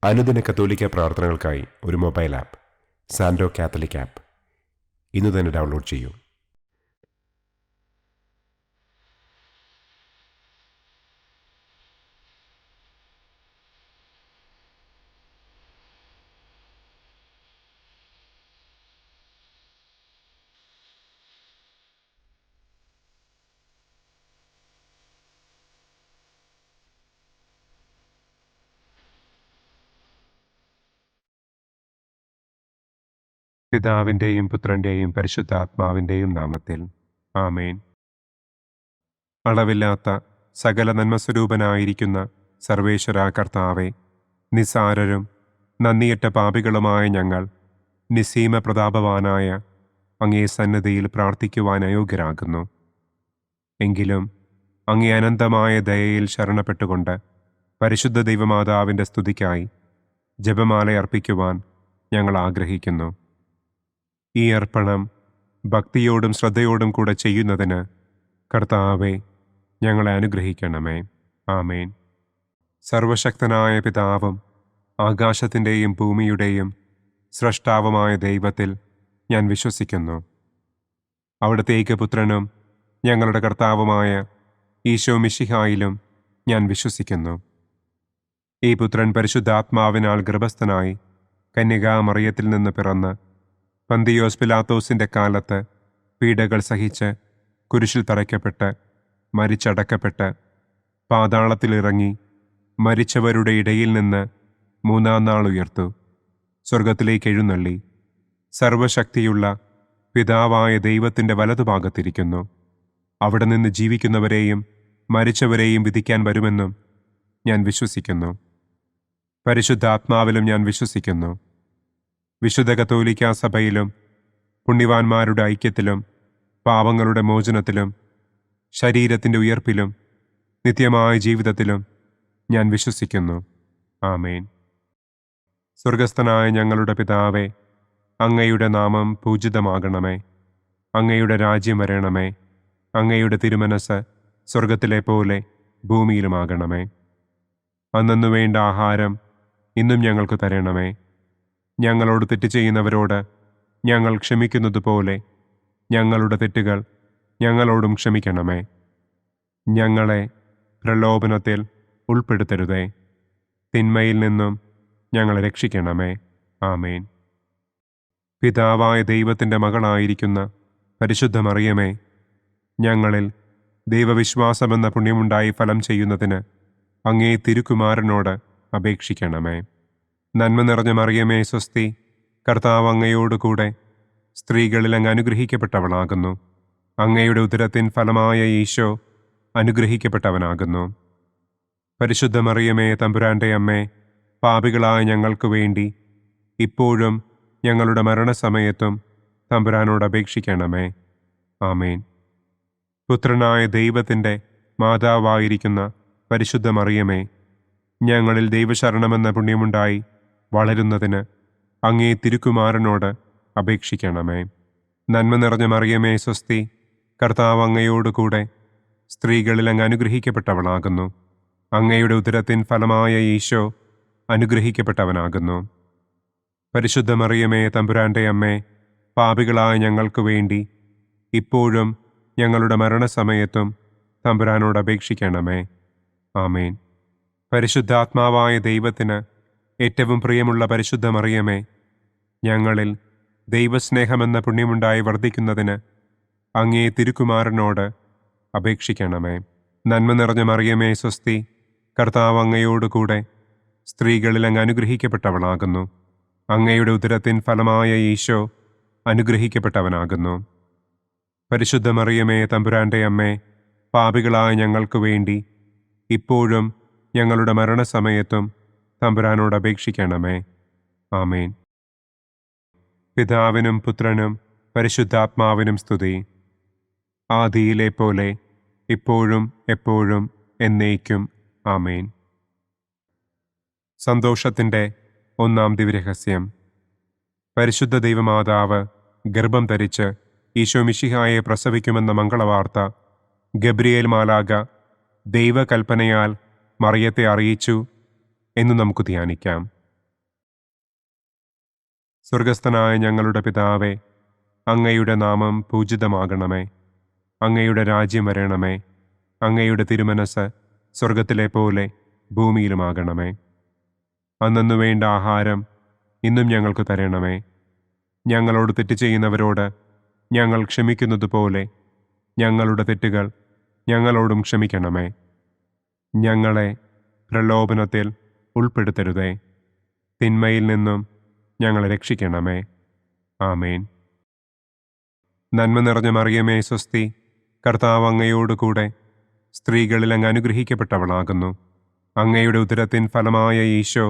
അനുദിന കത്തോലിക്ക പ്രാർത്ഥനകൾക്കായി ഒരു മൊബൈൽ ആപ്പ് സാൻഡോ കാത്തലിക് ആപ്പ് ഇന്ന് തന്നെ ഡൗൺലോഡ് ചെയ്യൂ. പിതാവിൻ്റെയും പുത്രൻ്റെയും പരിശുദ്ധാത്മാവിൻ്റെയും നാമത്തിൽ ആമേൻ. അളവില്ലാത്ത സകല നന്മസ്വരൂപനായിരിക്കുന്ന സർവേശ്വര കർത്താവെ, നിസ്സാരരും നന്ദിയറ്റ പാപികളുമായ ഞങ്ങൾ നിസ്സീമ പ്രതാപവാനായ അങ്ങേ സന്നിധിയിൽ പ്രാർത്ഥിക്കുവാൻ അയോഗ്യരാകുന്നു. എങ്കിലും അങ്ങേ അനന്തമായ ദയയിൽ ശരണപ്പെട്ടുകൊണ്ട് പരിശുദ്ധ ദൈവമാതാവിൻ്റെ സ്തുതിക്കായി ജപമാല അർപ്പിക്കുവാൻ ഞങ്ങൾ ആഗ്രഹിക്കുന്നു. ഈ അർപ്പണം ഭക്തിയോടും ശ്രദ്ധയോടും കൂടെ ചെയ്യുന്നതിന് കർത്താവെ ഞങ്ങളെ അനുഗ്രഹിക്കണമേ. ആമേൻ. സർവശക്തനായ പിതാവും ആകാശത്തിൻ്റെയും ഭൂമിയുടെയും സ്രഷ്ടാവുമായ ദൈവത്തിൽ ഞാൻ വിശ്വസിക്കുന്നു. അവിടുത്തെ ഏകപുത്രനും ഞങ്ങളുടെ കർത്താവുമായ ഈശോ മിശിഹായിലും ഞാൻ വിശ്വസിക്കുന്നു. ഈ പുത്രൻ പരിശുദ്ധാത്മാവിനാൽ ഗർഭസ്ഥനായി കന്യകാമറിയത്തിൽ നിന്ന് പിറന്ന് പന്തിയോസ് പിലാത്തോസിൻ്റെ കാലത്ത് പീഡകൾ സഹിച്ച് കുരിശിൽ തറയ്ക്കപ്പെട്ട് മരിച്ചടക്കപ്പെട്ട് പാതാളത്തിലിറങ്ങി മരിച്ചവരുടെ ഇടയിൽ നിന്ന് മൂന്നാം നാൾ ഉയർത്തു സ്വർഗത്തിലേക്ക് എഴുന്നള്ളി സർവശക്തിയുള്ള പിതാവായ ദൈവത്തിൻ്റെ വലതുഭാഗത്തിരിക്കുന്നു. അവിടെ നിന്ന് ജീവിക്കുന്നവരെയും മരിച്ചവരെയും വിധിക്കാൻ വരുമെന്നും ഞാൻ വിശ്വസിക്കുന്നു. പരിശുദ്ധാത്മാവിലും ഞാൻ വിശ്വസിക്കുന്നു. വിശുദ്ധ കത്തോലിക്കാ സഭയിലും പുണ്യവാന്മാരുടെ ഐക്യത്തിലും പാപങ്ങളുടെ മോചനത്തിലും ശരീരത്തിൻ്റെ ഉയർപ്പിലും നിത്യമായ ജീവിതത്തിലും ഞാൻ വിശ്വസിക്കുന്നു. ആമേൻ. സ്വർഗസ്ഥനായ ഞങ്ങളുടെ പിതാവേ, അങ്ങയുടെ നാമം പൂജിതമാകണമേ. അങ്ങയുടെ രാജ്യം വരണമേ. അങ്ങയുടെ തിരുമനസ് സ്വർഗത്തിലെ പോലെ ഭൂമിയിലുമാകണമേ. അന്നന്നു വേണ്ട ആഹാരം ഇന്നും ഞങ്ങൾക്ക് തരണമേ. ഞങ്ങളോട് തെറ്റ് ചെയ്യുന്നവരോട് ഞങ്ങൾ ക്ഷമിക്കുന്നത് പോലെ ഞങ്ങളുടെ തെറ്റുകൾ ഞങ്ങളോടും ക്ഷമിക്കണമേ. ഞങ്ങളെ പ്രലോഭനത്തിൽ ഉൾപ്പെടുത്തരുതേ. തിന്മയിൽ നിന്നും ഞങ്ങളെ രക്ഷിക്കണമേ. ആമേൻ. പിതാവായ ദൈവത്തിൻ്റെ മകളായിരിക്കുന്ന പരിശുദ്ധ മറിയമേ, ഞങ്ങളിൽ ദൈവവിശ്വാസമെന്ന പുണ്യമുണ്ടായി ഫലം ചെയ്യുന്നതിന് അങ്ങേ തിരുക്കുമാരനോട് അപേക്ഷിക്കണമേ. നന്മ നിറഞ്ഞ മറിയമേ സ്വസ്തി, കർത്താവ് അങ്ങയോടുകൂടെ സ്ത്രീകളിൽ അങ്ങ് അനുഗ്രഹിക്കപ്പെട്ടവളാകുന്നു. അങ്ങയുടെ ഉദരത്തിൻ ഫലമായ ഈശോ അനുഗ്രഹിക്കപ്പെട്ടവനാകുന്നു. പരിശുദ്ധ മറിയമേ തമ്പുരാൻ്റെ അമ്മേ, പാപികളായ ഞങ്ങൾക്ക് വേണ്ടി ഇപ്പോഴും ഞങ്ങളുടെ മരണസമയത്തും തമ്പുരാനോട് അപേക്ഷിക്കണമേ. ആമേൻ. പുത്രനായ ദൈവത്തിൻ്റെ മാതാവായിരിക്കുന്ന പരിശുദ്ധ മറിയമേ, ഞങ്ങളിൽ ദൈവശരണമെന്ന പുണ്യമുണ്ടായി വളരുന്നതിന് അങ്ങേ തിരുക്കുമാരനോട് അപേക്ഷിക്കണമേ. നന്മ നിറഞ്ഞ മറിയമേ സ്വസ്തി, കർത്താവ് അങ്ങയോടുകൂടെ സ്ത്രീകളിൽ അങ്ങ് അനുഗ്രഹിക്കപ്പെട്ടവളാകുന്നു. അങ്ങയുടെ ഉദരത്തിൻ ഫലമായ ഈശോ അനുഗ്രഹിക്കപ്പെട്ടവനാകുന്നു. പരിശുദ്ധ മറിയമേ തമ്പുരാൻ്റെ അമ്മേ, പാപികളായ ഞങ്ങൾക്ക് വേണ്ടി ഇപ്പോഴും ഞങ്ങളുടെ മരണസമയത്തും തമ്പുരാനോട് അപേക്ഷിക്കണമേ. ആമേൻ. പരിശുദ്ധാത്മാവായ ദൈവത്തിന് ഏറ്റവും പ്രിയമുള്ള പരിശുദ്ധ മറിയമേ, ഞങ്ങളിൽ ദൈവസ്നേഹമെന്ന പുണ്യമുണ്ടായി വർദ്ധിക്കുന്നതിന് അങ്ങേ തിരുക്കുമാരനോട് അപേക്ഷിക്കണമേ. നന്മ നിറഞ്ഞ മറിയമേ സ്വസ്തി, കർത്താവ് അങ്ങയോടുകൂടെ സ്ത്രീകളിൽ അങ്ങ് അനുഗ്രഹിക്കപ്പെട്ടവളാകുന്നു. അങ്ങയുടെ ഉദരത്തിൻ ഫലമായ ഈശോ അനുഗ്രഹിക്കപ്പെട്ടവനാകുന്നു. പരിശുദ്ധ മറിയമേ തമ്പുരാൻ്റെ അമ്മേ, പാപികളായ ഞങ്ങൾക്ക് വേണ്ടി ഇപ്പോഴും ഞങ്ങളുടെ മരണസമയത്തും തമ്പുരാനോട് അപേക്ഷിക്കണമേ. ആമേൻ. പിതാവിനും പുത്രനും പരിശുദ്ധാത്മാവിനും സ്തുതി. ആദിയിലെ പോലെ ഇപ്പോഴും എപ്പോഴും എന്നേക്കും. ആമേൻ. സന്തോഷത്തിൻ്റെ ഒന്നാം ദിവ്യരഹസ്യം. പരിശുദ്ധ ദൈവമാതാവ് ഗർഭം ധരിച്ച് ഈശോ മിശിഹായെ പ്രസവിക്കുമെന്ന മംഗളവാർത്ത ഗബ്രിയേൽ മാലാഖ ദൈവകൽപ്പനയാൽ മറിയത്തെ അറിയിച്ചു എന്ന് നമുക്ക് ധ്യാനിക്കാം. സ്വർഗസ്ഥനായ ഞങ്ങളുടെ പിതാവേ, അങ്ങയുടെ നാമം പൂജിതമാകണമേ. അങ്ങയുടെ രാജ്യം വരണമേ. അങ്ങയുടെ തിരുമനസ് സ്വർഗത്തിലെ പോലെ ഭൂമിയിലുമാകണമേ. അന്നന്നു വേണ്ട ആഹാരം ഇന്നും ഞങ്ങൾക്ക് തരണമേ. ഞങ്ങളോട് തെറ്റ് ചെയ്യുന്നവരോട് ഞങ്ങൾ ക്ഷമിക്കുന്നത് പോലെ ഞങ്ങളുടെ തെറ്റുകൾ ഞങ്ങളോടും ക്ഷമിക്കണമേ. ഞങ്ങളെ പ്രലോഭനത്തിൽ ഉൾപ്പെടുത്തരുതേ. തിന്മയിൽ നിന്നും ഞങ്ങളെ രക്ഷിക്കണമേ. ആമേൻ. നന്മ നിറഞ്ഞ മറിയമേ സ്വസ്തി, കർത്താവ് അങ്ങയോടുകൂടെ സ്ത്രീകളിൽ അങ്ങ് അനുഗ്രഹിക്കപ്പെട്ടവളാകുന്നു. അങ്ങയുടെ ഉദരത്തിൻ ഫലമായ ഈശോ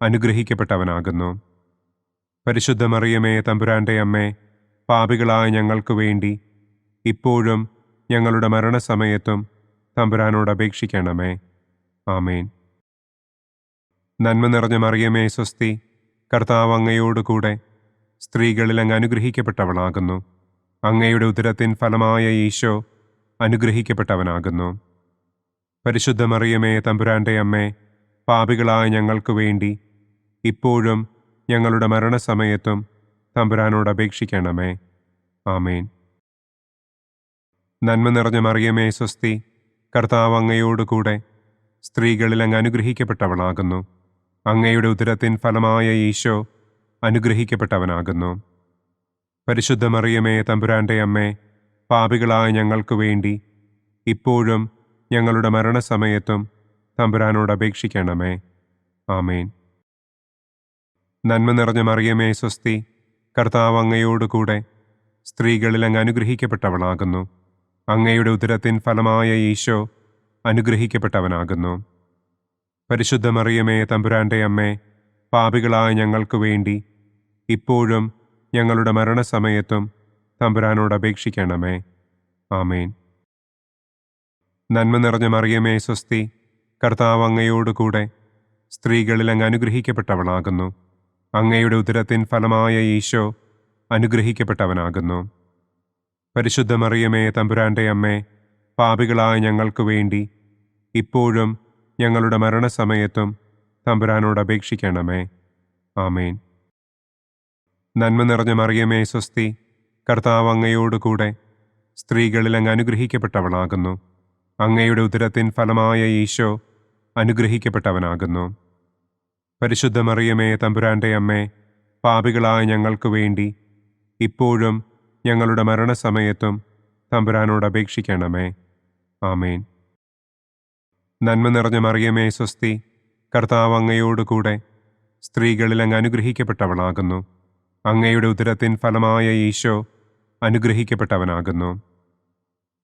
അനുഗ്രഹിക്കപ്പെട്ടവനാകുന്നു. പരിശുദ്ധ മറിയമേ തമ്പുരാൻ്റെ അമ്മേ, പാപികളായ ഞങ്ങൾക്ക് വേണ്ടി ഇപ്പോഴും ഞങ്ങളുടെ മരണസമയത്തും തമ്പുരാനോട് അപേക്ഷിക്കണമേ. ആമേൻ. നന്മ നിറഞ്ഞ മറിയമേ സ്വസ്തി, കർത്താവ് അങ്ങയോടുകൂടെ സ്ത്രീകളിൽ അങ്ങ് അനുഗ്രഹിക്കപ്പെട്ടവളാകുന്നു. അങ്ങയുടെ ഉദരത്തിൻ ഫലമായ ഈശോ അനുഗ്രഹിക്കപ്പെട്ടവനാകുന്നു. പരിശുദ്ധ മറിയമേ തമ്പുരാൻ്റെ അമ്മേ, പാപികളായ ഞങ്ങൾക്ക് വേണ്ടി ഇപ്പോഴും ഞങ്ങളുടെ മരണസമയത്തും തമ്പുരാനോട് അപേക്ഷിക്കണമേ. ആമേൻ. നന്മ നിറഞ്ഞ മറിയമേ സ്വസ്തി, കർത്താവ് അങ്ങയോടുകൂടെ സ്ത്രീകളിൽ അങ്ങ് അനുഗ്രഹിക്കപ്പെട്ടവളാകുന്നു. അങ്ങയുടെ ഉദരത്തിൻ ഫലമായ ഈശോ അനുഗ്രഹിക്കപ്പെട്ടവനാകുന്നു. പരിശുദ്ധ മറിയമേ തമ്പുരാൻ്റെ അമ്മേ, പാപികളായ ഞങ്ങൾക്ക് വേണ്ടി ഇപ്പോഴും ഞങ്ങളുടെ മരണസമയത്തും തമ്പുരാനോട് അപേക്ഷിക്കണമേ. ആമേൻ. നന്മ നിറഞ്ഞ മറിയമേ സ്വസ്തി, കർത്താവ് അങ്ങയോടുകൂടെ സ്ത്രീകളിൽ അങ്ങ് അനുഗ്രഹിക്കപ്പെട്ടവളാകുന്നു. അങ്ങയുടെ ഉദരത്തിൻ ഫലമായ ഈശോ അനുഗ്രഹിക്കപ്പെട്ടവനാകുന്നു. പരിശുദ്ധ മറിയമേ തമ്പുരാൻ്റെ അമ്മേ, പാപികളായ ഞങ്ങൾക്ക് വേണ്ടി ഇപ്പോഴും ഞങ്ങളുടെ മരണസമയത്തും തമ്പുരാനോട് അപേക്ഷിക്കണമേ. ആമേൻ. നന്മ നിറഞ്ഞ മറിയമേ സ്വസ്തി, കർത്താവ് അങ്ങയോടുകൂടെ സ്ത്രീകളിൽ അങ്ങ് അനുഗ്രഹിക്കപ്പെട്ടവളാകുന്നു. അങ്ങയുടെ ഉദരത്തിൻ ഫലമായ ഈശോ അനുഗ്രഹിക്കപ്പെട്ടവനാകുന്നു. പരിശുദ്ധ മറിയമേ തമ്പുരാൻ്റെ അമ്മേ, പാപികളായ ഞങ്ങൾക്ക് വേണ്ടി ഇപ്പോഴും ഞങ്ങളുടെ മരണസമയത്തും തമ്പുരാനോട് അപേക്ഷിക്കണമേ. ആമേൻ. നന്മ നിറഞ്ഞ മറിയമേ സ്വസ്തി, കർത്താവ് അങ്ങയോടുകൂടെ സ്ത്രീകളിൽ അങ്ങ് അനുഗ്രഹിക്കപ്പെട്ടവളാകുന്നു. അങ്ങയുടെ ഉദരത്തിൻ ഫലമായ ഈശോ അനുഗ്രഹിക്കപ്പെട്ടവനാകുന്നു. പരിശുദ്ധ മറിയമേ തമ്പുരാൻ്റെ അമ്മേ, പാപികളായ ഞങ്ങൾക്ക് വേണ്ടി ഇപ്പോഴും ഞങ്ങളുടെ മരണസമയത്തും തമ്പുരാനോട് അപേക്ഷിക്കണമേ. ആമേൻ. നന്മ നിറഞ്ഞ മറിയമേ സ്വസ്തി, കർത്താവ് അങ്ങയോടുകൂടെ സ്ത്രീകളിൽ അങ്ങ് അനുഗ്രഹിക്കപ്പെട്ടവളാകുന്നു. അങ്ങയുടെ ഉദരത്തിൻ ഫലമായ ഈശോ അനുഗ്രഹിക്കപ്പെട്ടവനാകുന്നു.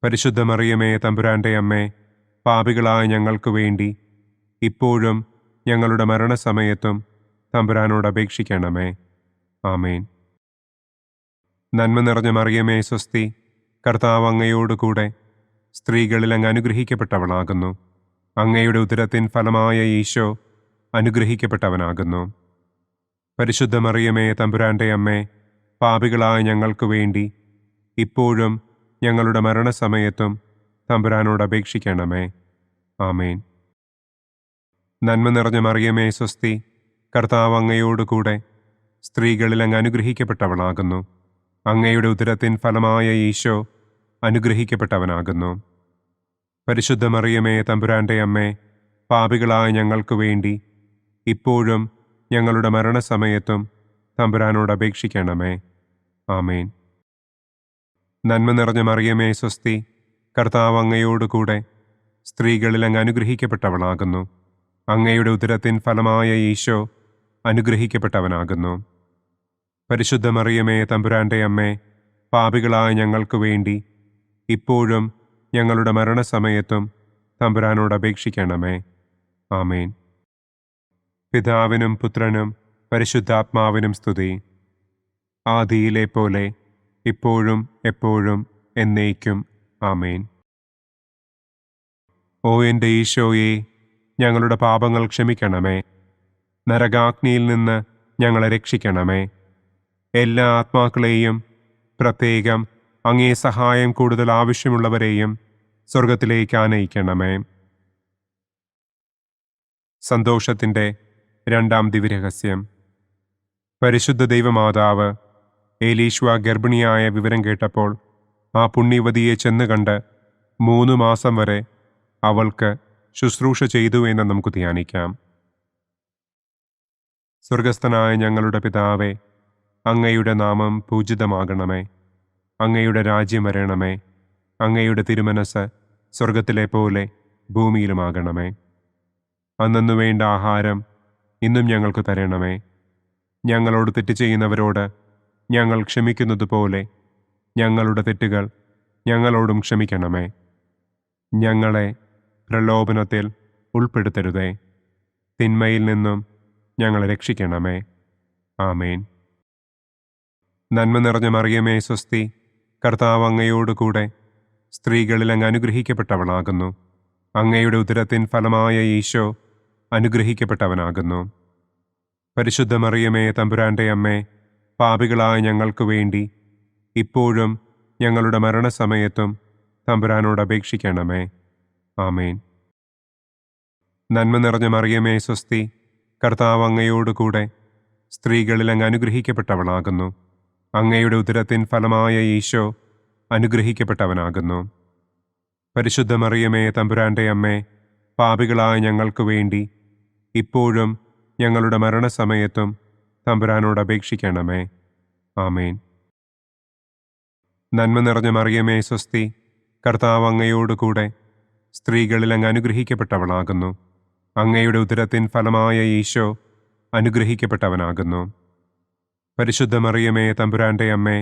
പരിശുദ്ധ മറിയമേ തമ്പുരാൻ്റെ അമ്മേ, പാപികളായ ഞങ്ങൾക്ക് വേണ്ടി ഇപ്പോഴും ഞങ്ങളുടെ മരണസമയത്തും തമ്പുരാനോട് അപേക്ഷിക്കണമേ. ആമേൻ. നന്മ നിറഞ്ഞ മറിയമേ സ്വസ്തി, കർത്താവ് അങ്ങയോടുകൂടെ സ്ത്രീകളിൽ അങ്ങ് അനുഗ്രഹിക്കപ്പെട്ടവളാകുന്നു. അങ്ങയുടെ ഉദരത്തിൻ ഫലമായ ഈശോ അനുഗ്രഹിക്കപ്പെട്ടവനാകുന്നു. പരിശുദ്ധ മറിയമേ തമ്പുരാൻ്റെ അമ്മേ, പാപികളായ ഞങ്ങൾക്ക് വേണ്ടി ഇപ്പോഴും ഞങ്ങളുടെ മരണസമയത്തും തമ്പുരാനോട് അപേക്ഷിക്കണമേ. ആമേൻ. നന്മ നിറഞ്ഞ മറിയമേ സ്വസ്തി, കർത്താവ് അങ്ങയോടുകൂടെ സ്ത്രീകളിൽ അങ്ങ് അനുഗ്രഹിക്കപ്പെട്ടവളാകുന്നു. അങ്ങയുടെ ഉദരത്തിൻ ഫലമായ ഈശോ അനുഗ്രഹിക്കപ്പെട്ടവനാകുന്നു. പരിശുദ്ധ മറിയമേ തമ്പുരാൻ്റെ അമ്മേ, പാപികളായ ഞങ്ങൾക്ക് വേണ്ടി ഇപ്പോഴും ഞങ്ങളുടെ മരണസമയത്തും തമ്പുരാനോട് അപേക്ഷിക്കണമേ. ആമേൻ. നന്മ നിറഞ്ഞ മറിയമേ സ്വസ്തി, കർത്താവ് അങ്ങയോടുകൂടെ സ്ത്രീകളിൽ അങ്ങ് അനുഗ്രഹിക്കപ്പെട്ടവളാകുന്നു. അങ്ങയുടെ ഉദരത്തിൻ ഫലമായ ഈശോ അനുഗ്രഹിക്കപ്പെട്ടവനാകുന്നു. പരിശുദ്ധ മറിയമേ തമ്പുരാൻ്റെ അമ്മേ, പാപികളായ ഞങ്ങൾക്ക് വേണ്ടി ഇപ്പോഴും ഞങ്ങളുടെ മരണസമയത്തും തമ്പുരാനോട് അപേക്ഷിക്കണമേ. ആമേൻ. പിതാവിനും പുത്രനും പരിശുദ്ധാത്മാവിനും സ്തുതി. ആദിയിലെ പോലെ ഇപ്പോഴും എപ്പോഴും എന്നേക്കും. ആമേൻ. ഓ എൻ്റെ ഈശോയെ, ഞങ്ങളുടെ പാപങ്ങൾ ക്ഷമിക്കണമേ. നരകാഗ്നിയിൽ നിന്ന് ഞങ്ങളെ രക്ഷിക്കണമേ. എല്ലാ ആത്മാക്കളെയും, പ്രത്യേകം അങ്ങേ സഹായം കൂടുതൽ ആവശ്യമുള്ളവരെയും സ്വർഗത്തിലേക്ക് ആനയിക്കണമേ. സന്തോഷത്തിൻ്റെ രണ്ടാം ദിവ്യരഹസ്യം. പരിശുദ്ധ ദൈവമാതാവ് ഏലീശ്വ ഗർഭിണിയായ വിവരം കേട്ടപ്പോൾ ആ പുണ്യവതിയെ ചെന്ന് കണ്ട് 3 മാസം വരെ അവൾക്ക് ശുശ്രൂഷ ചെയ്തു എന്ന് നമുക്ക് ധ്യാനിക്കാം. സ്വർഗസ്ഥനായ ഞങ്ങളുടെ പിതാവേ, അങ്ങയുടെ നാമം പൂജിതമാകണമേ. അങ്ങയുടെ രാജ്യം വരണമേ. അങ്ങയുടെ തിരുമനസ് സ്വർഗത്തിലെ പോലെ ഭൂമിയിലുമാകണമേ. അന്നന്നു വേണ്ട ആഹാരം ഇന്നും ഞങ്ങൾക്ക് തരണമേ. ഞങ്ങളോട് തെറ്റ് ചെയ്യുന്നവരോട് ഞങ്ങൾ ക്ഷമിക്കുന്നത് പോലെ ഞങ്ങളുടെ തെറ്റുകൾ ഞങ്ങളോടും ക്ഷമിക്കണമേ. ഞങ്ങളെ പ്രലോഭനത്തിൽ ഉൾപ്പെടുത്തരുതേ. തിന്മയിൽ നിന്നും ഞങ്ങളെ രക്ഷിക്കണമേ. ആമേൻ. നന്മ നിറഞ്ഞ മറിയമേ സ്വസ്തി, കർത്താവ് അങ്ങയോടുകൂടെ സ്ത്രീകളിൽ അങ്ങ് അനുഗ്രഹിക്കപ്പെട്ടവളാകുന്നു. അങ്ങയുടെ ഉദരത്തിൻ ഫലമായ ഈശോ അനുഗ്രഹിക്കപ്പെട്ടവനാകുന്നു. പരിശുദ്ധ മറിയമേ തമ്പുരാൻ്റെ അമ്മേ, പാപികളായ ഞങ്ങൾക്ക് വേണ്ടി ഇപ്പോഴും ഞങ്ങളുടെ മരണസമയത്തും തമ്പുരാനോട് അപേക്ഷിക്കണമേ. ആമേൻ. നന്മ നിറഞ്ഞ മറിയമേ സ്വസ്തി, കർത്താവ് അങ്ങയോടുകൂടെ സ്ത്രീകളിൽ അങ്ങ് അനുഗ്രഹിക്കപ്പെട്ടവളാകുന്നു. അങ്ങയുടെ ഉദരത്തിൻ ഫലമായ ഈശോ അനുഗ്രഹിക്കപ്പെട്ടവനാകുന്നു. പരിശുദ്ധ മറിയമേ തമ്പുരാൻ്റെ അമ്മേ, പാപികളായ ഞങ്ങൾക്ക് വേണ്ടി ഇപ്പോഴും ഞങ്ങളുടെ മരണസമയത്തും തമ്പുരാനോട് അപേക്ഷിക്കണമേ. ആമേൻ. നന്മ നിറഞ്ഞ മറിയമേ സ്വസ്തി, കർത്താവ് അങ്ങയോടുകൂടെ സ്ത്രീകളിൽ അങ്ങ് അനുഗ്രഹിക്കപ്പെട്ടവളാകുന്നു. അങ്ങയുടെ ഉദരത്തിൻ ഫലമായ ഈശോ അനുഗ്രഹിക്കപ്പെട്ടവനാകുന്നു. പരിശുദ്ധ മറിയമേ തമ്പുരാൻ്റെ അമ്മേ,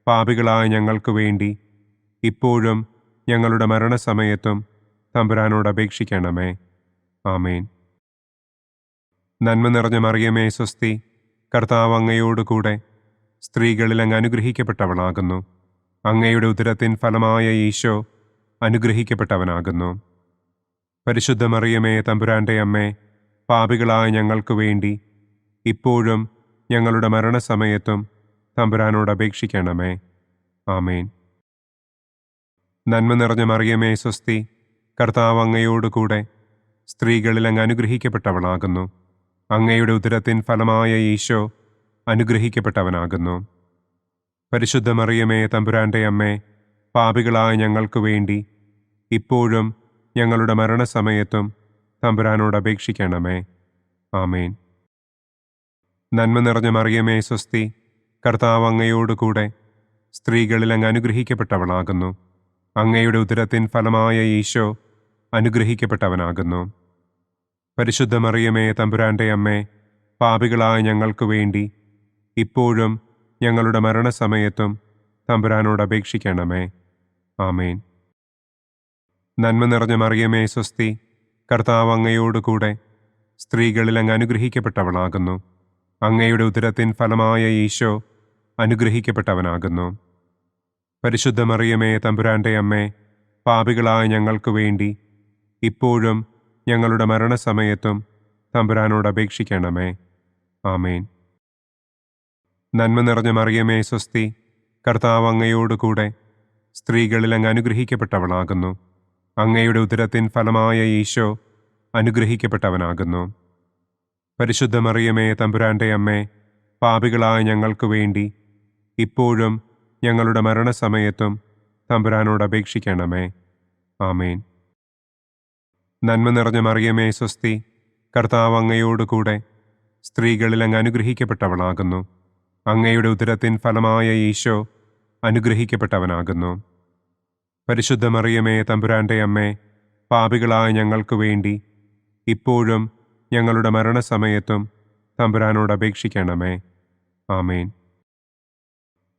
പാപികളായ ഞങ്ങൾക്ക് വേണ്ടി ഇപ്പോഴും ഞങ്ങളുടെ മരണസമയത്തും തമ്പുരാനോട് അപേക്ഷിക്കണമേ. ആമേൻ. നന്മ നിറഞ്ഞ മറിയമേ സ്വസ്തി, കർത്താവ് അങ്ങയോടുകൂടെ സ്ത്രീകളിൽ അങ്ങ് അനുഗ്രഹിക്കപ്പെട്ടവളാകുന്നു. അങ്ങയുടെ ഉദരത്തിൻ ഫലമായ ഈശോ അനുഗ്രഹിക്കപ്പെട്ടവനാകുന്നു. പരിശുദ്ധ മറിയമേ തമ്പുരാൻ്റെ അമ്മേ, പാപികളായ ഞങ്ങൾക്ക് വേണ്ടി ഇപ്പോഴും ഞങ്ങളുടെ മരണസമയത്തും തമ്പുരാനോട് അപേക്ഷിക്കണമേ. ആമേൻ. നന്മ നിറഞ്ഞ മറിയമേ സ്വസ്തി, കർത്താവ് അങ്ങയോടുകൂടെ സ്ത്രീകളിൽ അങ്ങ് അനുഗ്രഹിക്കപ്പെട്ടവളാകുന്നു. അങ്ങയുടെ ഉദരത്തിൻ ഫലമായ ഈശോ അനുഗ്രഹിക്കപ്പെട്ടവനാകുന്നു. പരിശുദ്ധ മറിയമേ തമ്പുരാൻ്റെ അമ്മേ, പാപികളായ ഞങ്ങൾക്ക് വേണ്ടി ഇപ്പോഴും ഞങ്ങളുടെ മരണസമയത്തും തമ്പുരാനോട് അപേക്ഷിക്കണമേ. ആമേൻ. നന്മ നിറഞ്ഞ മറിയമേ സ്വസ്തി, കർത്താവ് അങ്ങയോടുകൂടെ സ്ത്രീകളിൽ അങ്ങ് അനുഗ്രഹിക്കപ്പെട്ടവളാകുന്നു. അങ്ങയുടെ ഉദരത്തിൻ ഫലമായ ഈശോ അനുഗ്രഹിക്കപ്പെട്ടവനാകുന്നു. പരിശുദ്ധ മറിയമേ തമ്പുരാൻ്റെ അമ്മേ, പാപികളായ ഞങ്ങൾക്ക് വേണ്ടി ഇപ്പോഴും ഞങ്ങളുടെ മരണസമയത്തും തമ്പുരാനോട് അപേക്ഷിക്കണമേ. ആമേൻ. നന്മ നിറഞ്ഞ മറിയമേ സ്വസ്തി, കർത്താവ് അങ്ങയോടുകൂടെ സ്ത്രീകളിൽ അങ്ങ് അനുഗ്രഹിക്കപ്പെട്ടവളാകുന്നു. അങ്ങയുടെ ഉദരത്തിൻ ഫലമായ ഈശോ അനുഗ്രഹിക്കപ്പെട്ടവനാകുന്നു. പരിശുദ്ധ മറിയമേ തമ്പുരാൻ്റെ അമ്മേ, പാപികളായ ഞങ്ങൾക്ക് വേണ്ടി ഇപ്പോഴും ഞങ്ങളുടെ മരണസമയത്തും തമ്പുരാനോട് അപേക്ഷിക്കണമേ. ആമേൻ. നന്മ നിറഞ്ഞ മറിയമേ സ്വസ്തി, കർത്താവ് അങ്ങയോടുകൂടെ സ്ത്രീകളിൽ അങ്ങ് അനുഗ്രഹിക്കപ്പെട്ടവളാകുന്നു. അങ്ങയുടെ ഉദരത്തിൻ ഫലമായ ഈശോ അനുഗ്രഹിക്കപ്പെട്ടവനാകുന്നു. പരിശുദ്ധ മറിയമേ തമ്പുരാൻ്റെ അമ്മേ, പാപികളായ ഞങ്ങൾക്ക് വേണ്ടി ഇപ്പോഴും ഞങ്ങളുടെ മരണസമയത്തും തമ്പുരാനോട് അപേക്ഷിക്കണമേ. ആമേൻ. നന്മ നിറഞ്ഞ മറിയമേ സ്വസ്തി, കർത്താവ് അങ്ങയോടുകൂടെ സ്ത്രീകളിൽ അങ്ങ് അനുഗ്രഹിക്കപ്പെട്ടവളാകുന്നു. അങ്ങയുടെ ഉദരത്തിൻ ഫലമായ ഈശോ അനുഗ്രഹിക്കപ്പെട്ടവനാകുന്നു. പരിശുദ്ധ മറിയമേ തമ്പുരാൻ്റെ അമ്മേ, പാപികളായ ഞങ്ങൾക്ക് വേണ്ടി ഇപ്പോഴും ഞങ്ങളുടെ മരണസമയത്തും തമ്പുരാനോട് അപേക്ഷിക്കണമേ. ആമേൻ.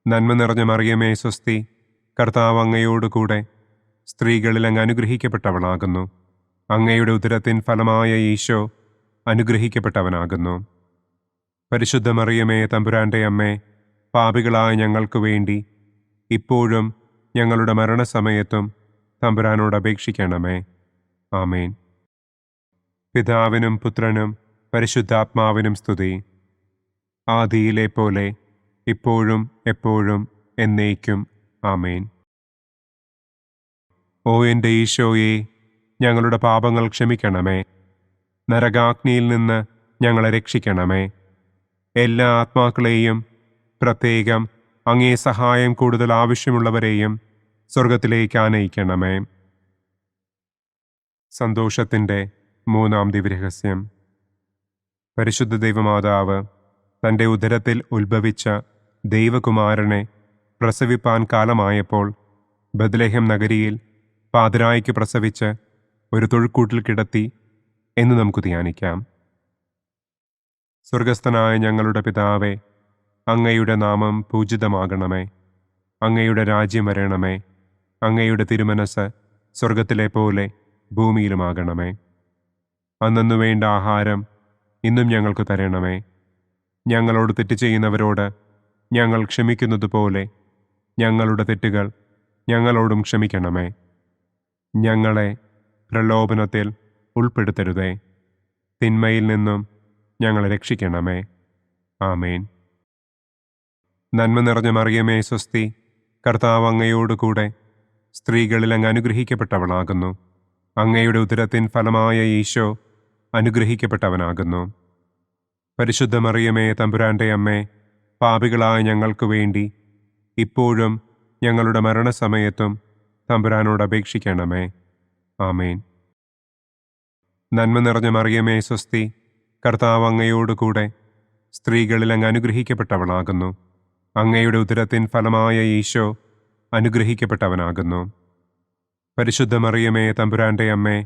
നന്മ നിറഞ്ഞ മറിയമേ സ്വസ്തി, കർത്താവ് അങ്ങയോടുകൂടെ സ്ത്രീകളിൽ അങ്ങ് അനുഗ്രഹിക്കപ്പെട്ടവളാകുന്നു. അങ്ങയുടെ ഉദരത്തിൻ ഫലമായ ഈശോ അനുഗ്രഹിക്കപ്പെട്ടവനാകുന്നു. പരിശുദ്ധ മറിയമേ തമ്പുരാൻ്റെ അമ്മേ, പാപികളായ ഞങ്ങൾക്ക് വേണ്ടി ഇപ്പോഴും ഞങ്ങളുടെ മരണസമയത്തും തമ്പുരാനോട് അപേക്ഷിക്കണമേ. ആമേൻ. പിതാവിനും പുത്രനും പരിശുദ്ധാത്മാവിനും സ്തുതി. ആദിയിലെ പോലെ ഇപ്പോഴും എപ്പോഴും എന്നേക്കും. ആമേൻ. ഓ എൻ്റെ ഈശോയെ, ഞങ്ങളുടെ പാപങ്ങൾ ക്ഷമിക്കണമേ. നരകാഗ്നിയിൽ നിന്ന് ഞങ്ങളെ രക്ഷിക്കണമേ. എല്ലാ ആത്മാക്കളെയും, പ്രത്യേകം അങ്ങേ സഹായം കൂടുതൽ ആവശ്യമുള്ളവരെയും സ്വർഗത്തിലേക്ക് ആനയിക്കണമേ. സന്തോഷത്തിൻ്റെ മൂന്നാം ദിവ്യരഹസ്യം. പരിശുദ്ധ ദൈവമാതാവ് തൻ്റെ ഉദരത്തിൽ ഉത്ഭവിച്ച ദൈവകുമാരനെ പ്രസവിപ്പാൻ കാലമായപ്പോൾ ബത്ലഹേം നഗരിയിൽ പാതിരായ്ക്ക് പ്രസവിച്ച് ഒരു തൊഴുക്കൂട്ടിൽ കിടത്തി എന്ന് നമുക്ക് ധ്യാനിക്കാം. സ്വർഗസ്ഥനായ ഞങ്ങളുടെ പിതാവേ, അങ്ങയുടെ നാമം പൂജിതമാകണമേ. അങ്ങയുടെ രാജ്യം വരണമേ. അങ്ങയുടെ തിരുമനസ് സ്വർഗത്തിലെ പോലെ ഭൂമിയിലുമാകണമേ. അന്നന്നു വേണ്ട ആഹാരം ഇന്നും ഞങ്ങൾക്ക് തരണമേ. ഞങ്ങളോട് തെറ്റ് ചെയ്യുന്നവരോട് ഞങ്ങൾ ക്ഷമിക്കുന്നതുപോലെ ഞങ്ങളുടെ തെറ്റുകൾ ഞങ്ങളോടും ക്ഷമിക്കണമേ. ഞങ്ങളെ പ്രലോഭനത്തിൽ ഉൾപ്പെടുത്തരുതേ. തിന്മയിൽ നിന്നും ഞങ്ങളെ രക്ഷിക്കണമേ. ആമേൻ. നന്മ നിറഞ്ഞ മറിയമേ സ്വസ്തി, കർത്താവ് അങ്ങയോടുകൂടെ സ്ത്രീകളിൽ അങ്ങ് അനുഗ്രഹിക്കപ്പെട്ടവളാകുന്നു. അങ്ങയുടെ ഉദരത്തിൻ ഫലമായ ഈശോ അനുഗ്രഹിക്കപ്പെട്ടവനാകുന്നു. പരിശുദ്ധ മറിയമേ തമ്പുരാൻ്റെ അമ്മേ, പാപികളായ ഞങ്ങൾക്ക് വേണ്ടി ഇപ്പോഴും ഞങ്ങളുടെ മരണസമയത്തും തമ്പുരാനോട് അപേക്ഷിക്കണമേ. ആമേൻ. നന്മ നിറഞ്ഞ മറിയമേ സ്വസ്തി, കർത്താവ് അങ്ങയോടുകൂടെ സ്ത്രീകളിൽ അങ്ങ് അനുഗ്രഹിക്കപ്പെട്ടവളാകുന്നു. അങ്ങയുടെ ഉദരത്തിൻ ഫലമായ ഈശോ അനുഗ്രഹിക്കപ്പെട്ടവനാകുന്നു. പരിശുദ്ധ മറിയമേ തമ്പുരാൻ്റെ അമ്മേ,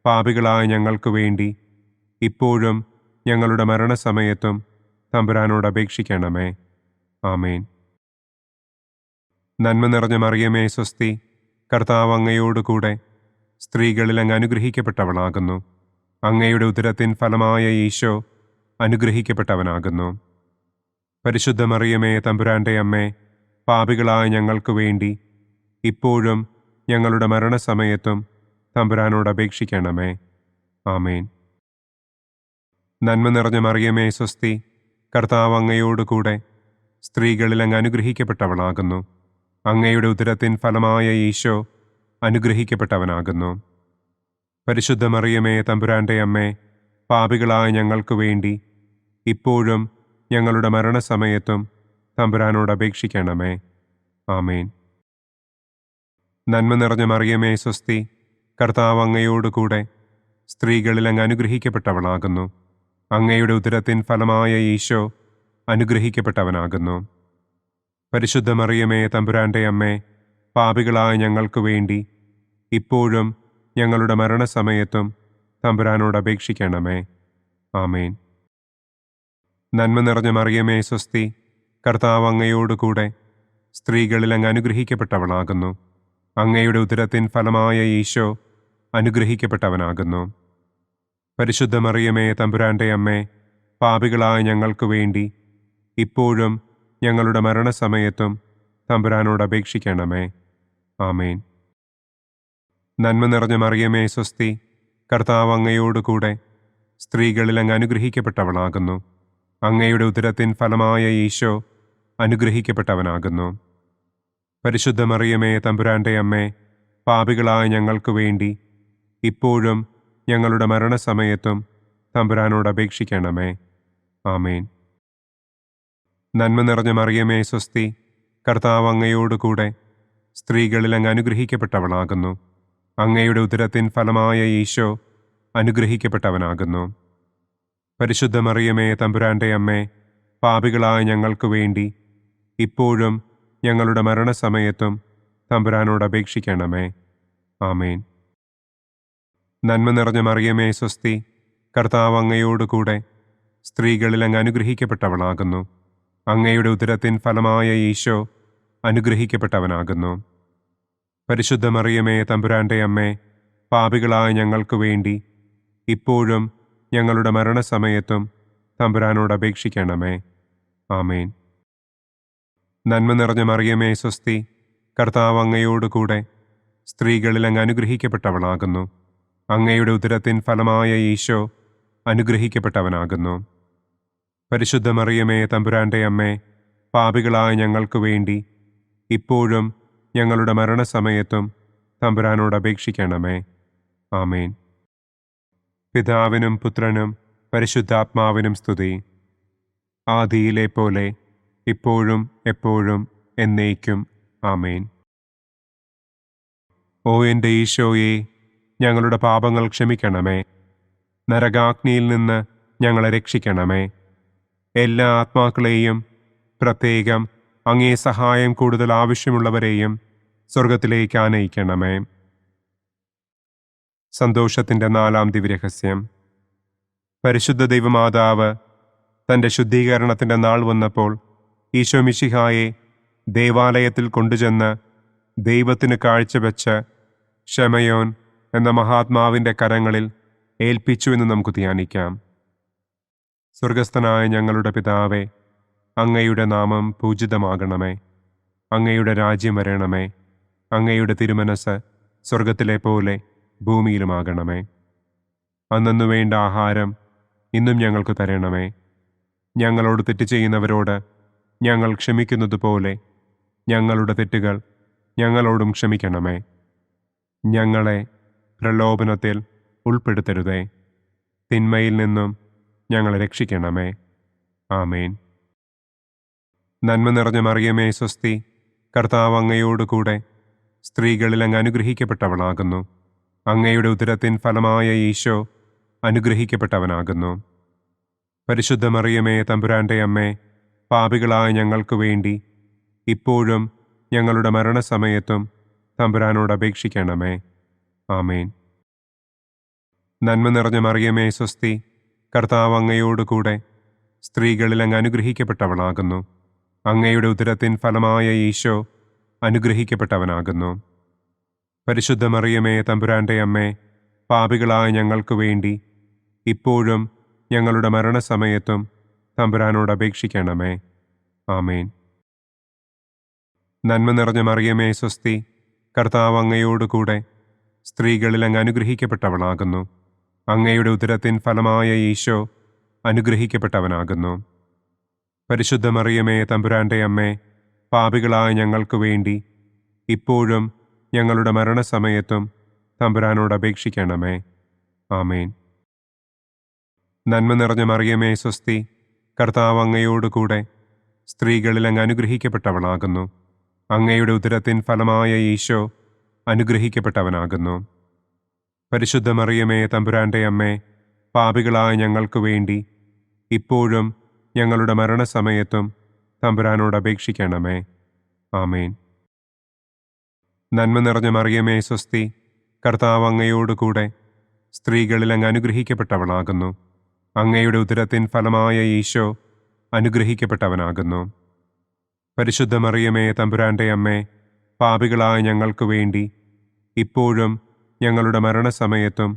പാപികളായ ഞങ്ങൾക്ക് വേണ്ടി ഇപ്പോഴും ഞങ്ങളുടെ മരണസമയത്തും തമ്പുരാനോട് അപേക്ഷിക്കണമേ. ആമേൻ. നന്മ നിറഞ്ഞ മറിയമേ സ്വസ്തി, കർത്താവ് അങ്ങയോടുകൂടെ സ്ത്രീകളിൽ അങ്ങ് അനുഗ്രഹിക്കപ്പെട്ടവളാകുന്നു. അങ്ങയുടെ ഉദരത്തിൻ ഫലമായ ഈശോ അനുഗ്രഹിക്കപ്പെട്ടവനാകുന്നു. പരിശുദ്ധ മറിയമേ തമ്പുരാൻ്റെ അമ്മേ, പാപികളായ ഞങ്ങൾക്ക് വേണ്ടി ഇപ്പോഴും ഞങ്ങളുടെ മരണസമയത്തും തമ്പുരാനോട് അപേക്ഷിക്കണമേ. ആമേൻ. നന്മ നിറഞ്ഞ മറിയമേ സ്വസ്തി, കർത്താവ് അങ്ങയോടുകൂടെ സ്ത്രീകളിൽ അങ്ങ് അനുഗ്രഹിക്കപ്പെട്ടവളാകുന്നു. അങ്ങയുടെ ഉദരത്തിൻ ഫലമായ ഈശോ അനുഗ്രഹിക്കപ്പെട്ടവനാകുന്നു. പരിശുദ്ധ മറിയമേ തമ്പുരാൻ്റെ അമ്മേ, പാപികളായ ഞങ്ങൾക്ക് വേണ്ടി ഇപ്പോഴും ഞങ്ങളുടെ മരണസമയത്തും തമ്പുരാനോട് അപേക്ഷിക്കണമേ. ആമേൻ. നന്മ നിറഞ്ഞ മറിയമേ സ്വസ്തി, കർത്താവ് അങ്ങയോടുകൂടെ സ്ത്രീകളിൽ അങ്ങ് അനുഗ്രഹിക്കപ്പെട്ടവളാകുന്നു. അങ്ങയുടെ ഉദരത്തിൻ ഫലമായ ഈശോ അനുഗ്രഹിക്കപ്പെട്ടവനാകുന്നു. പരിശുദ്ധ മറിയമേ തമ്പുരാൻ്റെ അമ്മേ, പാപികളായ ഞങ്ങൾക്ക് വേണ്ടി ഇപ്പോഴും ഞങ്ങളുടെ മരണസമയത്തും തമ്പുരാനോട് അപേക്ഷിക്കണമേ. ആമേൻ. നന്മ നിറഞ്ഞ മറിയമേ സ്വസ്തി, കർത്താവ് അങ്ങയോടുകൂടെ സ്ത്രീകളിൽ അങ്ങ് അനുഗ്രഹിക്കപ്പെട്ടവളാകുന്നു. അങ്ങയുടെ ഉദരത്തിൻ ഫലമായ ഈശോ അനുഗ്രഹിക്കപ്പെട്ടവനാകുന്നു. പരിശുദ്ധ മറിയമേ തമ്പുരാൻ്റെ അമ്മേ, പാപികളായ ഞങ്ങൾക്ക് വേണ്ടി ഇപ്പോഴും ഞങ്ങളുടെ മരണസമയത്തും തമ്പുരാനോട് അപേക്ഷിക്കണമേ. ആമേൻ. നന്മ നിറഞ്ഞ മറിയമേ സ്വസ്തി, കർത്താവ് അങ്ങയോടുകൂടെ സ്ത്രീകളിൽ അങ്ങ് അനുഗ്രഹിക്കപ്പെട്ടവളാകുന്നു. അങ്ങയുടെ ഉദരത്തിൻ ഫലമായ ഈശോ അനുഗ്രഹിക്കപ്പെട്ടവനാകുന്നു. പരിശുദ്ധ മറിയമേ തമ്പുരാൻ്റെ അമ്മേ, പാപികളായ ഞങ്ങൾക്ക് വേണ്ടി ഇപ്പോഴും ഞങ്ങളുടെ മരണസമയത്തും തമ്പുരാനോട് അപേക്ഷിക്കണമേ. ആമേൻ. നന്മ നിറഞ്ഞ മറിയമേ സ്വസ്തി, കർത്താവ് അങ്ങയോടുകൂടെ സ്ത്രീകളിൽ അങ്ങ് അനുഗ്രഹിക്കപ്പെട്ടവളാകുന്നു. അങ്ങയുടെ ഉദരത്തിൻ ഫലമായ ഈശോ അനുഗ്രഹിക്കപ്പെട്ടവനാകുന്നു. പരിശുദ്ധ മറിയമേ തമ്പുരാൻ്റെ അമ്മേ, പാപികളായ ഞങ്ങൾക്ക് വേണ്ടി ഇപ്പോഴും ഞങ്ങളുടെ മരണസമയത്തും തമ്പുരാനോട് അപേക്ഷിക്കണമേ. ആമേൻ. നന്മ നിറഞ്ഞ മറിയമേ സ്വസ്തി, കർത്താവ് അങ്ങയോടുകൂടെ സ്ത്രീകളിൽ അങ്ങ് അനുഗ്രഹിക്കപ്പെട്ടവളാകുന്നു. അങ്ങയുടെ ഉദരത്തിൻ ഫലമായ ഈശോ അനുഗ്രഹിക്കപ്പെട്ടവനാകുന്നു. പരിശുദ്ധ മറിയമേ തമ്പുരാൻ്റെ അമ്മേ, പാപികളായ ഞങ്ങൾക്ക് വേണ്ടി ഇപ്പോഴും ഞങ്ങളുടെ മരണസമയത്തും തമ്പുരാനോട് അപേക്ഷിക്കണമേ. ആമേൻ. നന്മ നിറഞ്ഞ മറിയമേ സ്വസ്തി, കർത്താവ് അങ്ങയോടുകൂടെ സ്ത്രീകളിൽ അങ്ങ് അനുഗ്രഹിക്കപ്പെട്ടവളാകുന്നു. അങ്ങയുടെ ഉദരത്തിൻ ഫലമായ ഈശോ അനുഗ്രഹിക്കപ്പെട്ടവനാകുന്നു. പരിശുദ്ധ മറിയമേ തമ്പുരാൻ്റെ അമ്മേ, പാപികളായ ഞങ്ങൾക്ക് വേണ്ടി ഇപ്പോഴും ഞങ്ങളുടെ മരണസമയത്തും തമ്പുരാനോട് അപേക്ഷിക്കണമേ. ആമേൻ. പിതാവിനും പുത്രനും പരിശുദ്ധാത്മാവിനും സ്തുതി. ആദിയിലെ പോലെ ഇപ്പോഴും എപ്പോഴും എന്നേക്കും. ആമേൻ. ഓ എൻ്റെ ഈശോയെ, ഞങ്ങളുടെ പാപങ്ങൾ ക്ഷമിക്കണമേ. നരകാഗ്നിയിൽ നിന്ന് ഞങ്ങളെ രക്ഷിക്കണമേ. എല്ലാ ആത്മാക്കളെയും, പ്രത്യേകം അങ്ങേ സഹായം കൂടുതൽ ആവശ്യമുള്ളവരെയും സ്വർഗത്തിലേക്ക് ആനയിക്കണമേ. സന്തോഷത്തിൻ്റെ 4-ാം ദിവ്യരഹസ്യം. പരിശുദ്ധ ദൈവമാതാവ് തൻ്റെ ശുദ്ധീകരണത്തിൻ്റെ നാൾ വന്നപ്പോൾ ഈശോ മിശിഹായെ ദേവാലയത്തിൽ കൊണ്ടുചെന്ന് ദൈവത്തിന് കാഴ്ചവെച്ച് ശമയോൻ എന്ന മഹാത്മാവിൻ്റെ കരങ്ങളിൽ ഏൽപ്പിച്ചു എന്ന് നമുക്ക് ധ്യാനിക്കാം. സ്വർഗസ്ഥനായ ഞങ്ങളുടെ പിതാവേ, അങ്ങയുടെ നാമം പൂജിതമാകണമേ. അങ്ങയുടെ രാജ്യം വരണമേ. അങ്ങയുടെ തിരുമനസ് സ്വർഗത്തിലെ പോലെ ഭൂമിയിലുമാകണമേ. അന്നന്നു വേണ്ട ആഹാരം ഇന്നും ഞങ്ങൾക്ക് തരണമേ. ഞങ്ങളോട് തെറ്റ് ചെയ്യുന്നവരോട് ഞങ്ങൾ ക്ഷമിക്കുന്നത് പോലെ ഞങ്ങളുടെ തെറ്റുകൾ ഞങ്ങളോടും ക്ഷമിക്കണമേ. ഞങ്ങളെ പ്രലോഭനത്തിൽ ഉൾപ്പെടുത്തരുതേ. തിന്മയിൽ നിന്നും ഞങ്ങളെ രക്ഷിക്കണമേ. ആമേൻ. നന്മ നിറഞ്ഞ മറിയമേ സ്വസ്തി, കർത്താവ് അങ്ങയോട് കൂടെ സ്ത്രീകളിൽ അങ്ങ് അനുഗ്രഹിക്കപ്പെട്ടവളാകുന്നു. അങ്ങയുടെ ഉദരത്തിൻ ഫലമായ ഈശോ അനുഗ്രഹിക്കപ്പെട്ടവനാകുന്നു. പരിശുദ്ധ മറിയമേ തമ്പുരാൻ്റെ അമ്മേ, പാപികളായ ഞങ്ങൾക്ക് വേണ്ടി ഇപ്പോഴും ഞങ്ങളുടെ മരണസമയത്തും തമ്പുരാനോട് അപേക്ഷിക്കണമേ. ആമേൻ. നന്മ നിറഞ്ഞ മറിയമേ സ്വസ്തി, കർത്താവ് അങ്ങയോട് കൂടെ സ്ത്രീകളിൽ അങ്ങ് അനുഗ്രഹിക്കപ്പെട്ടവളാകുന്നു. അങ്ങയുടെ ഉദരത്തിൻ ഫലമായ ഈശോ അനുഗ്രഹിക്കപ്പെട്ടവനാകുന്നു. പരിശുദ്ധ മറിയമേ തമ്പുരാൻ്റെ അമ്മേ, പാപികളായ ഞങ്ങൾക്ക് വേണ്ടി ഇപ്പോഴും ഞങ്ങളുടെ മരണസമയത്തും തമ്പുരാനോട് അപേക്ഷിക്കണമേ. ആമേൻ. നന്മ നിറഞ്ഞ മറിയമേ സ്വസ്തി, കർത്താവ് അങ്ങയോട് കൂടെ സ്ത്രീകളിൽ അങ്ങ് അനുഗ്രഹിക്കപ്പെട്ടവളാകുന്നു. അങ്ങയുടെ ഉദരത്തിൻ ഫലമായ ഈശോ അനുഗ്രഹിക്കപ്പെട്ടവനാകുന്നു. പരിശുദ്ധ മറിയമേ തമ്പുരാൻ്റെ അമ്മേ, പാപികളായ ഞങ്ങൾക്ക് വേണ്ടി ഇപ്പോഴും ഞങ്ങളുടെ മരണസമയത്തും തമ്പുരാനോട് അപേക്ഷിക്കണമേ. ആമേൻ. നന്മ നിറഞ്ഞ മറിയമേ സ്വസ്തി, കർത്താവ് അങ്ങയോട് കൂടെ സ്ത്രീകളിൽ അങ്ങ് അനുഗ്രഹിക്കപ്പെട്ടവളാകുന്നു. അങ്ങയുടെ ഉദരത്തിൻ ഫലമായ ഈശോ അനുഗ്രഹിക്കപ്പെട്ടവനാകുന്നു. പരിശുദ്ധ മറിയമേ തമ്പുരാൻ്റെ അമ്മേ, പാപികളായ ഞങ്ങൾക്ക് വേണ്ടി ഇപ്പോഴും ഞങ്ങളുടെ മരണസമയത്തും തമ്പുരാനോട് അപേക്ഷിക്കണമേ. ആമേൻ. നന്മ നിറഞ്ഞ മറിയമേ സ്വസ്തി, കർത്താവ് അങ്ങയോട് കൂടെ സ്ത്രീകളിൽ അങ്ങ് അനുഗ്രഹിക്കപ്പെട്ടവളാകുന്നു. അങ്ങയുടെ ഉദരത്തിൻ ഫലമായ ഈശോ അനുഗ്രഹിക്കപ്പെട്ടവനാകുന്നു. പരിശുദ്ധ മറിയമേ തമ്പുരാൻ്റെ അമ്മേ, പാപികളായ ഞങ്ങൾക്ക് വേണ്ടി ഇപ്പോഴും ഞങ്ങളുടെ മരണസമയത്തും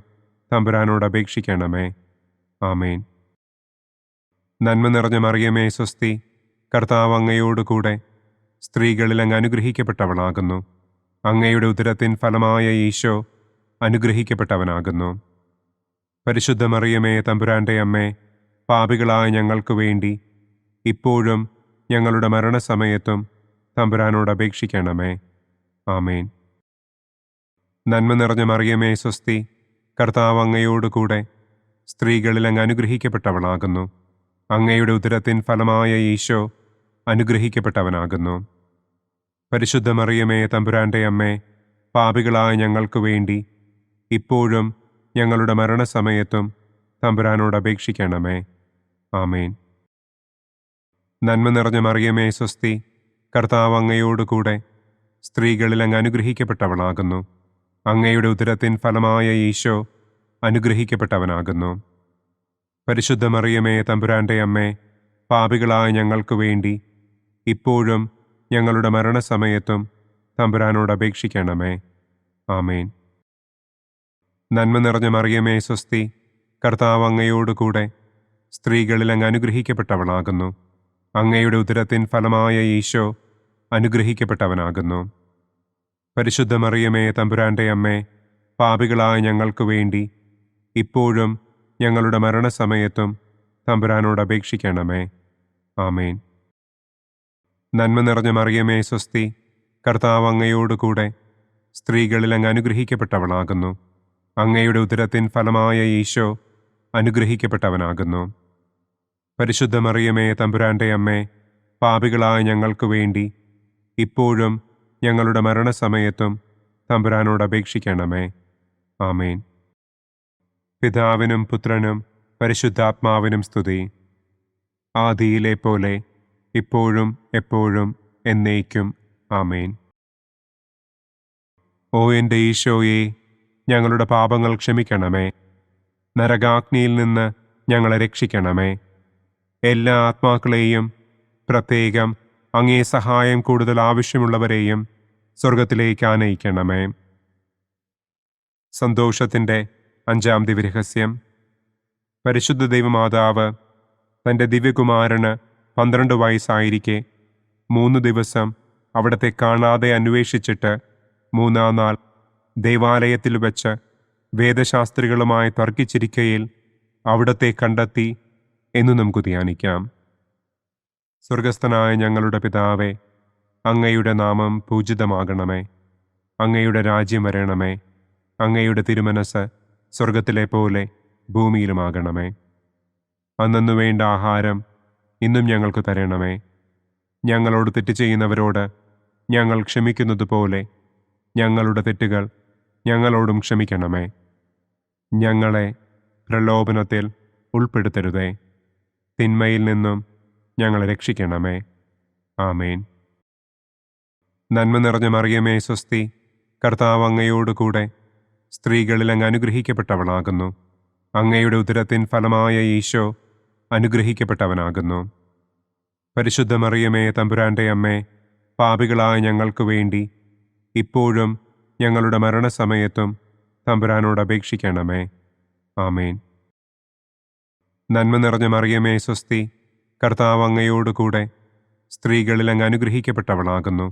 തമ്പുരാനോട് അപേക്ഷിക്കണമേ. ആമേൻ. നന്മ നിറഞ്ഞ മറിയമേ സ്വസ്തി, കർത്താവ് അങ്ങയോട് കൂടെ സ്ത്രീകളിൽ അങ്ങ് അനുഗ്രഹിക്കപ്പെട്ടവളാകുന്നു. അങ്ങയുടെ ഉദരത്തിൻ ഫലമായ ഈശോ അനുഗ്രഹിക്കപ്പെട്ടവനാകുന്നു. പരിശുദ്ധ മറിയമേ തമ്പുരാൻ്റെ അമ്മേ, പാപികളായ ഞങ്ങൾക്ക് വേണ്ടി ഇപ്പോഴും ഞങ്ങളുടെ മരണസമയത്തും തമ്പുരാനോട് അപേക്ഷിക്കണമേ. ആമേൻ. നന്മ നിറഞ്ഞ മറിയമേ സ്വസ്തി, കർത്താവ് അങ്ങയോട് കൂടെ സ്ത്രീകളിൽ അങ്ങ് അനുഗ്രഹിക്കപ്പെട്ടവളാകുന്നു. അങ്ങയുടെ ഉദരത്തിൻ ഫലമായ ഈശോ അനുഗ്രഹിക്കപ്പെട്ടവനാകുന്നു. പരിശുദ്ധ മറിയമേ തമ്പുരാൻ്റെ അമ്മേ, പാപികളായ ഞങ്ങൾക്ക് വേണ്ടി ഇപ്പോഴും ഞങ്ങളുടെ മരണസമയത്തും തമ്പുരാനോട് അപേക്ഷിക്കണമേ. ആമേൻ. നന്മ നിറഞ്ഞ മറിയമേ സ്വസ്തി, കർത്താവ് അങ്ങയോട് കൂടെ സ്ത്രീകളിൽ അങ്ങ് അനുഗ്രഹിക്കപ്പെട്ടവളാകുന്നു. അങ്ങയുടെ ഉദരത്തിൻ ഫലമായ ഈശോ അനുഗ്രഹിക്കപ്പെട്ടവനാകുന്നു. പരിശുദ്ധ മറിയമേ തമ്പുരാൻ്റെ അമ്മേ, പാപികളായ ഞങ്ങൾക്ക് വേണ്ടി ഇപ്പോഴും ഞങ്ങളുടെ മരണസമയത്തും തമ്പുരാനോട് അപേക്ഷിക്കണമേ. ആമേൻ. നന്മ നിറഞ്ഞ മറിയമേ സ്വസ്തി, കർത്താവ് അങ്ങയോട് കൂടെ സ്ത്രീകളിൽ അങ്ങ് അനുഗ്രഹിക്കപ്പെട്ടവളാകുന്നു. അങ്ങയുടെ ഉദരത്തിൻ ഫലമായ ഈശോ അനുഗ്രഹിക്കപ്പെട്ടവനാകുന്നു. പരിശുദ്ധ മറിയമേ തമ്പുരാൻ്റെ അമ്മേ, പാപികളായ ഞങ്ങൾക്ക് വേണ്ടി ഇപ്പോഴും ഞങ്ങളുടെ മരണസമയത്തും തമ്പുരാനോട് അപേക്ഷിക്കണമേ. ആമേൻ. നന്മ നിറഞ്ഞ മറിയമേ സ്വസ്തി, കർത്താവ് അങ്ങയോട് കൂടെ സ്ത്രീകളിൽ അങ്ങ് അനുഗ്രഹിക്കപ്പെട്ടവളാകുന്നു. അങ്ങയുടെ ഉദരത്തിൻ ഫലമായ ഈശോ അനുഗ്രഹിക്കപ്പെട്ടവനാകുന്നു. പരിശുദ്ധ മറിയമേ തമ്പുരാന്റെ അമ്മേ, പാപികളായ ഞങ്ങൾക്ക് വേണ്ടി ഇപ്പോഴും ഞങ്ങളുടെ മരണസമയത്തും തമ്പുരാനോട് അപേക്ഷിക്കണമേ. ആമേൻ. പിതാവിനും പുത്രനും പരിശുദ്ധാത്മാവിനും സ്തുതി. ആദിയിലെ പോലെ ഇപ്പോഴും എപ്പോഴും എന്നേക്കും. ആമേൻ. ഓ എൻ്റെ ഈശോയെ, ഞങ്ങളുടെ പാപങ്ങൾ ക്ഷമിക്കണമേ. നരകാഗ്നിയിൽ നിന്ന് ഞങ്ങളെ രക്ഷിക്കണമേ. എല്ലാ ആത്മാക്കളെയും, പ്രത്യേകം അങ്ങേ സഹായം കൂടുതൽ ആവശ്യമുള്ളവരെയും സ്വർഗത്തിലേക്ക് ആനയിക്കണമേ. സന്തോഷത്തിൻ്റെ 5-ാം ദിവ്യരഹസ്യം. പരിശുദ്ധ ദൈവമാതാവ് തൻ്റെ ദിവ്യകുമാരന് 12 വയസ്സായിരിക്കെ 3 ദിവസം അവിടത്തെ കാണാതെ അന്വേഷിച്ചിട്ട് 3-ാം നാൾ ദേവാലയത്തിൽ വച്ച് വേദശാസ്ത്രികളുമായി തർക്കിച്ചിരിക്കയിൽ അവിടത്തെ കണ്ടെത്തി എന്ന് നമുക്ക് ധ്യാനിക്കാം. സ്വർഗസ്ഥനായ ഞങ്ങളുടെ പിതാവേ, അങ്ങയുടെ നാമം പൂജിതമാകണമേ. അങ്ങയുടെ രാജ്യം വരണമേ. അങ്ങയുടെ തിരുമനസ് സ്വർഗത്തിലെ പോലെ ഭൂമിയിലുമാകണമേ. അന്നു വേണ്ട ആഹാരം ഇന്നും ഞങ്ങൾക്ക് തരണമേ. ഞങ്ങളോട് തെറ്റ് ചെയ്യുന്നവരോട് ഞങ്ങൾ ക്ഷമിക്കുന്നത് പോലെ ഞങ്ങളുടെ തെറ്റുകൾ ഞങ്ങളോടും ക്ഷമിക്കണമേ. ഞങ്ങളെ പ്രലോഭനത്തിൽ ഉൾപ്പെടുത്തരുതേ. തിന്മയിൽ നിന്നും ഞങ്ങളെ രക്ഷിക്കണമേ. ആമേൻ. നന്മ നിറഞ്ഞ മറിയമേ സ്വസ്തി, കർത്താവ് അങ്ങയോടുകൂടെ സ്ത്രീകളിൽ അങ്ങ് അനുഗ്രഹിക്കപ്പെട്ടവളാകുന്നു. അങ്ങയുടെ ഉദരത്തിൻ ഫലമായ ഈശോ അനുഗ്രഹിക്കപ്പെട്ടവനാകുന്നു. പരിശുദ്ധ മറിയമേ തമ്പുരാന്റെ അമ്മേ, പാപികളായ ഞങ്ങൾക്ക് വേണ്ടി ഇപ്പോഴും ഞങ്ങളുടെ മരണസമയത്തും തമ്പുരാനോട് അപേക്ഷിക്കണമേ. ആമേൻ. നന്മ നിറഞ്ഞ മറിയമേ സ്വസ്തി, കർത്താവ് അങ്ങയോടുകൂടെ സ്ത്രീകളിൽ അങ്ങ് അനുഗ്രഹിക്കപ്പെട്ടവളാകുന്നു.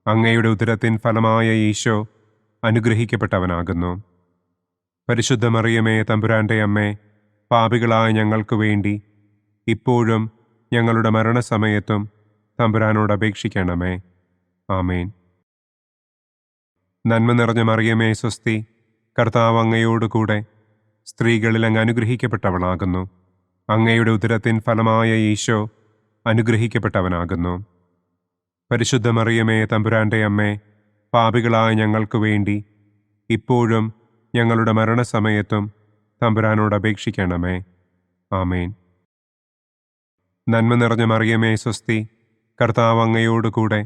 അങ്ങയുടെ ഉദരത്തിൻ ഫലമായ ഈശോ അനുഗ്രഹിക്കപ്പെട്ടവനാകുന്നു. പരിശുദ്ധ മറിയമേ തമ്പുരാന്റെ അമ്മേ, പാപികളായ ഞങ്ങൾക്ക് വേണ്ടി ഇപ്പോഴും ഞങ്ങളുടെ മരണസമയത്തും തമ്പുരാനോട് അപേക്ഷിക്കണമേ. ആമേൻ. നന്മ നിറഞ്ഞ മറിയമേ സ്വസ്തി, കർത്താവ് അങ്ങയോടുകൂടെ സ്ത്രീകളിൽ അങ്ങ് അനുഗ്രഹിക്കപ്പെട്ടവളാകുന്നു. അങ്ങയുടെ ഉദരത്തിൻ ഫലമായ ഈശോ അനുഗ്രഹിക്കപ്പെട്ടവനാകുന്നു. പരിശുദ്ധ മറിയമേ തമ്പുരാന്റെ അമ്മേ, പാപികളായ ഞങ്ങൾക്ക് വേണ്ടി ഇപ്പോഴും ഞങ്ങളുടെ മരണസമയത്തും തമ്പുരാനോട് അപേക്ഷിക്കണമേ. ആമേൻ. നന്മ നിറഞ്ഞ മറിയമേ സ്വസ്തി, കർത്താവ് അങ്ങയോടുകൂടെ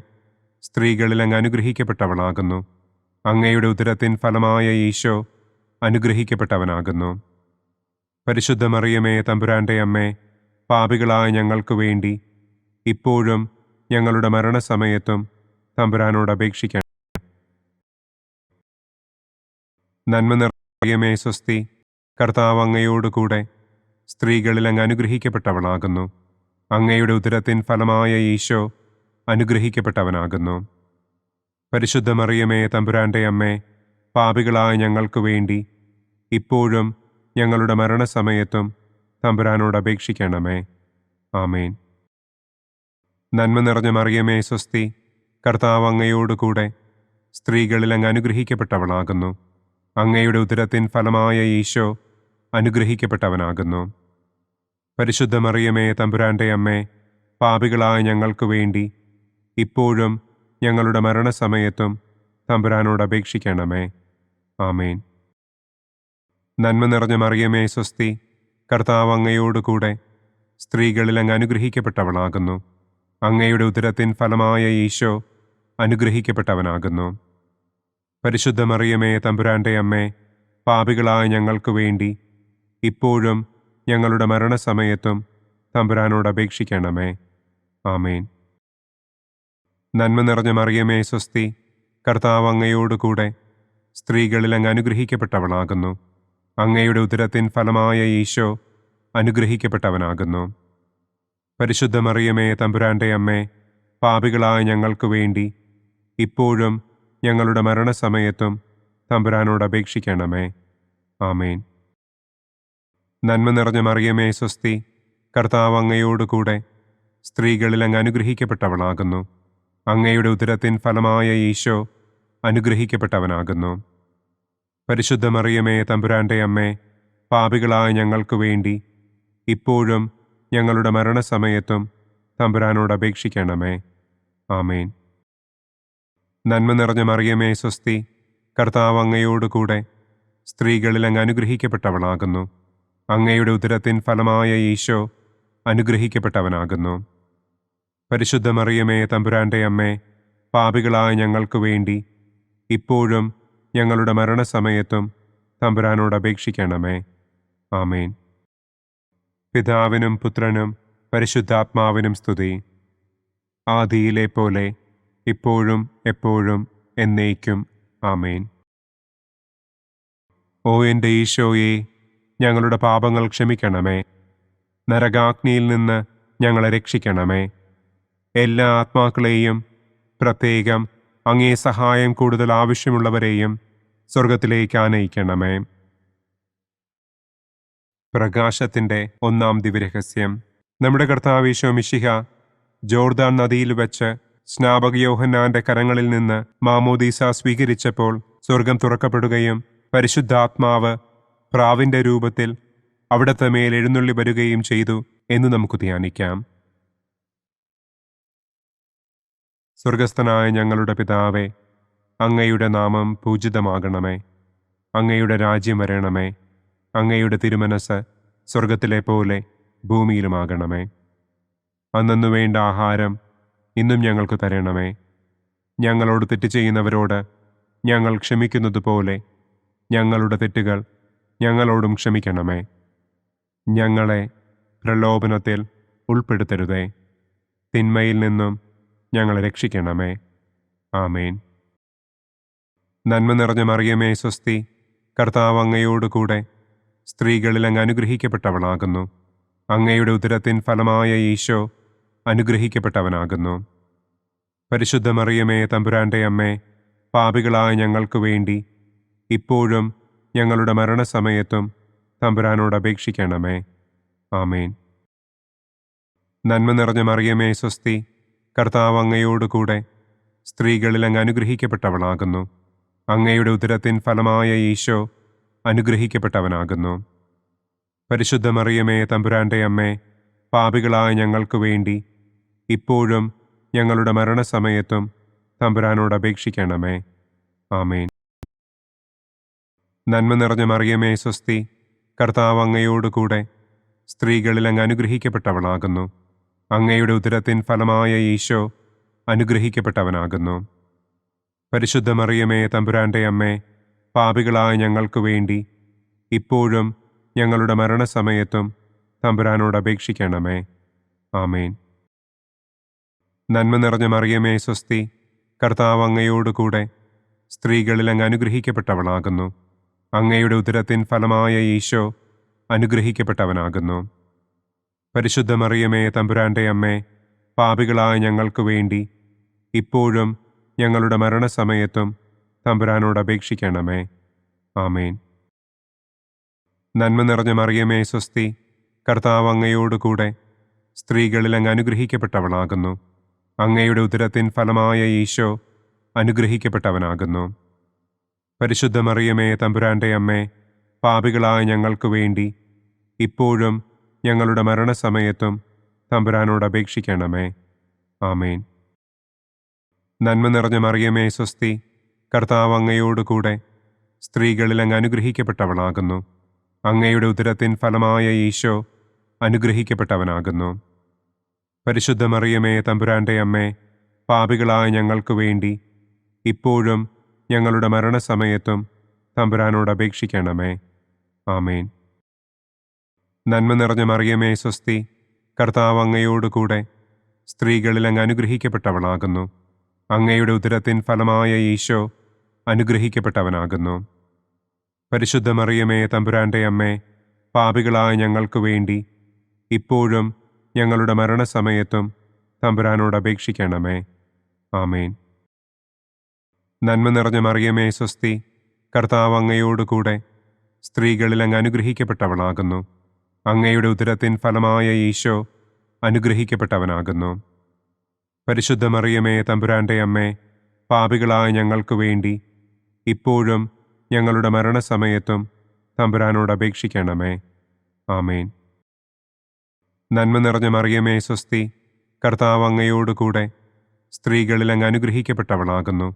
സ്ത്രീകളിൽ അങ്ങ് അനുഗ്രഹിക്കപ്പെട്ടവളാകുന്നു. അങ്ങയുടെ ഉദരത്തിൻ ഫലമായ ഈശോ അനുഗ്രഹിക്കപ്പെട്ടവനാകുന്നു. പരിശുദ്ധ മറിയമേ തമ്പുരാന്റെ അമ്മേ, പാപികളായ ഞങ്ങൾക്ക് വേണ്ടി ഇപ്പോഴും ഞങ്ങളുടെ മരണസമയത്തും തമ്പുരാനോട് അപേക്ഷിക്കണം. നന്മ നിറഞ്ഞ മറിയമേ സ്വസ്തി, കർത്താവ് അങ്ങയോടുകൂടെ സ്ത്രീകളിൽ അങ്ങ് അനുഗ്രഹിക്കപ്പെട്ടവളാകുന്നു. അങ്ങയുടെ ഉദരത്തിൻ ഫലമായ ഈശോ അനുഗ്രഹിക്കപ്പെട്ടവനാകുന്നു. പരിശുദ്ധ മറിയമേ തമ്പുരാന്റെ അമ്മേ, പാപികളായ ഞങ്ങൾക്ക് വേണ്ടി ഇപ്പോഴും ഞങ്ങളുടെ മരണസമയത്തും തമ്പുരാനോട് അപേക്ഷിക്കണമേ. ആമേൻ. നന്മ നിറഞ്ഞ മറിയമേ സ്വസ്തി, കർത്താവ് അങ്ങയോടുകൂടെ സ്ത്രീകളിൽ അങ്ങ് അനുഗ്രഹിക്കപ്പെട്ടവളാകുന്നു. അങ്ങയുടെ ഉദരത്തിൻ ഫലമായ ഈശോ അനുഗ്രഹിക്കപ്പെട്ടവനാകുന്നു. പരിശുദ്ധ മറിയമേ തമ്പുരാന്റെ അമ്മേ, പാപികളായ ഞങ്ങൾക്ക് വേണ്ടി ഇപ്പോഴും ഞങ്ങളുടെ മരണസമയത്തും തമ്പുരാനോട് അപേക്ഷിക്കണമേ. ആമേൻ. നന്മ നിറഞ്ഞ മറിയമേ സ്വസ്തി, കർത്താവ് അങ്ങയോടുകൂടെ സ്ത്രീകളിൽ അങ്ങ് അനുഗ്രഹിക്കപ്പെട്ടവളാകുന്നു. അങ്ങയുടെ ഉദരത്തിൻ ഫലമായ ഈശോ അനുഗ്രഹിക്കപ്പെട്ടവനാകുന്നു. പരിശുദ്ധ മറിയമേ തമ്പുരാന്റെ അമ്മേ, പാപികളായ ഞങ്ങൾക്ക് വേണ്ടി ഇപ്പോഴും ഞങ്ങളുടെ മരണസമയത്തും തമ്പുരാനോട് അപേക്ഷിക്കണമേ. ആമേൻ. നന്മ നിറഞ്ഞ മറിയമേ സ്വസ്തി, കർത്താവ് അങ്ങയോടുകൂടെ സ്ത്രീകളിൽ അങ്ങ് അനുഗ്രഹിക്കപ്പെട്ടവളാകുന്നു. അങ്ങയുടെ ഉദരത്തിൻ ഫലമായ ഈശോ അനുഗ്രഹിക്കപ്പെട്ടവനാകുന്നു. പരിശുദ്ധ മറിയമേ തമ്പുരാന്റെ അമ്മേ, പാപികളായ ഞങ്ങൾക്ക് വേണ്ടി ഇപ്പോഴും ഞങ്ങളുടെ മരണസമയത്തും തമ്പുരാനോട് അപേക്ഷിക്കണമേ. ആമേൻ. നന്മ നിറഞ്ഞ മറിയമേ സ്വസ്തി, കർത്താവ് അങ്ങയോടുകൂടെ സ്ത്രീകളിൽ അങ്ങ് അനുഗ്രഹിക്കപ്പെട്ടവളാകുന്നു. അങ്ങയുടെ ഉദരത്തിൻ ഫലമായ ഈശോ അനുഗ്രഹിക്കപ്പെട്ടവനാകുന്നു. പരിശുദ്ധ മറിയമേ തമ്പുരാന്റെ അമ്മേ, പാപികളായ ഞങ്ങൾക്ക് വേണ്ടി ഇപ്പോഴും ഞങ്ങളുടെ മരണസമയത്തും തമ്പുരാനോട് അപേക്ഷിക്കണമേ. ആമേൻ. നന്മ നിറഞ്ഞ മറിയമേ സ്വസ്തി, കർത്താവ് അങ്ങയോടുകൂടെ സ്ത്രീകളിൽ അങ്ങ് അനുഗ്രഹിക്കപ്പെട്ടവളാകുന്നു. അങ്ങയുടെ ഉദരത്തിൻ ഫലമായ ഈശോ അനുഗ്രഹിക്കപ്പെട്ടവനാകുന്നു. പരിശുദ്ധ മറിയമേ തമ്പുരാൻ്റെ അമ്മേ, പാപികളായ ഞങ്ങൾക്ക് വേണ്ടി ഇപ്പോഴും ഞങ്ങളുടെ മരണസമയത്തും തമ്പുരാനോട് അപേക്ഷിക്കണമേ. ആമേൻ. പിതാവിനും പുത്രനും പരിശുദ്ധാത്മാവിനും സ്തുതി. ആദിയിലെ പോലെ ഇപ്പോഴും എപ്പോഴും എന്നേക്കും. ആമേൻ. ഓ എൻ്റെ ഈശോയെ, ഞങ്ങളുടെ പാപങ്ങൾ ക്ഷമിക്കണമേ. നരകാഗ്നിയിൽ നിന്ന് ഞങ്ങളെ രക്ഷിക്കണമേ. എല്ലാ ആത്മാക്കളെയും, പ്രത്യേകം അങ്ങേ സഹായം കൂടുതൽ ആവശ്യമുള്ളവരെയും സ്വർഗത്തിലേക്ക് ആനയിക്കണമേ. പ്രകാശത്തിൻ്റെ ഒന്നാം ദിവ്യരഹസ്യം. നമ്മുടെ കർത്താവ് ഈശോ മിശിഹ ജോർദാൻ നദിയിൽ വെച്ച് സ്നാപക യോഹന്നാന്റെ കരങ്ങളിൽ നിന്ന് മാമോദീസ സ്വീകരിച്ചപ്പോൾ സ്വർഗം തുറക്കപ്പെടുകയും പരിശുദ്ധാത്മാവ് പ്രാവിന്റെ രൂപത്തിൽ അവിടത്തെ മേൽ എഴുന്നള്ളി വരികയും ചെയ്തു എന്ന് നമുക്ക് ധ്യാനിക്കാം. സ്വർഗസ്ഥനായ ഞങ്ങളുടെ പിതാവേ, അങ്ങയുടെ നാമം പൂജിതമാകണമേ. അങ്ങയുടെ രാജ്യം വരണമേ. അങ്ങയുടെ തിരുമനസ് സ്വർഗത്തിലെ പോലെ ഭൂമിയിലുമാകണമേ. അന്നന്നു വേണ്ട ആഹാരം ഇന്നും ഞങ്ങൾക്ക് തരണമേ. ഞങ്ങളോട് തെറ്റ് ചെയ്യുന്നവരോട് ഞങ്ങൾ ക്ഷമിക്കുന്നത് പോലെ ഞങ്ങളുടെ തെറ്റുകൾ ഞങ്ങളോടും ക്ഷമിക്കണമേ. ഞങ്ങളെ പ്രലോഭനത്തിൽ ഉൾപ്പെടുത്തരുതേ, തിന്മയിൽ നിന്നും ഞങ്ങളെ രക്ഷിക്കണമേ. ആമേൻ. നന്മ നിറഞ്ഞ മറിയമേ സ്വസ്തി, കർത്താവ് അങ്ങയോടുകൂടെ സ്ത്രീകളിൽ അങ്ങ് അനുഗ്രഹിക്കപ്പെട്ടവളാകുന്നു. അങ്ങയുടെ ഉദരത്തിൻ ഫലമായ ഈശോ അനുഗ്രഹിക്കപ്പെട്ടവനാകുന്നു. പരിശുദ്ധ മറിയമേ തമ്പുരാൻ്റെ അമ്മേ, പാപികളായ ഞങ്ങൾക്ക് വേണ്ടി ഇപ്പോഴും ഞങ്ങളുടെ മരണസമയത്തും തമ്പുരാനോട് അപേക്ഷിക്കണമേ. ആമേൻ. നന്മ നിറഞ്ഞ മറിയമേ സ്വസ്തി, കർത്താവ് അങ്ങയോടുകൂടെ സ്ത്രീകളിൽ അങ്ങ് അനുഗ്രഹിക്കപ്പെട്ടവളാകുന്നു. അങ്ങയുടെ ഉദരത്തിൻ ഫലമായ ഈശോ അനുഗ്രഹിക്കപ്പെട്ടവനാകുന്നു. പരിശുദ്ധ മറിയമേ തമ്പുരാൻ്റെ അമ്മേ, പാപികളായ ഞങ്ങൾക്ക് വേണ്ടി ഇപ്പോഴും ഞങ്ങളുടെ മരണസമയത്തും തമ്പുരാനോട് അപേക്ഷിക്കണമേ. ആമേൻ. നന്മ നിറഞ്ഞ മറിയമേ സ്വസ്തി, കർത്താവ് അങ്ങയോടുകൂടെ സ്ത്രീകളിൽ അങ്ങ് അനുഗ്രഹിക്കപ്പെട്ടവളാകുന്നു. അങ്ങയുടെ ഉദരത്തിൻ ഫലമായ ഈശോ അനുഗ്രഹിക്കപ്പെട്ടവനാകുന്നു. പരിശുദ്ധ മറിയമേ തമ്പുരാൻ്റെ അമ്മേ, പാപികളായ ഞങ്ങൾക്ക് വേണ്ടി ഇപ്പോഴും ഞങ്ങളുടെ മരണസമയത്തും തമ്പുരാനോട് അപേക്ഷിക്കണമേ. ആമേൻ. നന്മ നിറഞ്ഞ മറിയമേ സ്വസ്തി, കർത്താവ് അങ്ങയോടുകൂടെ സ്ത്രീകളിൽ അങ്ങ് അനുഗ്രഹിക്കപ്പെട്ടവളാകുന്നു. അങ്ങയുടെ ഉദരത്തിൻ ഫലമായ ഈശോ അനുഗ്രഹിക്കപ്പെട്ടവനാകുന്നു. പരിശുദ്ധ മറിയമേ തമ്പുരാൻ്റെ അമ്മേ, പാപികളായ ഞങ്ങൾക്ക് വേണ്ടി ഇപ്പോഴും ഞങ്ങളുടെ മരണസമയത്തും തമ്പുരാനോട് അപേക്ഷിക്കണമേ. ആമേൻ. നന്മ നിറഞ്ഞ മറിയമേ സ്വസ്തി, കർത്താവ് അങ്ങയോടുകൂടെ സ്ത്രീകളിൽ അങ്ങ് അനുഗ്രഹിക്കപ്പെട്ടവളാകുന്നു. അങ്ങയുടെ ഉദരത്തിൻ ഫലമായ ഈശോ അനുഗ്രഹിക്കപ്പെട്ടവനാകുന്നു. പരിശുദ്ധ മറിയമേ തമ്പുരാൻ്റെ അമ്മേ, പാപികളായ ഞങ്ങൾക്ക് വേണ്ടി ഇപ്പോഴും ഞങ്ങളുടെ മരണസമയത്തും തമ്പുരാനോട് അപേക്ഷിക്കണമേ. ആമേൻ. നന്മ നിറഞ്ഞ മറിയമേ സ്വസ്തി, കർത്താവ് അങ്ങയോടുകൂടെ സ്ത്രീകളിൽ അങ്ങ് അനുഗ്രഹിക്കപ്പെട്ടവളാകുന്നു. അങ്ങയുടെ ഉദരത്തിൻ ഫലമായ ഈശോ അനുഗ്രഹിക്കപ്പെട്ടവനാകുന്നു. പരിശുദ്ധ മറിയമേ തമ്പുരാൻ്റെ അമ്മേ, പാപികളായ ഞങ്ങൾക്ക് വേണ്ടി ഇപ്പോഴും ഞങ്ങളുടെ മരണസമയത്തും തമ്പുരാനോട് അപേക്ഷിക്കണമേ. ആമേൻ. നന്മ നിറഞ്ഞ മറിയമേ സ്വസ്തി, കർത്താവ് അങ്ങയോടുകൂടെ സ്ത്രീകളിൽ അങ്ങ് അനുഗ്രഹിക്കപ്പെട്ടവളാകുന്നു. അങ്ങയുടെ ഉദരത്തിൻ ഫലമായ ഈശോ അനുഗ്രഹിക്കപ്പെട്ടവനാകുന്നു. പരിശുദ്ധ മറിയമേ തമ്പുരാൻ്റെ അമ്മേ, പാപികളായ ഞങ്ങൾക്ക് വേണ്ടി ഇപ്പോഴും ഞങ്ങളുടെ മരണസമയത്തും തമ്പുരാനോട് അപേക്ഷിക്കണമേ. ആമേൻ. നന്മ നിറഞ്ഞ മറിയമേ സ്വസ്തി, കർത്താവ് അങ്ങയോടുകൂടെ സ്ത്രീകളിൽ അങ്ങ് അനുഗ്രഹിക്കപ്പെട്ടവളാകുന്നു. അങ്ങയുടെ ഉദരത്തിൻ ഫലമായ ഈശോ അനുഗ്രഹിക്കപ്പെട്ടവനാകുന്നു. പരിശുദ്ധ മറിയമേ തമ്പുരാൻ്റെ അമ്മേ, പാപികളായ ഞങ്ങൾക്ക് വേണ്ടി ഇപ്പോഴും ഞങ്ങളുടെ മരണസമയത്തും തമ്പുരാനോട് അപേക്ഷിക്കണമേ. ആമേൻ. നന്മ നിറഞ്ഞ മറിയമേ സ്വസ്തി, കർത്താവ് അങ്ങയോടുകൂടെ സ്ത്രീകളിൽ അങ്ങ് അനുഗ്രഹിക്കപ്പെട്ടവളാകുന്നു.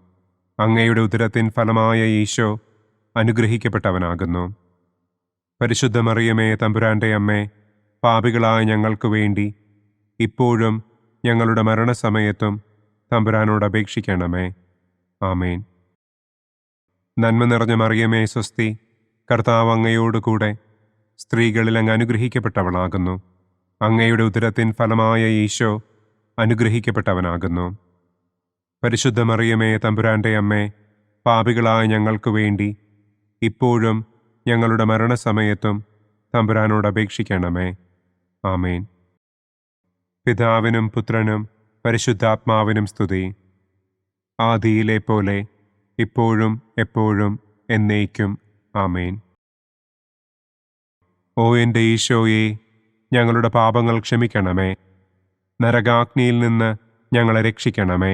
അങ്ങയുടെ ഉദരത്തിൻ ഫലമായ ഈശോ അനുഗ്രഹിക്കപ്പെട്ടവനാകുന്നു. പരിശുദ്ധ മറിയമേ തമ്പുരാന്റെ അമ്മേ, പാപികളായ ഞങ്ങൾക്ക് വേണ്ടി ഇപ്പോഴും ഞങ്ങളുടെ മരണസമയത്തും തമ്പുരാനോട് അപേക്ഷിക്കണമേ. ആമേൻ. നന്മ നിറഞ്ഞ മറിയമേ സ്വസ്തി, കർത്താവ് അങ്ങയോടുകൂടെ സ്ത്രീകളിൽ അങ്ങ് അനുഗ്രഹിക്കപ്പെട്ടവളാകുന്നു. അങ്ങയുടെ ഉദരത്തിൻ ഫലമായ ഈശോ അനുഗ്രഹിക്കപ്പെട്ടവനാകുന്നു. പരിശുദ്ധ മറിയമേ തമ്പുരാന്റെ അമ്മേ, പാപികളായ ഞങ്ങൾക്ക് വേണ്ടി ഇപ്പോഴും ഞങ്ങളുടെ മരണസമയത്തും തമ്പുരാനോട് അപേക്ഷിക്കണമേ. ആമേൻ. പിതാവിനും പുത്രനും പരിശുദ്ധാത്മാവിനും സ്തുതി. ആദിയിലെ പോലെ ഇപ്പോഴും എപ്പോഴും എന്നേക്കും. ആമേൻ. ഓ എൻ്റെ ഈശോയെ, ഞങ്ങളുടെ പാപങ്ങൾ ക്ഷമിക്കണമേ. നരകാഗ്നിയിൽ നിന്ന് ഞങ്ങളെ രക്ഷിക്കണമേ.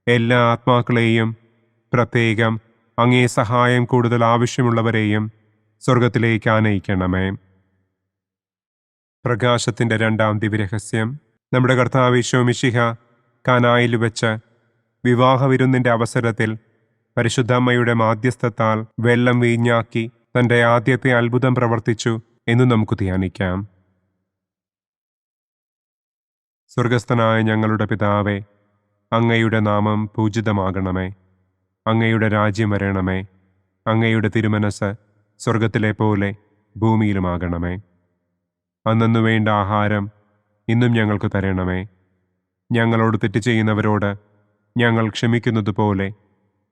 എല്ലാ ആത്മാക്കളെയും, പ്രത്യേകം അങ്ങേ സഹായം കൂടുതൽ ആവശ്യമുള്ളവരെയും സ്വർഗത്തിലേക്ക് ആനയിക്കണമേ. പ്രകാശത്തിൻ്റെ രണ്ടാം ദിവ്യരഹസ്യം. നമ്മുടെ കർത്താവ് ഈശോ മിശിഹ കാനായിൽ വെച്ച് വിവാഹവിരുന്നിൻ്റെ അവസരത്തിൽ പരിശുദ്ധമ്മയുടെ മാധ്യസ്ഥത്താൽ വെള്ളം വീഞ്ഞാക്കി തൻ്റെ ആദ്യത്തെ അത്ഭുതം പ്രവർത്തിച്ചു എന്ന് നമുക്ക് ധ്യാനിക്കാം. സ്വർഗസ്ഥനായ ഞങ്ങളുടെ പിതാവേ, അങ്ങയുടെ നാമം പൂജിതമാകണമേ. അങ്ങയുടെ രാജ്യം വരണമേ. അങ്ങയുടെ തിരുമനസ് സ്വർഗത്തിലെ പോലെ ഭൂമിയിലുമാകണമേ. അന്നു വേണ്ട ആഹാരം ഇന്നും ഞങ്ങൾക്ക് തരണമേ. ഞങ്ങളോട് തെറ്റ് ചെയ്യുന്നവരോട് ഞങ്ങൾ ക്ഷമിക്കുന്നത് പോലെ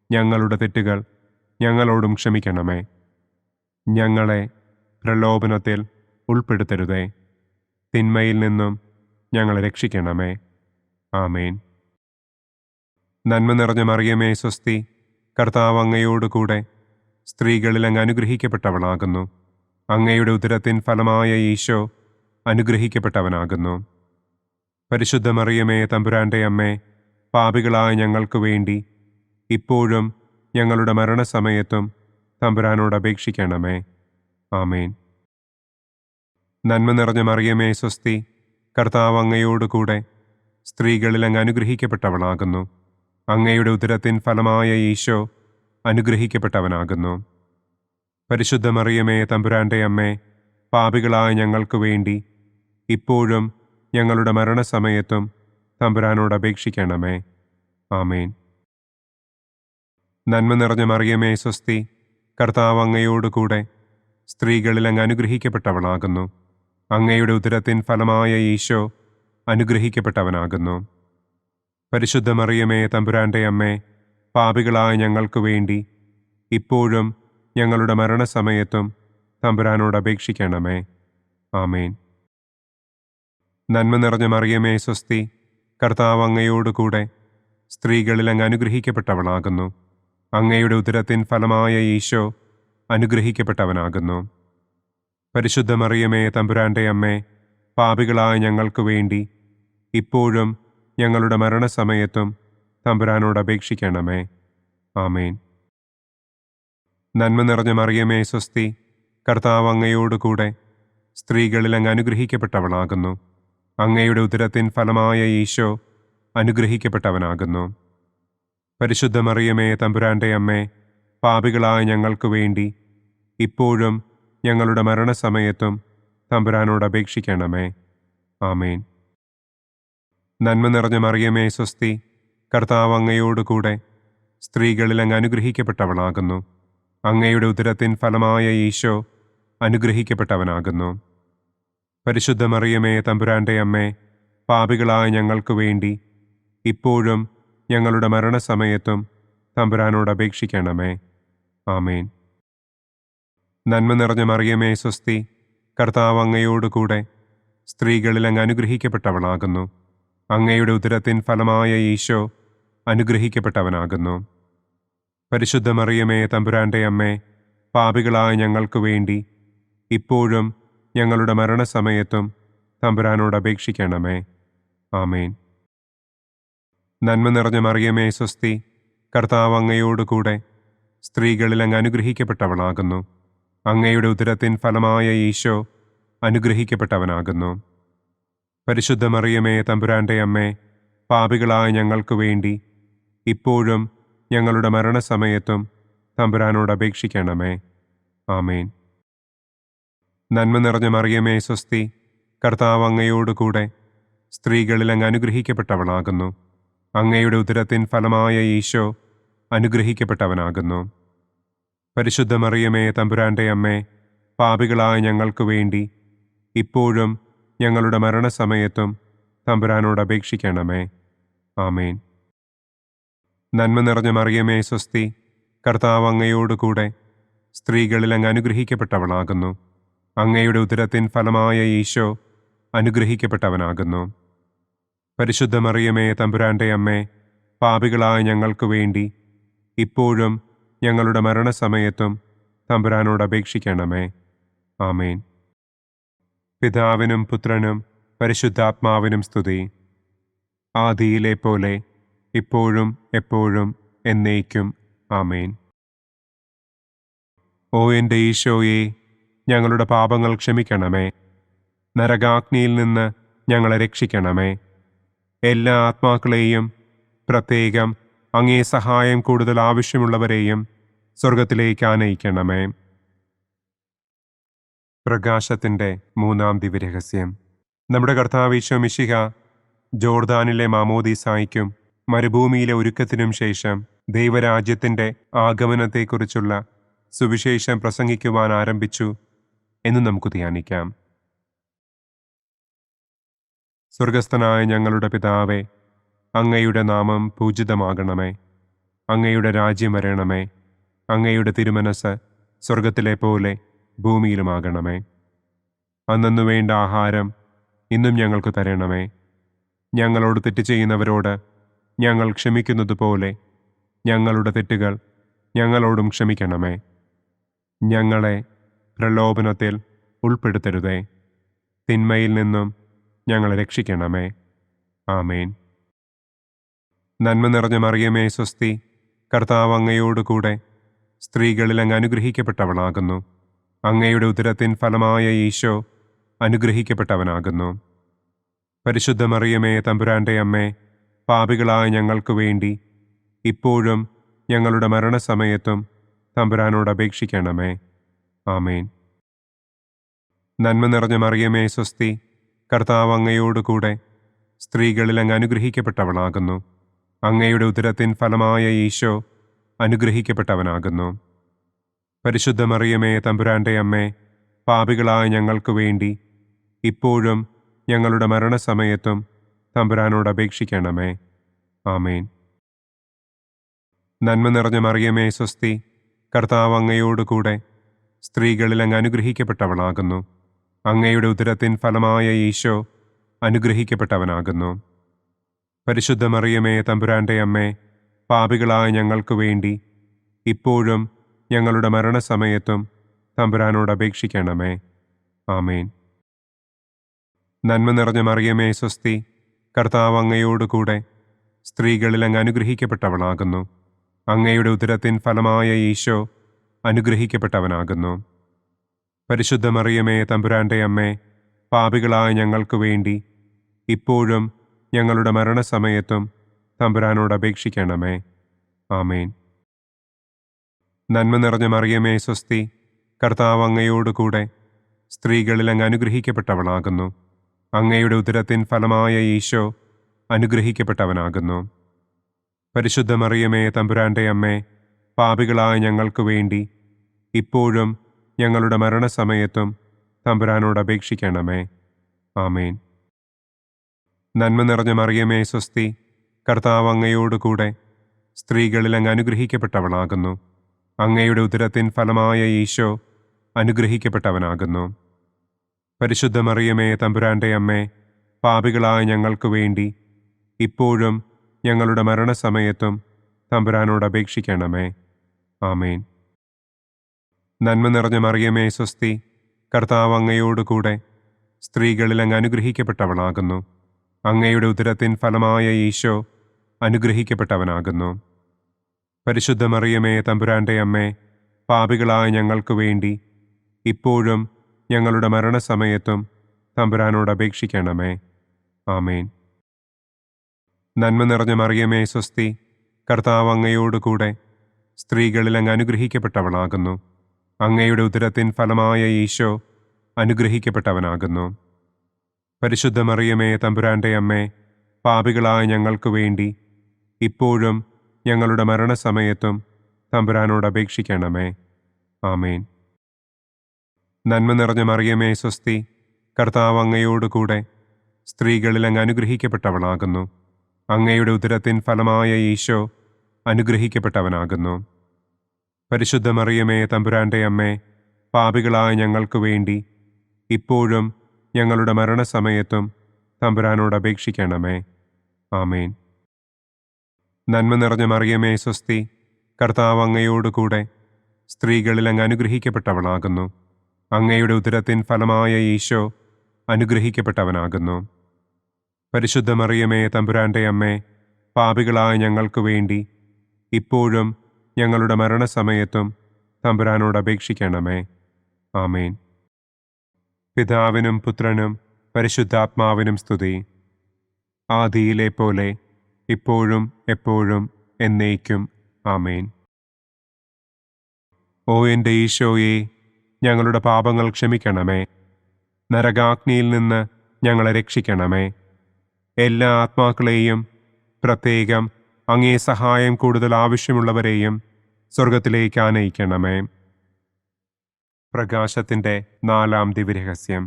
ഞങ്ങളുടെ തെറ്റുകൾ ഞങ്ങളോടും ക്ഷമിക്കണമേ. ഞങ്ങളെ പ്രലോഭനത്തിൽ ഉൾപ്പെടുത്തരുതേ. തിന്മയിൽ നിന്നും ഞങ്ങളെ രക്ഷിക്കണമേ. ആമേൻ. നന്മ നിറഞ്ഞ മറിയമേ സ്വസ്തി, കർത്താവ് അങ്ങയോടുകൂടെ സ്ത്രീകളിൽ അങ്ങ് അനുഗ്രഹിക്കപ്പെട്ടവളാകുന്നു. അങ്ങയുടെ ഉദരത്തിൻ ഫലമായ ഈശോ അനുഗ്രഹിക്കപ്പെട്ടവനാകുന്നു. പരിശുദ്ധ മറിയമേ തമ്പുരാന്റെ അമ്മേ, പാപികളായ ഞങ്ങൾക്ക് വേണ്ടി ഇപ്പോഴും ഞങ്ങളുടെ മരണസമയത്തും തമ്പുരാനോട് അപേക്ഷിക്കണമേ. ആമേൻ. നന്മ നിറഞ്ഞ മറിയമേ സ്വസ്തി, കർത്താവ് അങ്ങയോടുകൂടെ സ്ത്രീകളിൽ അങ്ങ് അനുഗ്രഹിക്കപ്പെട്ടവളാകുന്നു. അങ്ങയുടെ ഉദരത്തിൻ ഫലമായ ഈശോ അനുഗ്രഹിക്കപ്പെട്ടവനാകുന്നു. പരിശുദ്ധ മറിയമേ തമ്പുരാന്റെ അമ്മേ, പാപികളായ ഞങ്ങൾക്ക് വേണ്ടി ഇപ്പോഴും ഞങ്ങളുടെ മരണസമയത്തും തമ്പുരാനോട് അപേക്ഷിക്കണമേ. ആമേൻ. നന്മ നിറഞ്ഞ മറിയമേ സ്വസ്തി, കർത്താവ് അങ്ങയോടുകൂടെ സ്ത്രീകളിൽ അങ്ങ് അനുഗ്രഹിക്കപ്പെട്ടവളാകുന്നു. അങ്ങയുടെ ഉദരത്തിൻ ഫലമായ ഈശോ അനുഗ്രഹിക്കപ്പെട്ടവനാകുന്നു. പരിശുദ്ധ മറിയമേ തമ്പുരാന്റെ അമ്മേ, പാപികളായ ഞങ്ങൾക്ക് വേണ്ടി ഇപ്പോഴും ഞങ്ങളുടെ മരണസമയത്തും തമ്പുരാനോട് അപേക്ഷിക്കണമേ. ആമേൻ. നന്മ നിറഞ്ഞ മറിയമേ സ്വസ്തി, കർത്താവ് അങ്ങയോടുകൂടെ സ്ത്രീകളിൽ അങ്ങ് അനുഗ്രഹിക്കപ്പെട്ടവളാകുന്നു. അങ്ങയുടെ ഉദരത്തിൻ ഫലമായ ഈശോ അനുഗ്രഹിക്കപ്പെട്ടവനാകുന്നു. പരിശുദ്ധ മറിയമേ തമ്പുരാന്റെ അമ്മേ, പാപികളായ ഞങ്ങൾക്ക് വേണ്ടി ഇപ്പോഴും ഞങ്ങളുടെ മരണസമയത്തും തമ്പുരാനോട് അപേക്ഷിക്കണമേ. ആമേൻ. നന്മ നിറഞ്ഞ മറിയമേ സ്വസ്തി, കർത്താവ് അങ്ങയോടുകൂടെ സ്ത്രീകളിൽ അങ്ങ് അനുഗ്രഹിക്കപ്പെട്ടവളാകുന്നു. അങ്ങയുടെ ഉദരത്തിൻ ഫലമായ ഈശോ അനുഗ്രഹിക്കപ്പെട്ടവനാകുന്നു. പരിശുദ്ധ മറിയമേ തമ്പുരാന്റെ അമ്മേ, പാപികളായ ഞങ്ങൾക്ക് വേണ്ടി ഇപ്പോഴും ഞങ്ങളുടെ മരണസമയത്തും തമ്പുരാനോട് അപേക്ഷിക്കണമേ. ആമേൻ. നന്മ നിറഞ്ഞ മറിയമേ സ്വസ്തി, കർത്താവ് അങ്ങയോടുകൂടെ സ്ത്രീകളിൽ അങ്ങ് അനുഗ്രഹിക്കപ്പെട്ടവളാകുന്നു. അങ്ങയുടെ ഉദരത്തിൻ ഫലമായ ഈശോ അനുഗ്രഹിക്കപ്പെട്ടവനാകുന്നു. പരിശുദ്ധ മറിയമേ തമ്പുരാന്റെ അമ്മേ, പാപികളായ ഞങ്ങൾക്ക് വേണ്ടി ഇപ്പോഴും ഞങ്ങളുടെ മരണസമയത്തും തമ്പുരാനോട് അപേക്ഷിക്കണമേ. ആമേൻ. നന്മ നിറഞ്ഞ മറിയമേ സ്വസ്തി, കർത്താവ് അങ്ങയോടുകൂടെ സ്ത്രീകളിൽ അങ്ങ് അനുഗ്രഹിക്കപ്പെട്ടവളാകുന്നു. അങ്ങയുടെ ഉദരത്തിൻ ഫലമായ ഈശോ അനുഗ്രഹിക്കപ്പെട്ടവനാകുന്നു. പരിശുദ്ധ മറിയമേ തമ്പുരാന്റെ അമ്മേ, പാപികളായ ഞങ്ങൾക്ക് വേണ്ടി ഇപ്പോഴും ഞങ്ങളുടെ മരണസമയത്തും തമ്പുരാനോട് അപേക്ഷിക്കണമേ. ആമേൻ. നന്മ നിറഞ്ഞ മറിയമേ സ്വസ്തി, കർത്താവ് അങ്ങയോടുകൂടെ സ്ത്രീകളിൽ അങ്ങ് അനുഗ്രഹിക്കപ്പെട്ടവളാകുന്നു. അങ്ങയുടെ ഉദരത്തിൻ ഫലമായ ഈശോ അനുഗ്രഹിക്കപ്പെട്ടവനാകുന്നു. പരിശുദ്ധ മറിയമേ തമ്പുരാന്റെ അമ്മേ, പാപികളായ ഞങ്ങൾക്ക് വേണ്ടി ഇപ്പോഴും ഞങ്ങളുടെ മരണസമയത്തും തമ്പുരാനോട് അപേക്ഷിക്കണമേ. ആമേൻ. നന്മ നിറഞ്ഞ മറിയമേ സ്വസ്തി, കർത്താവ് അങ്ങയോടുകൂടെ സ്ത്രീകളിൽ അങ്ങ് അനുഗ്രഹിക്കപ്പെട്ടവളാകുന്നു. അങ്ങയുടെ ഉദരത്തിൻ ഫലമായ ഈശോ അനുഗ്രഹിക്കപ്പെട്ടവനാകുന്നു. പരിശുദ്ധ മറിയമേ തമ്പുരാന്റെ അമ്മേ, പാപികളായ ഞങ്ങൾക്ക് വേണ്ടി ഇപ്പോഴും ഞങ്ങളുടെ മരണസമയത്തും തമ്പുരാനോട് അപേക്ഷിക്കണമേ. ആമേൻ. നന്മ നിറഞ്ഞ മറിയമേ സ്വസ്തി, കർത്താവ് അങ്ങയോടുകൂടെ സ്ത്രീകളിൽ അങ്ങ് അനുഗ്രഹിക്കപ്പെട്ടവളാകുന്നു. അങ്ങയുടെ ഉദരത്തിൻ ഫലമായ ഈശോ അനുഗ്രഹിക്കപ്പെട്ടവനാകുന്നു. പരിശുദ്ധ മറിയമേ തമ്പുരാന്റെ അമ്മേ, പാപികളായ ഞങ്ങൾക്ക് വേണ്ടി ഇപ്പോഴും ഞങ്ങളുടെ മരണസമയത്തും തമ്പുരാനോട് അപേക്ഷിക്കണമേ. ആമേൻ. പിതാവിനും പുത്രനും പരിശുദ്ധാത്മാവിനും സ്തുതി. ആദിയിലെ പോലെ ഇപ്പോഴും എപ്പോഴും എന്നേക്കും. ആമേൻ. ഓ എൻ്റെ ഈശോയെ, ഞങ്ങളുടെ പാപങ്ങൾ ക്ഷമിക്കണമേ. നരകാഗ്നിയിൽ നിന്ന് ഞങ്ങളെ രക്ഷിക്കണമേ. എല്ലാ ആത്മാക്കളെയും, പ്രത്യേകം അങ്ങേ സഹായം കൂടുതൽ ആവശ്യമുള്ളവരെയും സ്വർഗത്തിലേക്ക് ആനയിക്കണമേ. പ്രകാശത്തിൻ്റെ മൂന്നാം ദിവ്യരഹസ്യം. നമ്മുടെ കർത്താവ് ഈശോ മിശിഹ ജോർദാനിലെ മാമോദീസായ്ക്കും മരുഭൂമിയിലെ ഒരുക്കത്തിനും ശേഷം ദൈവരാജ്യത്തിൻ്റെ ആഗമനത്തെക്കുറിച്ചുള്ള സുവിശേഷം പ്രസംഗിക്കുവാൻ ആരംഭിച്ചു എന്ന് നമുക്ക് ധ്യാനിക്കാം. സ്വർഗസ്ഥനായ ഞങ്ങളുടെ പിതാവേ, അങ്ങയുടെ നാമം പൂജിതമാകണമേ. അങ്ങയുടെ രാജ്യം വരണമേ. അങ്ങയുടെ തിരുമനസ് സ്വർഗത്തിലെ പോലെ ഭൂമിയിലുമാകണമേ. അന്നന്നു വേണ്ട ആഹാരം ഇന്നും ഞങ്ങൾക്ക് തരണമേ. ഞങ്ങളോട് തെറ്റ് ചെയ്യുന്നവരോട് ഞങ്ങൾ ക്ഷമിക്കുന്നതുപോലെ ഞങ്ങളുടെ തെറ്റുകൾ ഞങ്ങളോടും ക്ഷമിക്കണമേ. ഞങ്ങളെ പ്രലോഭനത്തിൽ ഉൾപ്പെടുത്തരുതേ. തിന്മയിൽ നിന്നും ഞങ്ങളെ രക്ഷിക്കണമേ. ആമേൻ. നന്മ നിറഞ്ഞ മറിയമേ സ്വസ്തി, കർത്താവ് അങ്ങയോടുകൂടെ സ്ത്രീകളിൽ അങ്ങ് അനുഗ്രഹിക്കപ്പെട്ടവളാകുന്നു. അങ്ങയുടെ ഉദരത്തിൻ ഫലമായ ഈശോ അനുഗ്രഹിക്കപ്പെട്ടവനാകുന്നു. പരിശുദ്ധ മറിയമേ തമ്പുരാന്റെ അമ്മേ, പാപികളായ ഞങ്ങൾക്ക് വേണ്ടി ഇപ്പോഴും ഞങ്ങളുടെ മരണസമയത്തും തമ്പുരാനോട് അപേക്ഷിക്കണമേ. ആമേൻ. നന്മ നിറഞ്ഞ മറിയമേ സ്വസ്തി, കർത്താവ് അങ്ങയോടുകൂടെ സ്ത്രീകളിൽ അങ്ങ് അനുഗ്രഹിക്കപ്പെട്ടവളാകുന്നു. അങ്ങയുടെ ഉദരത്തിൻ ഫലമായ ഈശോ അനുഗ്രഹിക്കപ്പെട്ടവനാകുന്നു. പരിശുദ്ധ മറിയമേ തമ്പുരാന്റെ അമ്മേ, പാപികളായ ഞങ്ങൾക്ക് വേണ്ടി ഇപ്പോഴും ഞങ്ങളുടെ മരണസമയത്തും തമ്പുരാനോട് അപേക്ഷിക്കണമേ. ആമേൻ. നന്മ നിറഞ്ഞ മറിയമേ സ്വസ്തി, കർത്താവ് അങ്ങയോടുകൂടെ സ്ത്രീകളിൽ അങ്ങ് അനുഗ്രഹിക്കപ്പെട്ടവളാകുന്നു. അങ്ങയുടെ ഉദരത്തിൻ ഫലമായ ഈശോ അനുഗ്രഹിക്കപ്പെട്ടവനാകുന്നു. പരിശുദ്ധ മറിയമേ തമ്പുരാന്റെ അമ്മേ, പാപികളായ ഞങ്ങൾക്ക് വേണ്ടി ഇപ്പോഴും ഞങ്ങളുടെ മരണസമയത്തും തമ്പുരാനോട് അപേക്ഷിക്കണമേ. ആമേൻ. നന്മ നിറഞ്ഞ മറിയമേ സ്വസ്തി, കർത്താവ് അങ്ങയോടുകൂടെ സ്ത്രീകളിൽ അങ്ങ് അനുഗ്രഹിക്കപ്പെട്ടവളാകുന്നു. അങ്ങയുടെ ഉദരത്തിൻ ഫലമായ ഈശോ അനുഗ്രഹിക്കപ്പെട്ടവനാകുന്നു. പരിശുദ്ധ മറിയമേ തമ്പുരാന്റെ അമ്മേ, പാപികളായ ഞങ്ങൾക്ക് വേണ്ടി ഇപ്പോഴും ഞങ്ങളുടെ മരണസമയത്തും തമ്പുരാനോട് അപേക്ഷിക്കണമേ. ആമേൻ. നന്മ നിറഞ്ഞ മറിയമേ സ്വസ്തി, കർത്താവ് അങ്ങയോടുകൂടെ സ്ത്രീകളിൽ അങ്ങ് അനുഗ്രഹിക്കപ്പെട്ടവളാകുന്നു. അങ്ങയുടെ ഉദരത്തിൻ ഫലമായ ഈശോ അനുഗ്രഹിക്കപ്പെട്ടവനാകുന്നു. പരിശുദ്ധ മറിയമേ തമ്പുരാന്റെ അമ്മേ, പാപികളായ ഞങ്ങൾക്ക് വേണ്ടി ഇപ്പോഴും ഞങ്ങളുടെ മരണസമയത്തും തമ്പുരാനോട് അപേക്ഷിക്കണമേ. ആമേൻ. നന്മ നിറഞ്ഞ മറിയമേ സ്വസ്തി, കർത്താവ് അങ്ങയോടുകൂടെ സ്ത്രീകളിൽ അങ്ങ് അനുഗ്രഹിക്കപ്പെട്ടവളാകുന്നു. അങ്ങയുടെ ഉദരത്തിൻ ഫലമായ ഈശോ അനുഗ്രഹിക്കപ്പെട്ടവനാകുന്നു. പരിശുദ്ധ മറിയമേ തമ്പുരാന്റെ അമ്മേ, പാപികളായ ഞങ്ങൾക്ക് വേണ്ടി ഇപ്പോഴും ഞങ്ങളുടെ മരണസമയത്തും തമ്പുരാനോട് അപേക്ഷിക്കണമേ. ആമേൻ. നന്മ നിറഞ്ഞ മറിയമേ സ്വസ്തി, കർത്താവ് അങ്ങയോടുകൂടെ സ്ത്രീകളിൽ അങ്ങ് അനുഗ്രഹിക്കപ്പെട്ടവളാകുന്നു. അങ്ങയുടെ ഉദരത്തിൻ ഫലമായ ഈശോ അനുഗ്രഹിക്കപ്പെട്ടവനാകുന്നു. പരിശുദ്ധ മറിയമേ തമ്പുരാന്റെ അമ്മേ, പാപികളായ ഞങ്ങൾക്ക് വേണ്ടി ഇപ്പോഴും ഞങ്ങളുടെ മരണസമയത്തും തമ്പുരാനോട് അപേക്ഷിക്കണമേ. ആമേൻ. നന്മ നിറഞ്ഞ മറിയമേ സ്വസ്തി, കർത്താവ് അങ്ങയോടുകൂടെ സ്ത്രീകളിൽ അങ്ങ് അനുഗ്രഹിക്കപ്പെട്ടവളാകുന്നു. അങ്ങയുടെ ഉദരത്തിൻ ഫലമായ ഈശോ അനുഗ്രഹിക്കപ്പെട്ടവനാകുന്നു. പരിശുദ്ധ മറിയമേ തമ്പുരാന്റെ അമ്മേ, പാപികളായ ഞങ്ങൾക്ക് വേണ്ടി ഇപ്പോഴും ഞങ്ങളുടെ മരണസമയത്തും തമ്പുരാനോട് അപേക്ഷിക്കണമേ. ആമേൻ. നന്മ നിറഞ്ഞ മറിയമേ സ്വസ്തി, കർത്താവ് അങ്ങയോടുകൂടെ സ്ത്രീകളിൽ അങ്ങ് അനുഗ്രഹിക്കപ്പെട്ടവളാകുന്നു. അങ്ങയുടെ ഉദരത്തിൻ ഫലമായ ഈശോ അനുഗ്രഹിക്കപ്പെട്ടവനാകുന്നു. പരിശുദ്ധ മറിയമേ തമ്പുരാന്റെ അമ്മേ, പാപികളായ ഞങ്ങൾക്ക് വേണ്ടി ഇപ്പോഴും ഞങ്ങളുടെ മരണസമയത്തും തമ്പുരാനോട് അപേക്ഷിക്കണമേ. ആമേൻ. നന്മ നിറഞ്ഞ മറിയമേ സ്വസ്തി, കർത്താവ് അങ്ങയോടുകൂടെ സ്ത്രീകളിൽ അങ്ങ് അനുഗ്രഹിക്കപ്പെട്ടവളാകുന്നു. അങ്ങയുടെ ഉദരത്തിൻ ഫലമായ ഈശോ അനുഗ്രഹിക്കപ്പെട്ടവനാകുന്നു. പരിശുദ്ധ മറിയമേ തമ്പുരാന്റെ അമ്മേ, പാപികളായ ഞങ്ങൾക്ക് വേണ്ടി ഇപ്പോഴും ഞങ്ങളുടെ മരണസമയത്തും തമ്പുരാനോട് അപേക്ഷിക്കണമേ. ആമേൻ. പിതാവിനും പുത്രനും പരിശുദ്ധാത്മാവിനും സ്തുതി. ആദിയിലെ പോലെ ഇപ്പോഴും എപ്പോഴും എന്നേക്കും. ആമേൻ. ഓ എൻ്റെ ഈശോയെ, ഞങ്ങളുടെ പാപങ്ങൾ ക്ഷമിക്കണമേ. നരകാഗ്നിയിൽ നിന്ന് ഞങ്ങളെ രക്ഷിക്കണമേ. എല്ലാ ആത്മാക്കളെയും, പ്രത്യേകം അങ്ങേ സഹായം കൂടുതൽ ആവശ്യമുള്ളവരെയും സ്വർഗത്തിലേക്ക് ആനയിക്കണമേ. പ്രകാശത്തിൻ്റെ 4-ാം ദിവ്യരഹസ്യം.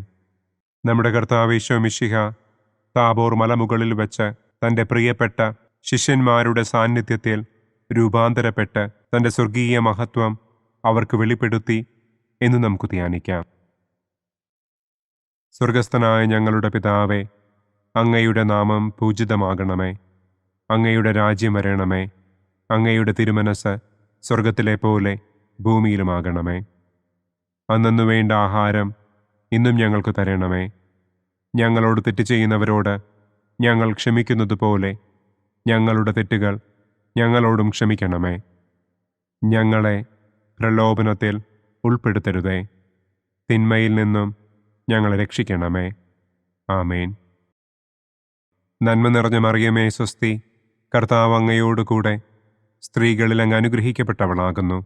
നമ്മുടെ കർത്താവ് ഈശോ മിശിഹ താബോർ മലമുകളിൽ വെച്ച് തൻ്റെ പ്രിയപ്പെട്ട ശിഷ്യന്മാരുടെ സാന്നിധ്യത്തിൽ രൂപാന്തരപ്പെട്ട് തൻ്റെ സ്വർഗീയ മഹത്വം അവർക്ക് വെളിപ്പെടുത്തി എന്ന് നമുക്ക് ധ്യാനിക്കാം. സ്വർഗസ്ഥനായ ഞങ്ങളുടെ പിതാവേ, അങ്ങയുടെ നാമം പൂജിതമാകണമേ. അങ്ങയുടെ രാജ്യം വരണമേ. അങ്ങയുടെ തിരുമനസ് സ്വർഗത്തിലെ പോലെ ഭൂമിയിലുമാകണമേ. അന്നു വേണ്ട ആഹാരം ഇന്നും ഞങ്ങൾക്ക് തരണമേ. ഞങ്ങളോട് തെറ്റ് ചെയ്യുന്നവരോട് ഞങ്ങൾ ക്ഷമിക്കുന്നത് പോലെ ഞങ്ങളുടെ തെറ്റുകൾ ഞങ്ങളോടും ക്ഷമിക്കണമേ. ഞങ്ങളെ പ്രലോഭനത്തിൽ ഉൾപ്പെടുത്തരുതേ. തിന്മയിൽ നിന്നും ഞങ്ങളെ രക്ഷിക്കണമേ. ആമേൻ. നന്മ നിറഞ്ഞ മറിയമേ സ്വസ്തി, കർത്താവ് അങ്ങയോടുകൂടെ സ്ത്രീകളിൽ അങ്ങ് അനുഗ്രഹിക്കപ്പെട്ടവളാകുന്നു.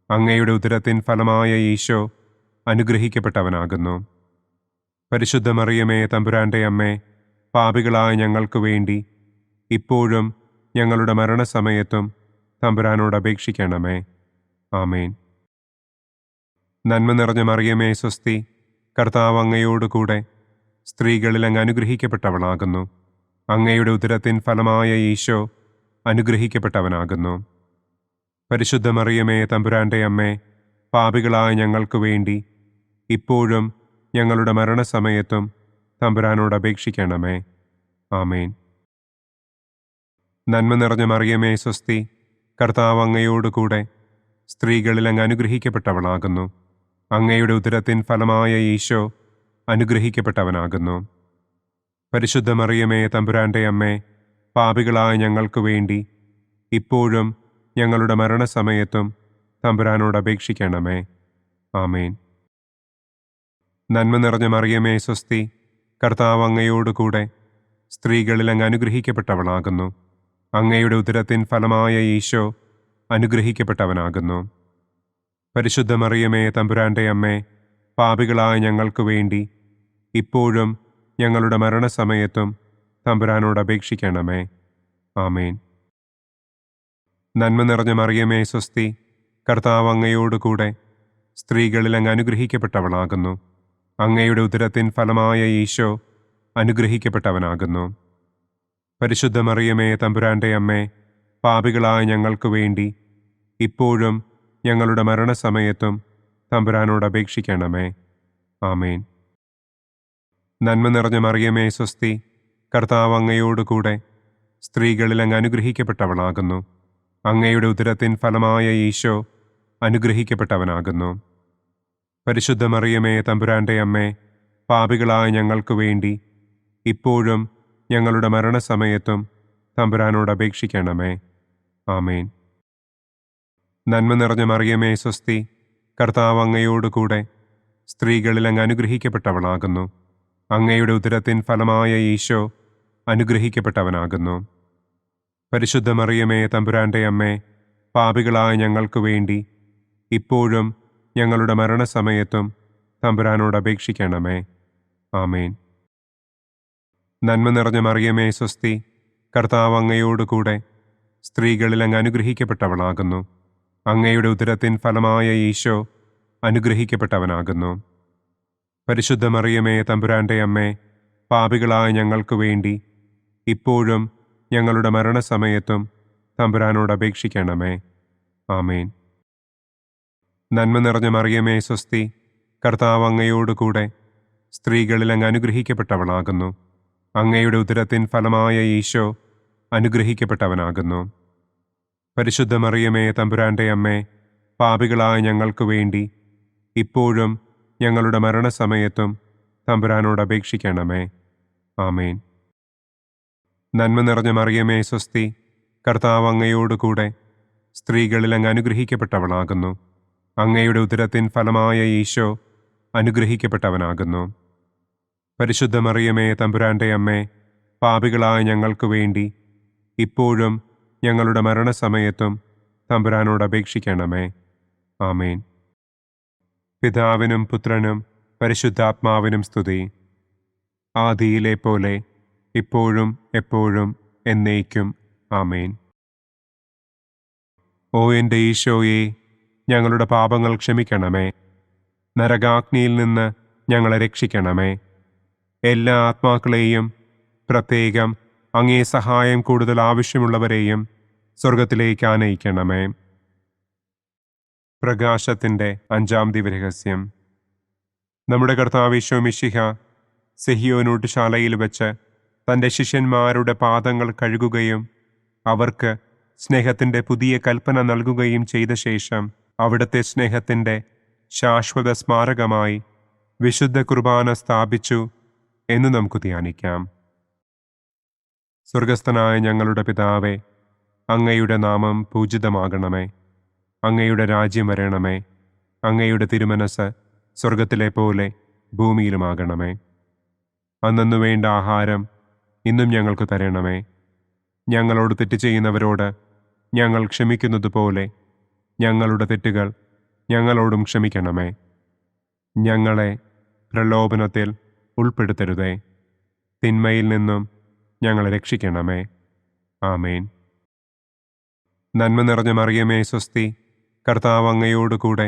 അങ്ങയുടെ ഉദരത്തിൻ ഫലമായ ഈശോ അനുഗ്രഹിക്കപ്പെട്ടവനാകുന്നു. പരിശുദ്ധ മറിയമേ തമ്പുരാന്റെ അമ്മേ, പാപികളായ ഞങ്ങൾക്ക് വേണ്ടി ഇപ്പോഴും ഞങ്ങളുടെ മരണസമയത്തും തമ്പുരാനോട് അപേക്ഷിക്കണമേ. ആമേൻ. നന്മ നിറഞ്ഞ മറിയമേ സ്വസ്തി, കർത്താവ് അങ്ങയോടുകൂടെ സ്ത്രീകളിൽ അങ്ങ് അനുഗ്രഹിക്കപ്പെട്ടവളാകുന്നു. അങ്ങയുടെ ഉദരത്തിൻ ഫലമായ ഈശോ അനുഗ്രഹിക്കപ്പെട്ടവനാകുന്നു. പരിശുദ്ധ മറിയമേ തമ്പുരാന്റെ അമ്മേ, പാപികളായ ഞങ്ങൾക്ക് വേണ്ടി ഇപ്പോഴും ഞങ്ങളുടെ മരണസമയത്തും തമ്പുരാനോട് അപേക്ഷിക്കണമേ. ആമേൻ. നന്മ നിറഞ്ഞ മറിയമേ സ്വസ്തി, കർത്താവ് അങ്ങയോടുകൂടെ സ്ത്രീകളിൽ അങ്ങ് അനുഗ്രഹിക്കപ്പെട്ടവളാകുന്നു. അങ്ങയുടെ ഉദരത്തിൻ ഫലമായ ഈശോ അനുഗ്രഹിക്കപ്പെട്ടവനാകുന്നു. പരിശുദ്ധ മറിയമേ തമ്പുരാന്റെ അമ്മേ, പാപികളായ ഞങ്ങൾക്ക് വേണ്ടി ഇപ്പോഴും ഞങ്ങളുടെ മരണസമയത്തും തമ്പുരാനോട് അപേക്ഷിക്കണമേ. ആമേൻ. നന്മ നിറഞ്ഞ മറിയമേ സ്വസ്തി, കർത്താവ് അങ്ങയോടുകൂടെ സ്ത്രീകളിൽ അങ്ങ് അനുഗ്രഹിക്കപ്പെട്ടവളാകുന്നു. അങ്ങയുടെ ഉദരത്തിൻ ഫലമായ ഈശോ അനുഗ്രഹിക്കപ്പെട്ടവനാകുന്നു. പരിശുദ്ധ മറിയമേ തമ്പുരാന്റെ അമ്മേ, പാപികളായ ഞങ്ങൾക്ക് വേണ്ടി ഇപ്പോഴും ഞങ്ങളുടെ മരണസമയത്തും തമ്പുരാനോട് അപേക്ഷിക്കണമേ. ആമേൻ. നന്മ നിറഞ്ഞ മറിയമേ സ്വസ്തി, കർത്താവ് അങ്ങയോടുകൂടെ സ്ത്രീകളിൽ അങ്ങ് അനുഗ്രഹിക്കപ്പെട്ടവളാകുന്നു. അങ്ങയുടെ ഉദരത്തിൻ ഫലമായ ഈശോ അനുഗ്രഹിക്കപ്പെട്ടവനാകുന്നു. പരിശുദ്ധ മറിയമേ തമ്പുരാന്റെ അമ്മേ, പാപികളായ ഞങ്ങൾക്ക് വേണ്ടി ഇപ്പോഴും ഞങ്ങളുടെ മരണസമയത്തും തമ്പുരാനോട് അപേക്ഷിക്കണമേ. ആമേൻ. നന്മ നിറഞ്ഞ മറിയമേ സ്വസ്തി, കർത്താവ് അങ്ങയോടുകൂടെ സ്ത്രീകളിൽ അങ്ങ് അനുഗ്രഹിക്കപ്പെട്ടവളാകുന്നു. അങ്ങയുടെ ഉദരത്തിൻ ഫലമായ ഈശോ അനുഗ്രഹിക്കപ്പെട്ടവനാകുന്നു. പരിശുദ്ധ മറിയമേ തമ്പുരാന്റെ അമ്മേ, പാപികളായ ഞങ്ങൾക്ക് വേണ്ടി ഇപ്പോഴും ഞങ്ങളുടെ മരണസമയത്തും തമ്പുരാനോട് അപേക്ഷിക്കണമേ. ആമേൻ. നന്മ നിറഞ്ഞ മറിയമേ സ്വസ്തി, കർത്താവ് അങ്ങയോടുകൂടെ സ്ത്രീകളിൽ അങ്ങ് അനുഗ്രഹിക്കപ്പെട്ടവളാകുന്നു. അങ്ങയുടെ ഉദരത്തിൻ ഫലമായ ഈശോ അനുഗ്രഹിക്കപ്പെട്ടവനാകുന്നു. പരിശുദ്ധ മറിയമേ തമ്പുരാന്റെ അമ്മേ, പാപികളായ ഞങ്ങൾക്ക് വേണ്ടി ഇപ്പോഴും ഞങ്ങളുടെ മരണസമയത്തും തമ്പുരാനോട് അപേക്ഷിക്കണമേ. ആമേൻ. നന്മ നിറഞ്ഞ മറിയമേ സ്വസ്തി, കർത്താവ് അങ്ങയോടുകൂടെ സ്ത്രീകളിൽ അങ്ങ് അനുഗ്രഹിക്കപ്പെട്ടവളാകുന്നു. അങ്ങയുടെ ഉദരത്തിൻ ഫലമായ ഈശോ അനുഗ്രഹിക്കപ്പെട്ടവനാകുന്നു. പരിശുദ്ധ മറിയമേ തമ്പുരാന്റെ അമ്മേ, പാപികളായ ഞങ്ങൾക്ക് വേണ്ടി ഇപ്പോഴും ഞങ്ങളുടെ മരണസമയത്തും തമ്പുരാനോട് അപേക്ഷിക്കണമേ. ആമേൻ. നന്മ നിറഞ്ഞ മറിയമേ സ്വസ്തി, കർത്താവ് അങ്ങയോടുകൂടെ സ്ത്രീകളിൽ അങ്ങ് അനുഗ്രഹിക്കപ്പെട്ടവളാകുന്നു. അങ്ങയുടെ ഉദരത്തിൻ ഫലമായ ഈശോ അനുഗ്രഹിക്കപ്പെട്ടവനാകുന്നു. പരിശുദ്ധ മറിയമേ തമ്പുരാന്റെ അമ്മേ, പാപികളായ ഞങ്ങൾക്ക് വേണ്ടി ഇപ്പോഴും ഞങ്ങളുടെ മരണസമയത്തും തമ്പുരാനോട് അപേക്ഷിക്കണമേ. ആമേൻ. നന്മ നിറഞ്ഞ മറിയമേ സ്വസ്തി, കർത്താവ് അങ്ങയോടുകൂടെ സ്ത്രീകളിൽ അങ്ങ് അനുഗ്രഹിക്കപ്പെട്ടവളാകുന്നു. അങ്ങയുടെ ഉദരത്തിൻ ഫലമായ ഈശോ അനുഗ്രഹിക്കപ്പെട്ടവനാകുന്നു. പരിശുദ്ധ മറിയമേ തമ്പുരാന്റെ അമ്മേ, പാപികളായ ഞങ്ങൾക്ക് വേണ്ടി ഇപ്പോഴും ഞങ്ങളുടെ മരണസമയത്തും തമ്പുരാനോട് അപേക്ഷിക്കണമേ. ആമേൻ. പിതാവിനും പുത്രനും പരിശുദ്ധാത്മാവിനും സ്തുതി. ആദിയിലെ പോലെ ഇപ്പോഴും എപ്പോഴും എന്നേക്കും. ആമേൻ. ഓ എൻ്റെ ഈശോയെ, ഞങ്ങളുടെ പാപങ്ങൾ ക്ഷമിക്കണമേ. നരകാഗ്നിയിൽ നിന്ന് ഞങ്ങളെ രക്ഷിക്കണമേ. എല്ലാ ആത്മാക്കളെയും, പ്രത്യേകം അങ്ങേ സഹായം കൂടുതൽ ആവശ്യമുള്ളവരെയും സ്വർഗത്തിലേക്ക് ആനയിക്കണമേ. പ്രകാശത്തിൻ്റെ 5-ാം ദിവ്യരഹസ്യം. നമ്മുടെ കർത്താവ് ഈശോ മിശിഹ സെഹിയോനൂട്ടുശാലയിൽ വെച്ച് തൻ്റെ ശിഷ്യന്മാരുടെ പാദങ്ങൾ കഴുകുകയും അവർക്ക് സ്നേഹത്തിൻ്റെ പുതിയ കൽപ്പന നൽകുകയും ചെയ്ത ശേഷം അവിടുത്തെ സ്നേഹത്തിൻ്റെ ശാശ്വത സ്മാരകമായി വിശുദ്ധ കുർബാന സ്ഥാപിച്ചു എന്ന് നമുക്ക് ധ്യാനിക്കാം. സ്വർഗസ്ഥനായ ഞങ്ങളുടെ പിതാവേ, അങ്ങയുടെ നാമം പൂജിതമാകണമേ. അങ്ങയുടെ രാജ്യം വരണമേ. അങ്ങയുടെ തിരുമനസ് സ്വർഗത്തിലെ പോലെ ഭൂമിയിലുമാകണമേ. അന്നന്നു വേണ്ട ആഹാരം ഇന്നും ഞങ്ങൾക്ക് തരണമേ. ഞങ്ങളോട് തെറ്റ് ചെയ്യുന്നവരോട് ഞങ്ങൾ ക്ഷമിക്കുന്നത് പോലെ ഞങ്ങളുടെ തെറ്റുകൾ ഞങ്ങളോടും ക്ഷമിക്കണമേ. ഞങ്ങളെ പ്രലോഭനത്തിൽ ഉൾപ്പെടുത്തരുതേ. തിന്മയിൽ നിന്നും ഞങ്ങളെ രക്ഷിക്കണമേ. ആമേൻ. നന്മ നിറഞ്ഞ മറിയമേ സ്വസ്തി, കർത്താവ് അങ്ങയോടുകൂടെ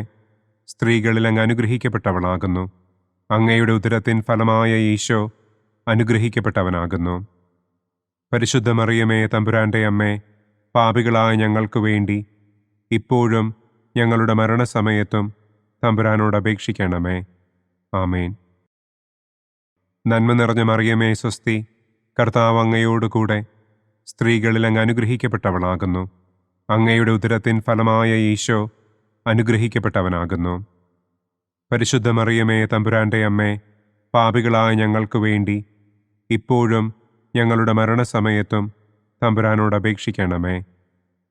സ്ത്രീകളിൽ അങ്ങ് അനുഗ്രഹിക്കപ്പെട്ടവളാകുന്നു. അങ്ങയുടെ ഉദരത്തിൻ ഫലമായ ഈശോ അനുഗ്രഹിക്കപ്പെട്ടവനാകുന്നു. പരിശുദ്ധ മറിയമേ തമ്പുരാന്റെ അമ്മേ, പാപികളായ ഞങ്ങൾക്ക് വേണ്ടി ഇപ്പോഴും ഞങ്ങളുടെ മരണസമയത്തും തമ്പുരാനോട് അപേക്ഷിക്കണമേ. ആമേൻ. നന്മ നിറഞ്ഞ മറിയമേ സ്വസ്തി, കർത്താവ് അങ്ങയോടുകൂടെ സ്ത്രീകളിൽ അങ്ങ് അനുഗ്രഹിക്കപ്പെട്ടവളാകുന്നു. അങ്ങയുടെ ഉദരത്തിൻ ഫലമായ ഈശോ അനുഗ്രഹിക്കപ്പെട്ടവനാകുന്നു. പരിശുദ്ധ മറിയമേ തമ്പുരാന്റെ അമ്മേ, പാപികളായ ഞങ്ങൾക്ക് വേണ്ടി ഇപ്പോഴും ഞങ്ങളുടെ മരണസമയത്തും തമ്പുരാനോട് അപേക്ഷിക്കണമേ.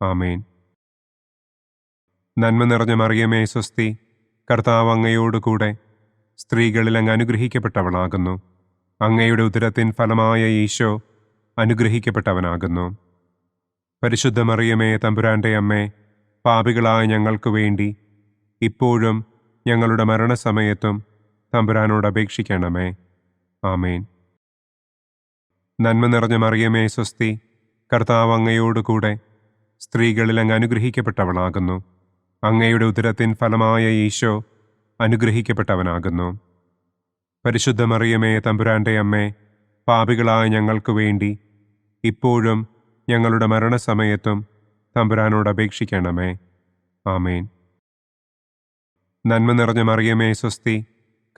ആമേൻ. നന്മ നിറഞ്ഞ മറിയമേ സ്വസ്തി, കർത്താവ് അങ്ങയോടുകൂടെ സ്ത്രീകളിൽ അങ്ങ് അനുഗ്രഹിക്കപ്പെട്ടവളാകുന്നു. അങ്ങയുടെ ഉദരത്തിൻ ഫലമായ ഈശോ അനുഗ്രഹിക്കപ്പെട്ടവനാകുന്നു. പരിശുദ്ധ മറിയമേ തമ്പുരാന്റെ അമ്മേ, പാപികളായ ഞങ്ങൾക്ക് വേണ്ടി ഇപ്പോഴും ഞങ്ങളുടെ മരണസമയത്തും തമ്പുരാനോട് അപേക്ഷിക്കണമേ. ആമേൻ. നന്മ നിറഞ്ഞ മറിയമേ സ്വസ്തി, കർത്താവ് അങ്ങയോടുകൂടെ സ്ത്രീകളിൽ അങ്ങ് അനുഗ്രഹിക്കപ്പെട്ടവളാകുന്നു. അങ്ങയുടെ ഉദരത്തിൻ ഫലമായ ഈശോ അനുഗ്രഹിക്കപ്പെട്ടവനാകുന്നു. പരിശുദ്ധ മറിയമേ തമ്പുരാന്റെ അമ്മേ, പാപികളായ ഞങ്ങൾക്ക് വേണ്ടി ഇപ്പോഴും ഞങ്ങളുടെ മരണസമയത്തും തമ്പുരാനോട് അപേക്ഷിക്കണമേ. ആമേൻ. നന്മ നിറഞ്ഞ മറിയമേ സ്വസ്തി,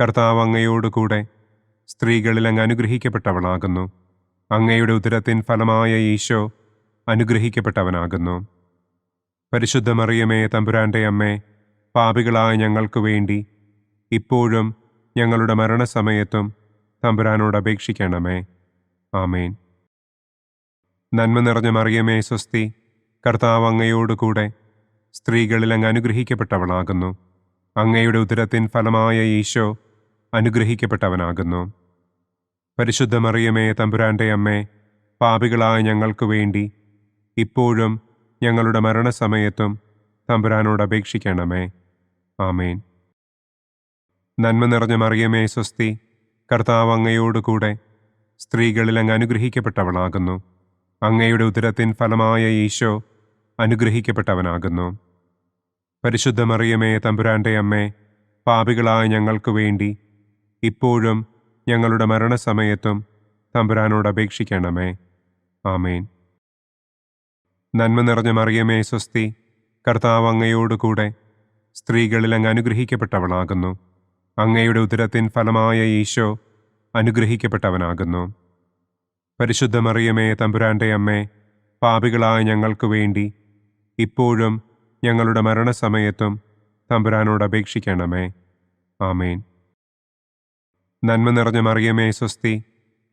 കർത്താവ് അങ്ങയോടുകൂടെ സ്ത്രീകളിൽ അങ്ങ് അനുഗ്രഹിക്കപ്പെട്ടവളാകുന്നു. അങ്ങയുടെ ഉദരത്തിൻ ഫലമായ ഈശോ അനുഗ്രഹിക്കപ്പെട്ടവനാകുന്നു. പരിശുദ്ധ മറിയമേ തമ്പുരാന്റെ അമ്മേ, പാപികളായ ഞങ്ങൾക്ക് വേണ്ടി ഇപ്പോഴും ഞങ്ങളുടെ മരണസമയത്തും തമ്പുരാനോട് അപേക്ഷിക്കണമേ. ആമേൻ. നന്മ നിറഞ്ഞ മറിയമേ സ്വസ്തി, കർത്താവ് അങ്ങയോടുകൂടെ സ്ത്രീകളിൽ അങ്ങ് അനുഗ്രഹിക്കപ്പെട്ടവളാകുന്നു. അങ്ങയുടെ ഉദരത്തിൻ ഫലമായ ഈശോ അനുഗ്രഹിക്കപ്പെട്ടവനാകുന്നു. പരിശുദ്ധ മറിയമേ തമ്പുരാന്റെ അമ്മേ, പാപികളായ ഞങ്ങൾക്ക് വേണ്ടി ഇപ്പോഴും ഞങ്ങളുടെ മരണസമയത്തും തമ്പുരാനോട് അപേക്ഷിക്കണമേ. ആമേൻ. നന്മ നിറഞ്ഞ മറിയമേ സ്വസ്തി, കർത്താവ് അങ്ങയോട് കൂടെ സ്ത്രീകളിൽ അങ്ങ് അനുഗ്രഹിക്കപ്പെട്ടവളാകുന്നു. അങ്ങയുടെ ഉദരത്തിൻ ഫലമായ ഈശോ അനുഗ്രഹിക്കപ്പെട്ടവനാകുന്നു. പരിശുദ്ധ മറിയമേ തമ്പുരാൻ്റെ അമ്മേ, പാപികളായ ഞങ്ങൾക്ക് വേണ്ടി ഇപ്പോഴും ഞങ്ങളുടെ മരണസമയത്തും തമ്പുരാനോട് അപേക്ഷിക്കണമേ. ആമേൻ. നന്മ നിറഞ്ഞ മറിയമേ സ്വസ്തി, കർത്താവ് അങ്ങയോട് കൂടെ സ്ത്രീകളിൽ അങ്ങ് അനുഗ്രഹിക്കപ്പെട്ടവളാകുന്നു. അങ്ങയുടെ ഉദരത്തിൻ ഫലമായ ഈശോ അനുഗ്രഹിക്കപ്പെട്ടവനാകുന്നു. പരിശുദ്ധ മറിയമേ തമ്പുരാൻ്റെ അമ്മേ, പാപികളായ ഞങ്ങൾക്ക് വേണ്ടി ഇപ്പോഴും ഞങ്ങളുടെ മരണസമയത്തും തമ്പുരാനോട് അപേക്ഷിക്കണമേ. ആമേൻ. നന്മ നിറഞ്ഞ മറിയമേ സ്വസ്തി,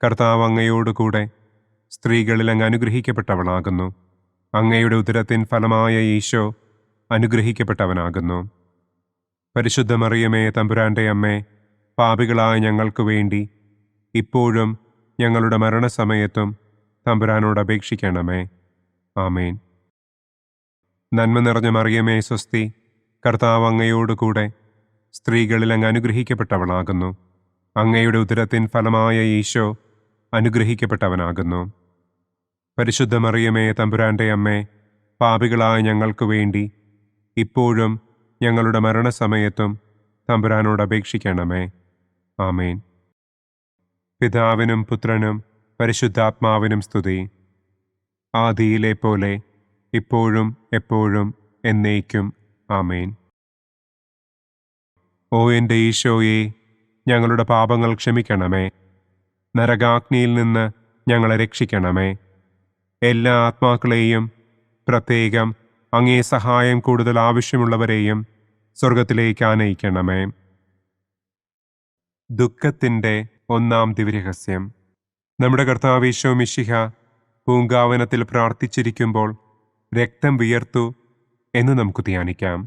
കർത്താവ് അങ്ങയോട് കൂടെ സ്ത്രീകളിൽ അങ്ങ് അനുഗ്രഹിക്കപ്പെട്ടവളാകുന്നു. അങ്ങയുടെ ഉദരത്തിൻ ഫലമായ ഈശോ അനുഗ്രഹിക്കപ്പെട്ടവനാകുന്നു. പരിശുദ്ധ മറിയമേ തമ്പുരാൻ്റെ അമ്മേ, പാപികളായ ഞങ്ങൾക്ക് വേണ്ടി ഇപ്പോഴും ഞങ്ങളുടെ മരണസമയത്തും തമ്പുരാനോട് അപേക്ഷിക്കണമേ. ആമേൻ. നന്മ നിറഞ്ഞ മറിയമേ സ്വസ്തി, കർത്താവ് അങ്ങയോട് കൂടെ സ്ത്രീകളിൽ അങ്ങ് അനുഗ്രഹിക്കപ്പെട്ടവളാകുന്നു. അങ്ങയുടെ ഉദരത്തിൻ ഫലമായ ഈശോ അനുഗ്രഹിക്കപ്പെട്ടവനാകുന്നു. പരിശുദ്ധ മറിയമേ തമ്പുരാൻ്റെ അമ്മേ, പാപികളായ ഞങ്ങൾക്ക് വേണ്ടി ഇപ്പോഴും ഞങ്ങളുടെ മരണസമയത്തും തമ്പുരാനോട് അപേക്ഷിക്കണമേ. ആമേൻ. പിതാവിനും പുത്രനും പരിശുദ്ധാത്മാവിനും സ്തുതി. ആദിയിലെ പോലെ ഇപ്പോഴും എപ്പോഴും എന്നേക്കും. ആമേൻ. ഓ എൻ്റെ ഈശോയെ, ഞങ്ങളുടെ പാപങ്ങൾ ക്ഷമിക്കണമേ. നരകാഗ്നിയിൽ നിന്ന് ഞങ്ങളെ രക്ഷിക്കണമേ. എല്ലാ ആത്മാക്കളെയും, പ്രത്യേകം അങ്ങേ സഹായം കൂടുതൽ ആവശ്യമുള്ളവരെയും സ്വർഗത്തിലേക്ക് ആനയിക്കണമേ. ദുഃഖത്തിൻ്റെ ഒന്നാം ദിവ്യരഹസ്യം. നമ്മുടെ കർത്താവ് ഈശോ മിശിഹ പൂങ്കാവനത്തിൽ പ്രാർത്ഥിച്ചിരിക്കുമ്പോൾ രക്തം വിയർത്തു എന്ന് നമുക്ക് ധ്യാനിക്കാം.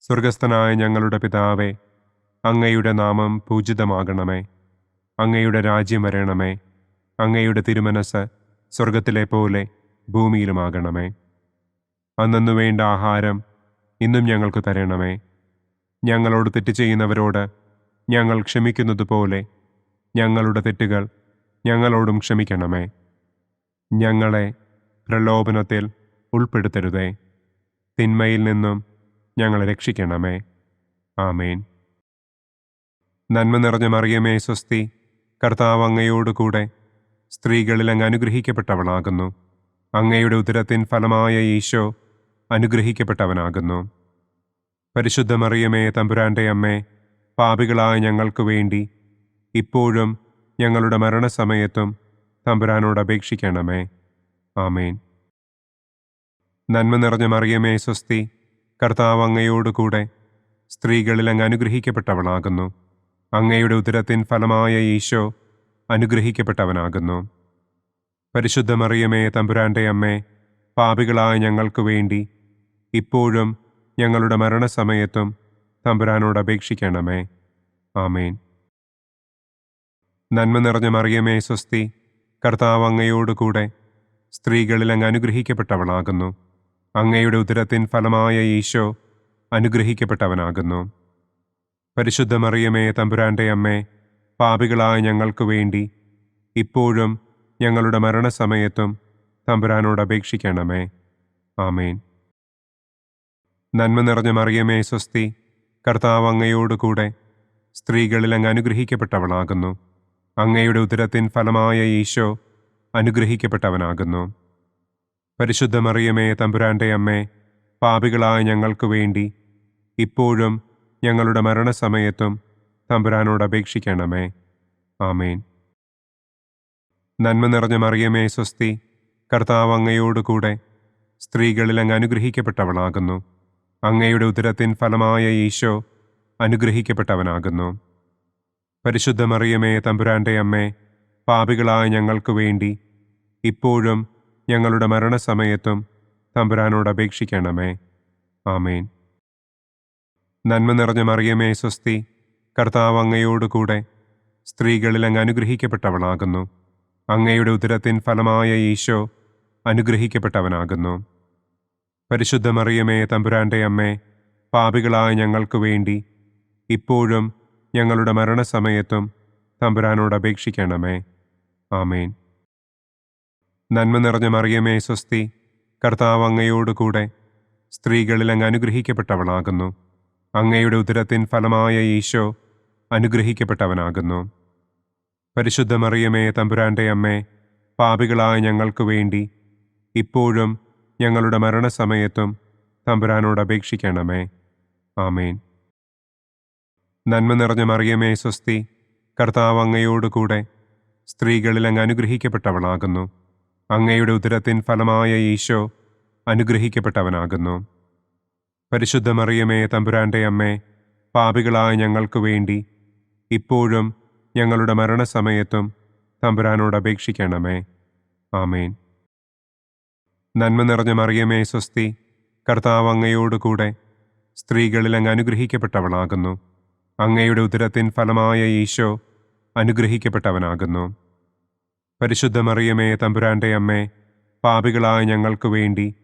സ്വർഗസ്ഥനായ ഞങ്ങളുടെ പിതാവേ, അങ്ങയുടെ നാമം പൂജിതമാകണമേ. അങ്ങയുടെ രാജ്യം വരണമേ. അങ്ങയുടെ തിരുമനസ് സ്വർഗത്തിലെ പോലെ ഭൂമിയിലുമാകണമേ. അന്നു വേണ്ട ആഹാരം ഇന്നും ഞങ്ങൾക്ക് തരണമേ. ഞങ്ങളോട് തെറ്റ് ചെയ്യുന്നവരോട് ഞങ്ങൾ ക്ഷമിക്കുന്നതുപോലെ ഞങ്ങളുടെ തെറ്റുകൾ ഞങ്ങളോടും ക്ഷമിക്കണമേ. ഞങ്ങളെ പ്രലോഭനത്തിൽ ഉൾപ്പെടുത്തരുതേ. തിന്മയിൽ നിന്നും ഞങ്ങളെ രക്ഷിക്കണമേ. ആമേൻ. നന്മ നിറഞ്ഞ മറിയമേ സ്വസ്തി, കർത്താവ് അങ്ങയോട് കൂടെ സ്ത്രീകളിൽ അങ്ങ് അനുഗ്രഹിക്കപ്പെട്ടവളാകുന്നു. അങ്ങയുടെ ഉദരത്തിൻ ഫലമായ ഈശോ അനുഗ്രഹിക്കപ്പെട്ടവനാകുന്നു. പരിശുദ്ധ മറിയമേ തമ്പുരാൻ്റെ അമ്മേ, പാപികളായ ഞങ്ങൾക്ക് വേണ്ടി ഇപ്പോഴും ഞങ്ങളുടെ മരണസമയത്തും തമ്പുരാനോട് അപേക്ഷിക്കണമേ. ആമേൻ. നന്മ നിറഞ്ഞ മറിയമേ സ്വസ്തി, കർത്താവ് അങ്ങയോട് കൂടെ സ്ത്രീകളിൽ അങ്ങ് അനുഗ്രഹിക്കപ്പെട്ടവളാകുന്നു. അങ്ങയുടെ ഉദരത്തിൻ ഫലമായ ഈശോ അനുഗ്രഹിക്കപ്പെട്ടവനാകുന്നു. പരിശുദ്ധ മറിയമേ തമ്പുരാൻ്റെ അമ്മേ, പാപികളായ ഞങ്ങൾക്ക് വേണ്ടി ഇപ്പോഴും ഞങ്ങളുടെ മരണസമയത്തും തമ്പുരാനോട് അപേക്ഷിക്കണമേ. ആമേൻ. നന്മ നിറഞ്ഞ മറിയമേ സ്വസ്തി, കർത്താവ് അങ്ങയോട് കൂടെ സ്ത്രീകളിൽ അങ്ങ് അനുഗ്രഹിക്കപ്പെട്ടവളാകുന്നു. അങ്ങയുടെ ഉദരത്തിൻ ഫലമായ ഈശോ അനുഗ്രഹിക്കപ്പെട്ടവനാകുന്നു. പരിശുദ്ധ മറിയമേ തമ്പുരാൻ്റെ അമ്മേ, പാപികളായ ഞങ്ങൾക്ക് വേണ്ടി ഇപ്പോഴും ഞങ്ങളുടെ മരണസമയത്തും തമ്പുരാനോട് അപേക്ഷിക്കണമേ. ആമേൻ. നന്മ നിറഞ്ഞ മറിയമേ സ്വസ്തി, കർത്താവ് അങ്ങയോട് കൂടെ സ്ത്രീകളിൽ അങ്ങ് അനുഗ്രഹിക്കപ്പെട്ടവളാകുന്നു. അങ്ങയുടെ ഉദരത്തിൻ ഫലമായ ഈശോ അനുഗ്രഹിക്കപ്പെട്ടവനാകുന്നു. പരിശുദ്ധ മറിയമേ തമ്പുരാൻ്റെ അമ്മേ, പാപികളായ ഞങ്ങൾക്ക് വേണ്ടി ഇപ്പോഴും ഞങ്ങളുടെ മരണസമയത്തും തമ്പുരാനോട് അപേക്ഷിക്കണമേ. ആമേൻ. നന്മ നിറഞ്ഞ മറിയമേ സ്വസ്തി, കർത്താവ് അങ്ങയോട് കൂടെ സ്ത്രീകളിൽ അങ്ങ് അനുഗ്രഹിക്കപ്പെട്ടവളാകുന്നു. അങ്ങയുടെ ഉദരത്തിൻ ഫലമായ ഈശോ അനുഗ്രഹിക്കപ്പെട്ടവനാകുന്നു. പരിശുദ്ധ മറിയമേ തമ്പുരാൻ്റെ അമ്മേ, പാപികളായ ഞങ്ങൾക്ക് വേണ്ടി ഇപ്പോഴും ഞങ്ങളുടെ മരണസമയത്തും തമ്പുരാനോട് അപേക്ഷിക്കണമേ. ആമേൻ. നന്മ നിറഞ്ഞ മറിയമേ സ്വസ്തി, കർത്താവ് അങ്ങയോട് കൂടെ സ്ത്രീകളിൽ അങ്ങ് അനുഗ്രഹിക്കപ്പെട്ടവളാകുന്നു. അങ്ങയുടെ ഉദരത്തിൻ ഫലമായ ഈശോ അനുഗ്രഹിക്കപ്പെട്ടവനാകുന്നു. പരിശുദ്ധ മറിയമേ, തമ്പുരാന്റെ അമ്മേ, പാപികളായ ഞങ്ങൾക്ക് വേണ്ടി ഇപ്പോഴും ഞങ്ങളുടെ മരണസമയത്തും തമ്പുരാനോട് അപേക്ഷിക്കണമേ. ആമേൻ. നന്മ നിറഞ്ഞ മറിയമേ, സ്വസ്തി, കർത്താവ് അങ്ങയോടുകൂടെ സ്ത്രീകളിൽ അങ്ങ് അനുഗ്രഹിക്കപ്പെട്ടവളാകുന്നു. അങ്ങയുടെ ഉദരത്തിൻ ഫലമായ ഈശോ അനുഗ്രഹിക്കപ്പെട്ടവനാകുന്നു. പരിശുദ്ധ മറിയമേ, തമ്പുരാന്റെ അമ്മേ, പാപികളായ ഞങ്ങൾക്ക് വേണ്ടി ഇപ്പോഴും ഞങ്ങളുടെ മരണസമയത്തും തമ്പുരാനോട് അപേക്ഷിക്കണമേ. ആമേൻ. നന്മ നിറഞ്ഞ മറിയമേ, സ്വസ്തി, കർത്താവ് അങ്ങയോടുകൂടെ സ്ത്രീകളിൽ അങ്ങ് അനുഗ്രഹിക്കപ്പെട്ടവളാകുന്നു. അങ്ങയുടെ ഉദരത്തിൻ ഫലമായ ഈശോ അനുഗ്രഹിക്കപ്പെട്ടവനാകുന്നു. പരിശുദ്ധ മറിയമേ, തമ്പുരാന്റെ അമ്മേ, പാപികളായ ഞങ്ങൾക്ക് വേണ്ടി ഇപ്പോഴും ഞങ്ങളുടെ മരണസമയത്തും തമ്പുരാനോട് അപേക്ഷിക്കണമേ. ആമേൻ. നന്മ നിറഞ്ഞ മറിയമേ, സ്വസ്തി, കർത്താവ് അങ്ങയോടുകൂടെ സ്ത്രീകളിൽ അങ്ങ് അനുഗ്രഹിക്കപ്പെട്ടവളാകുന്നു. അങ്ങയുടെ ഉദരത്തിൻ ഫലമായ ഈശോ അനുഗ്രഹിക്കപ്പെട്ടവനാകുന്നു. പരിശുദ്ധ മറിയമേ, തമ്പുരാന്റെ അമ്മേ, പാപികളായ ഞങ്ങൾക്ക് വേണ്ടി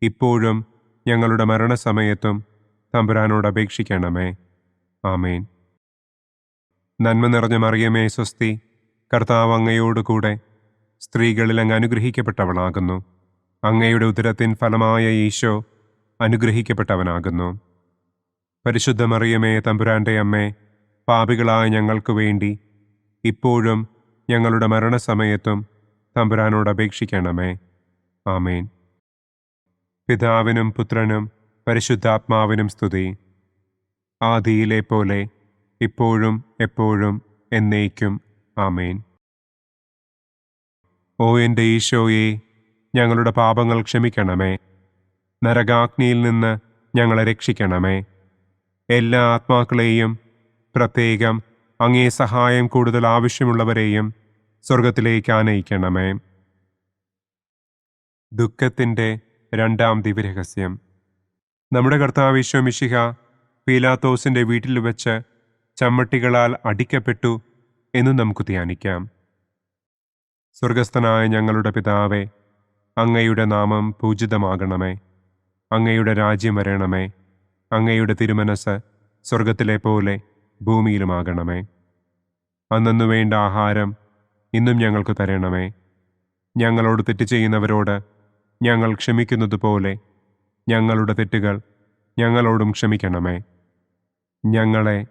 ഇപ്പോഴും ഞങ്ങളുടെ മരണസമയത്തും തമ്പുരാനോട് അപേക്ഷിക്കണമേ. ആമേൻ. നന്മ നിറഞ്ഞ മറിയമേ, സ്വസ്തി, കർത്താവ് അങ്ങയോടുകൂടെ സ്ത്രീകളിൽ അങ്ങ് അനുഗ്രഹിക്കപ്പെട്ടവളാകുന്നു. അങ്ങയുടെ ഉദരത്തിൻ ഫലമായ ഈശോ അനുഗ്രഹിക്കപ്പെട്ടവനാകുന്നു. പരിശുദ്ധ മറിയമേ, തമ്പുരാന്റെ അമ്മേ, പാപികളായ ഞങ്ങൾക്ക് വേണ്ടി ഇപ്പോഴും ഞങ്ങളുടെ മരണസമയത്തും തമ്പുരാനോട് അപേക്ഷിക്കണമേ. ആമേൻ. പിതാവിനും പുത്രനും പരിശുദ്ധാത്മാവിനും സ്തുതി. ആദിയിലെ പോലെ ഇപ്പോഴും എപ്പോഴും എന്നേക്കും. ആമേൻ. ഓ എൻ്റെ ഈശോയെ, ഞങ്ങളുടെ പാപങ്ങൾ ക്ഷമിക്കണമേ. നരകാഗ്നിയിൽ നിന്ന് ഞങ്ങളെ രക്ഷിക്കണമേ. എല്ലാ ആത്മാക്കളെയും, പ്രത്യേകം അങ്ങേ സഹായം കൂടുതൽ ആവശ്യമുള്ളവരെയും സ്വർഗത്തിലേക്ക് ആനയിക്കണമേ. ദുഃഖത്തിൻ്റെ രണ്ടാം ദിവ്യരഹസ്യം. നമ്മുടെ കർത്താവ് ഈശോ മിശിഹ പീലാത്തോസിൻ്റെ വീട്ടിൽ വെച്ച് ചമ്മട്ടികളാൽ അടിക്കപ്പെട്ടു എന്ന് നമുക്ക് ധ്യാനിക്കാം. സ്വർഗസ്ഥനായ ഞങ്ങളുടെ പിതാവേ, അങ്ങയുടെ നാമം പൂജിതമാകണമേ. അങ്ങയുടെ രാജ്യം വരണമേ. അങ്ങയുടെ തിരുമനസ് സ്വർഗത്തിലെ പോലെ ഭൂമിയിലുമാകണമേ. അന്നന്നു വേണ്ട ആഹാരം ഇന്നും ഞങ്ങൾക്ക് തരണമേ. ഞങ്ങളോട് തെറ്റ് ചെയ്യുന്നവരോട് ഞങ്ങൾ ക്ഷമിക്കുന്നത് പോലെ ഞങ്ങളുടെ തെറ്റുകൾ ഞങ്ങളോടും ക്ഷമിക്കണമേ. ഞങ്ങളെ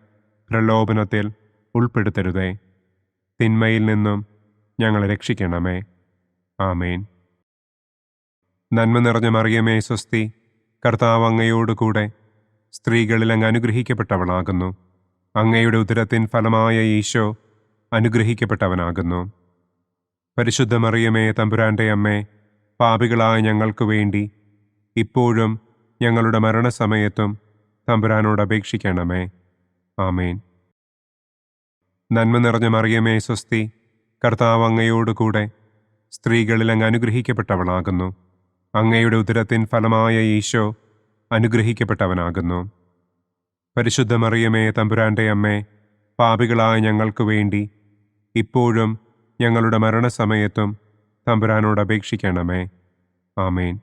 പ്രലോഭനത്തിൽ ഉൾപ്പെടുത്തരുതേ. തിന്മയിൽ നിന്നും ഞങ്ങളെ രക്ഷിക്കണമേ. ആമേൻ. നന്മ നിറഞ്ഞ മറിയമേ, സ്വസ്തി, കർത്താവ് അങ്ങയോടുകൂടെ സ്ത്രീകളിൽ അങ്ങ് അനുഗ്രഹിക്കപ്പെട്ടവളാകുന്നു. അങ്ങയുടെ ഉദരത്തിൻ ഫലമായ ഈശോ അനുഗ്രഹിക്കപ്പെട്ടവനാകുന്നു. പരിശുദ്ധ മറിയമേ, തമ്പുരാന്റെ അമ്മേ, പാപികളായ ഞങ്ങൾക്ക് വേണ്ടി ഇപ്പോഴും ഞങ്ങളുടെ മരണസമയത്തും തമ്പുരാനോട് അപേക്ഷിക്കണമേ. ആമേൻ. നന്മ നിറഞ്ഞ മറിയമേ, സ്വസ്തി, കർത്താവ് അങ്ങയോടുകൂടെ സ്ത്രീകളിൽ അങ്ങ് അനുഗ്രഹിക്കപ്പെട്ടവളാകുന്നു. അങ്ങയുടെ ഉദരത്തിൻ ഫലമായ ഈശോ അനുഗ്രഹിക്കപ്പെട്ടവനാകുന്നു. പരിശുദ്ധ മറിയമേ, തമ്പുരാന്റെ അമ്മേ, പാപികളായ ഞങ്ങൾക്ക് വേണ്ടി ഇപ്പോഴും ഞങ്ങളുടെ മരണസമയത്തും തമ്പുരാനോട് അപേക്ഷിക്കണമേ. ആമേൻ.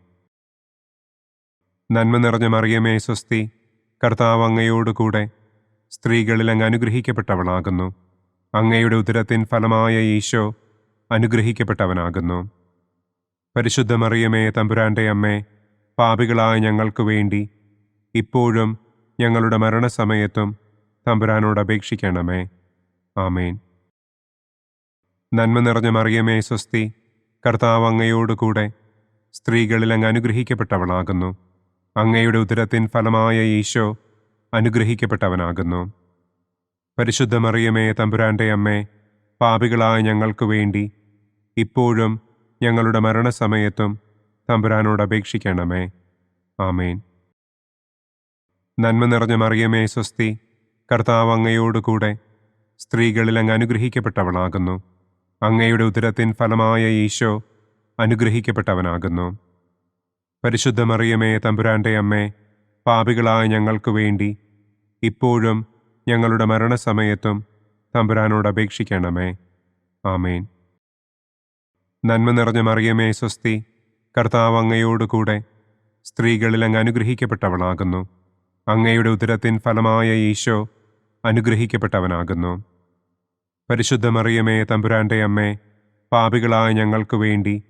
നന്മ നിറഞ്ഞ മറിയമേ, സ്വസ്തി, കർത്താവ് അങ്ങയോടുകൂടെ സ്ത്രീകളിൽ അങ്ങ് അനുഗ്രഹിക്കപ്പെട്ടവളാകുന്നു. അങ്ങയുടെ ഉദരത്തിൻ ഫലമായ ഈശോ അനുഗ്രഹിക്കപ്പെട്ടവനാകുന്നു. പരിശുദ്ധ മറിയമേ, തമ്പുരാന്റെ അമ്മേ, പാപികളായ ഞങ്ങൾക്ക് വേണ്ടി ഇപ്പോഴും ഞങ്ങളുടെ മരണസമയത്തും തമ്പുരാനോട് അപേക്ഷിക്കണമേ. ആമേൻ. നന്മ നിറഞ്ഞ മറിയമേ, സ്വസ്തി, കർത്താവ് അങ്ങയോടുകൂടെ സ്ത്രീകളിൽ അങ്ങ് അനുഗ്രഹിക്കപ്പെട്ടവളാകുന്നു. അങ്ങയുടെ ഉദരത്തിൻ ഫലമായ ഈശോ അനുഗ്രഹിക്കപ്പെട്ടവനാകുന്നു. പരിശുദ്ധ മറിയമേ, തമ്പുരാന്റെ അമ്മേ, പാപികളായ ഞങ്ങൾക്ക് വേണ്ടി ഇപ്പോഴും ഞങ്ങളുടെ മരണസമയത്തും തമ്പുരാനോട് അപേക്ഷിക്കണമേ. ആമേൻ. നന്മ നിറഞ്ഞ മറിയമേ, സ്വസ്തി, കർത്താവ് അങ്ങയോടുകൂടെ സ്ത്രീകളിൽ അങ്ങ് അനുഗ്രഹിക്കപ്പെട്ടവളാകുന്നു. അങ്ങയുടെ ഉദരത്തിൻ ഫലമായ ഈശോ അനുഗ്രഹിക്കപ്പെട്ടവനാകുന്നു. പരിശുദ്ധ മറിയമേ, തമ്പുരാന്റെ അമ്മേ, പാപികളായ ഞങ്ങൾക്ക് വേണ്ടി ഇപ്പോഴും ഞങ്ങളുടെ മരണസമയത്തും തമ്പുരാനോട് അപേക്ഷിക്കണമേ. ആമേൻ. നന്മ നിറഞ്ഞ മറിയമേ സ്വസ്തി, കർത്താവ് അങ്ങയോട് കൂടെ സ്ത്രീകളിൽ അങ്ങ് അനുഗ്രഹിക്കപ്പെട്ടവളാകുന്നു. അങ്ങയുടെ ഉദരത്തിൻ ഫലമായ ഈശോ അനുഗ്രഹിക്കപ്പെട്ടവനാകുന്നു. പരിശുദ്ധ മറിയമേ തമ്പുരാന്റെ അമ്മേ, പാപികളായ ഞങ്ങൾക്ക് വേണ്ടി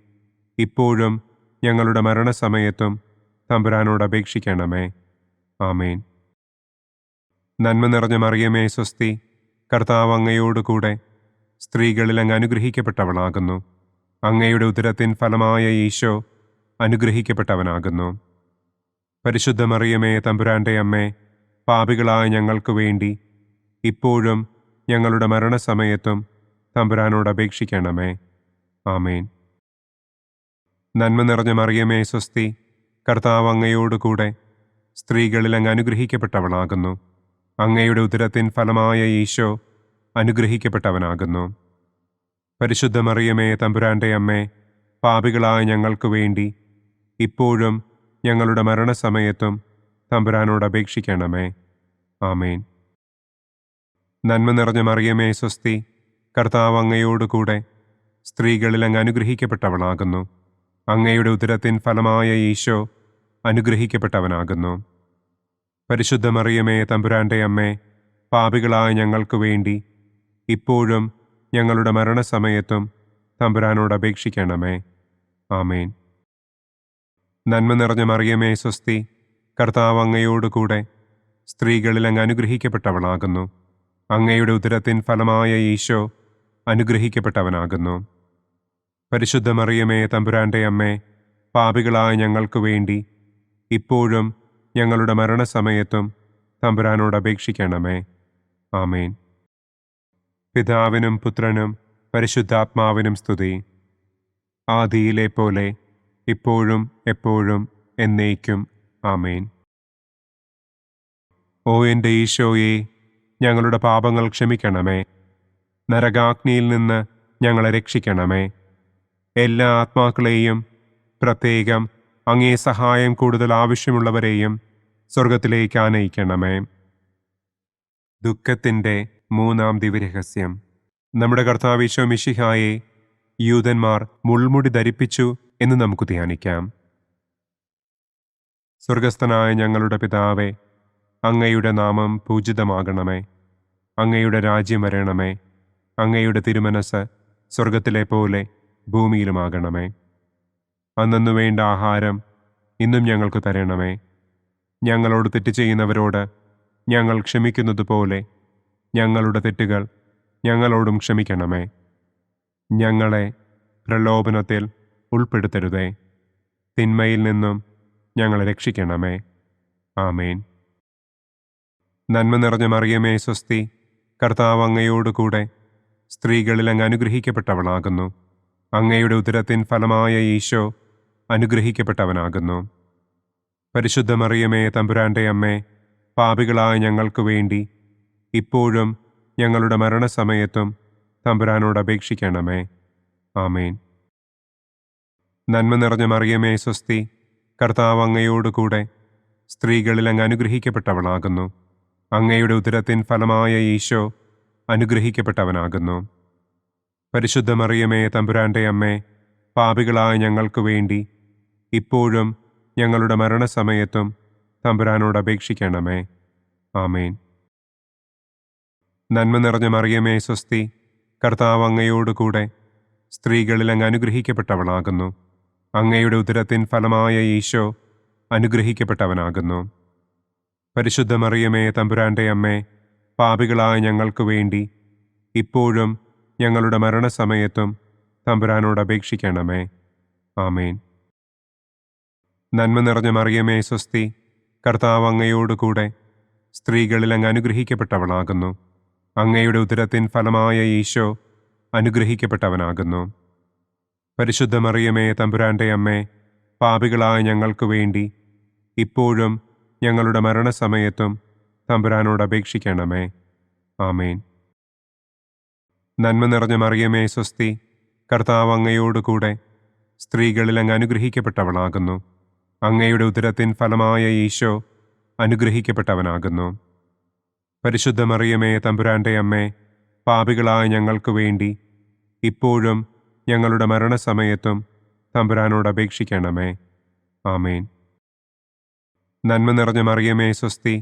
ഇപ്പോഴും ഞങ്ങളുടെ മരണസമയത്തും തമ്പുരാനോട് അപേക്ഷിക്കണമേ. ആമേൻ. നന്മ നിറഞ്ഞ മറിയമേ സ്വസ്തി, കർത്താവ് അങ്ങയോട് കൂടെ സ്ത്രീകളിൽ അങ്ങ് അനുഗ്രഹിക്കപ്പെട്ടവളാകുന്നു. അങ്ങയുടെ ഉദരത്തിൻ ഫലമായ ഈശോ അനുഗ്രഹിക്കപ്പെട്ടവനാകുന്നു. പരിശുദ്ധ മറിയമേ തമ്പുരാന്റെ അമ്മേ, പാപികളായ ഞങ്ങൾക്ക് വേണ്ടി ഇപ്പോഴും ഞങ്ങളുടെ മരണസമയത്തും തമ്പുരാനോട് അപേക്ഷിക്കണമേ. ആമേൻ. നന്മ നിറഞ്ഞ മറിയമേ സ്വസ്തി, കർത്താവ് അങ്ങയോട് കൂടെ സ്ത്രീകളിൽ അങ്ങ് അനുഗ്രഹിക്കപ്പെട്ടവളാകുന്നു. അങ്ങയുടെ ഉദരത്തിൻ ഫലമായ ഈശോ അനുഗ്രഹിക്കപ്പെട്ടവനാകുന്നു. പരിശുദ്ധ മറിയമേ തമ്പുരാന്റെ അമ്മേ, പാപികളായ ഞങ്ങൾക്ക് വേണ്ടി ഇപ്പോഴും ഞങ്ങളുടെ മരണസമയത്തും തമ്പുരാനോട് അപേക്ഷിക്കണമേ. ആമേൻ. നന്മ നിറഞ്ഞ മറിയമേ സ്വസ്തി, കർത്താവ് അങ്ങയോട് കൂടെ സ്ത്രീകളിൽ അങ്ങ് അനുഗ്രഹിക്കപ്പെട്ടവളാകുന്നു. അങ്ങയുടെ ഉദരത്തിൻ ഫലമായ ഈശോ അനുഗ്രഹിക്കപ്പെട്ടവനാകുന്നു. പരിശുദ്ധ മറിയമേ തമ്പുരാന്റെ അമ്മേ, പാപികളായ ഞങ്ങൾക്ക് വേണ്ടി ഇപ്പോഴും ഞങ്ങളുടെ മരണസമയത്തും തമ്പുരാനോട് അപേക്ഷിക്കണമേ. ആമേൻ. നന്മ നിറഞ്ഞ മറിയമേ സ്വസ്തി, കർത്താവ് അങ്ങയോട് കൂടെ സ്ത്രീകളിൽ അങ്ങ് അനുഗ്രഹിക്കപ്പെട്ടവളാകുന്നു. അങ്ങയുടെ ഉദരത്തിൻ ഫലമായ ഈശോ അനുഗ്രഹിക്കപ്പെട്ടവനാകുന്നു. പരിശുദ്ധ മറിയമേ തമ്പുരാന്റെ അമ്മേ, പാപികളായ ഞങ്ങൾക്ക് വേണ്ടി ഇപ്പോഴും ഞങ്ങളുടെ മരണസമയത്തും തമ്പുരാനോട് അപേക്ഷിക്കണമേ. ആമേൻ. പിതാവിനും പുത്രനും പരിശുദ്ധാത്മാവിനും സ്തുതി. ആദിയിലെ പോലെ ഇപ്പോഴും എപ്പോഴും എന്നേക്കും. ആമേൻ. ഓ എൻ്റെ ഈശോയെ, ഞങ്ങളുടെ പാപങ്ങൾ ക്ഷമിക്കണമേ. നരകാഗ്നിയിൽ നിന്ന് ഞങ്ങളെ രക്ഷിക്കണമേ. എല്ലാ ആത്മാക്കളെയും, പ്രത്യേകം അങ്ങേ സഹായം കൂടുതൽ ആവശ്യമുള്ളവരെയും സ്വർഗത്തിലേക്ക് ആനയിക്കണമേ. ദുഃഖത്തിൻ്റെ മൂന്നാം ദിവ്യരഹസ്യം. നമ്മുടെ കർത്താവ് ഈശോ മിശിഹായെ യൂദന്മാർ മുൾമുടി ധരിപ്പിച്ചു എന്ന് നമുക്ക് ധ്യാനിക്കാം. സ്വർഗസ്ഥനായ ഞങ്ങളുടെ പിതാവേ, അങ്ങയുടെ നാമം പൂജിതമാകണമേ. അങ്ങയുടെ രാജ്യം വരണമേ. അങ്ങയുടെ തിരുമനസ് സ്വർഗത്തിലെ പോലെ ഭൂമിയിലുമാകണമേ. അന്നന്നു വേണ്ട ആഹാരം ഇന്നും ഞങ്ങൾക്ക് തരണമേ. ഞങ്ങളോട് തെറ്റ് ചെയ്യുന്നവരോട് ഞങ്ങൾ ക്ഷമിക്കുന്നത് പോലെ ഞങ്ങളുടെ തെറ്റുകൾ ഞങ്ങളോടും ക്ഷമിക്കണമേ. ഞങ്ങളെ പ്രലോഭനത്തിൽ ഉൾപ്പെടുത്തരുതേ. തിന്മയിൽ നിന്നും ഞങ്ങളെ രക്ഷിക്കണമേ. ആമേൻ. നന്മ നിറഞ്ഞ മറിയമേ സ്വസ്തി, കർത്താവ് അങ്ങയോട് കൂടെ സ്ത്രീകളിൽ അങ്ങ് അനുഗ്രഹിക്കപ്പെട്ടവളാകുന്നു. അങ്ങയുടെ ഉദരത്തിൻ ഫലമായ ഈശോ അനുഗ്രഹിക്കപ്പെട്ടവനാകുന്നു. പരിശുദ്ധ മറിയമേ തമ്പുരാന്റെ അമ്മേ, പാപികളായ ഞങ്ങൾക്ക് വേണ്ടി ഇപ്പോഴും ഞങ്ങളുടെ മരണസമയത്തും തമ്പുരാനോട് അപേക്ഷിക്കണമേ. ആമേൻ. നന്മ നിറഞ്ഞ മറിയമേ സ്വസ്തി, കർത്താവ് അങ്ങയോട് കൂടെ സ്ത്രീകളിൽ അങ്ങ് അനുഗ്രഹിക്കപ്പെട്ടവളാകുന്നു. അങ്ങയുടെ ഉദരത്തിൻ ഫലമായ ഈശോ അനുഗ്രഹിക്കപ്പെട്ടവനാകുന്നു. പരിശുദ്ധ മറിയമേ തമ്പുരാന്റെ അമ്മേ, പാപികളായ ഞങ്ങൾക്ക് വേണ്ടി ഇപ്പോഴും ഞങ്ങളുടെ മരണസമയത്തും തമ്പുരാനോട് അപേക്ഷിക്കണമേ. ആമേൻ. നന്മ നിറഞ്ഞ മറിയമേ സ്വസ്തി, കർത്താവ് അങ്ങയോട് കൂടെ സ്ത്രീകളിൽ അങ്ങ് അനുഗ്രഹിക്കപ്പെട്ടവളാകുന്നു. അങ്ങയുടെ ഉദരത്തിൻ ഫലമായ ഈശോ അനുഗ്രഹിക്കപ്പെട്ടവനാകുന്നു. പരിശുദ്ധ മറിയമേ തമ്പുരാന്റെ അമ്മേ, പാപികളായ ഞങ്ങൾക്ക് വേണ്ടി ഇപ്പോഴും ഞങ്ങളുടെ മരണസമയത്തും തമ്പുരാനോട് അപേക്ഷിക്കണമേ. ആമേൻ. നന്മ നിറഞ്ഞ മറിയമേ സ്വസ്തി, കർത്താവ് അങ്ങയോട് കൂടെ സ്ത്രീകളിൽ അങ്ങ് അനുഗ്രഹിക്കപ്പെട്ടവളാകുന്നു. അങ്ങയുടെ ഉദരത്തിൻ ഫലമായ ഈശോ അനുഗ്രഹിക്കപ്പെട്ടവനാകുന്നു. പരിശുദ്ധ മറിയമേ തമ്പുരാന്റെ അമ്മേ, പാപികളായ ഞങ്ങൾക്ക് വേണ്ടി ഇപ്പോഴും ഞങ്ങളുടെ മരണസമയത്തും തമ്പുരാനോട് അപേക്ഷിക്കണമേ. ആമേൻ. നന്മ നിറഞ്ഞ മറിയമേ സ്വസ്തി, കർത്താവ് അങ്ങയോട് കൂടെ സ്ത്രീകളിൽ അങ്ങ് അനുഗ്രഹിക്കപ്പെട്ടവളാകുന്നു. അങ്ങയുടെ ഉദരത്തിൻ ഫലമായ ഈശോ അനുഗ്രഹിക്കപ്പെട്ടവനാകുന്നു. പരിശുദ്ധ മറിയമേ തമ്പുരാന്റെ അമ്മേ, പാപികളായ ഞങ്ങൾക്ക് വേണ്ടി ഇപ്പോഴും ഞങ്ങളുടെ മരണസമയത്തും തമ്പുരാനോട് അപേക്ഷിക്കണമേ. ആമേൻ. നന്മ നിറഞ്ഞ മറിയമേ സ്വസ്തി,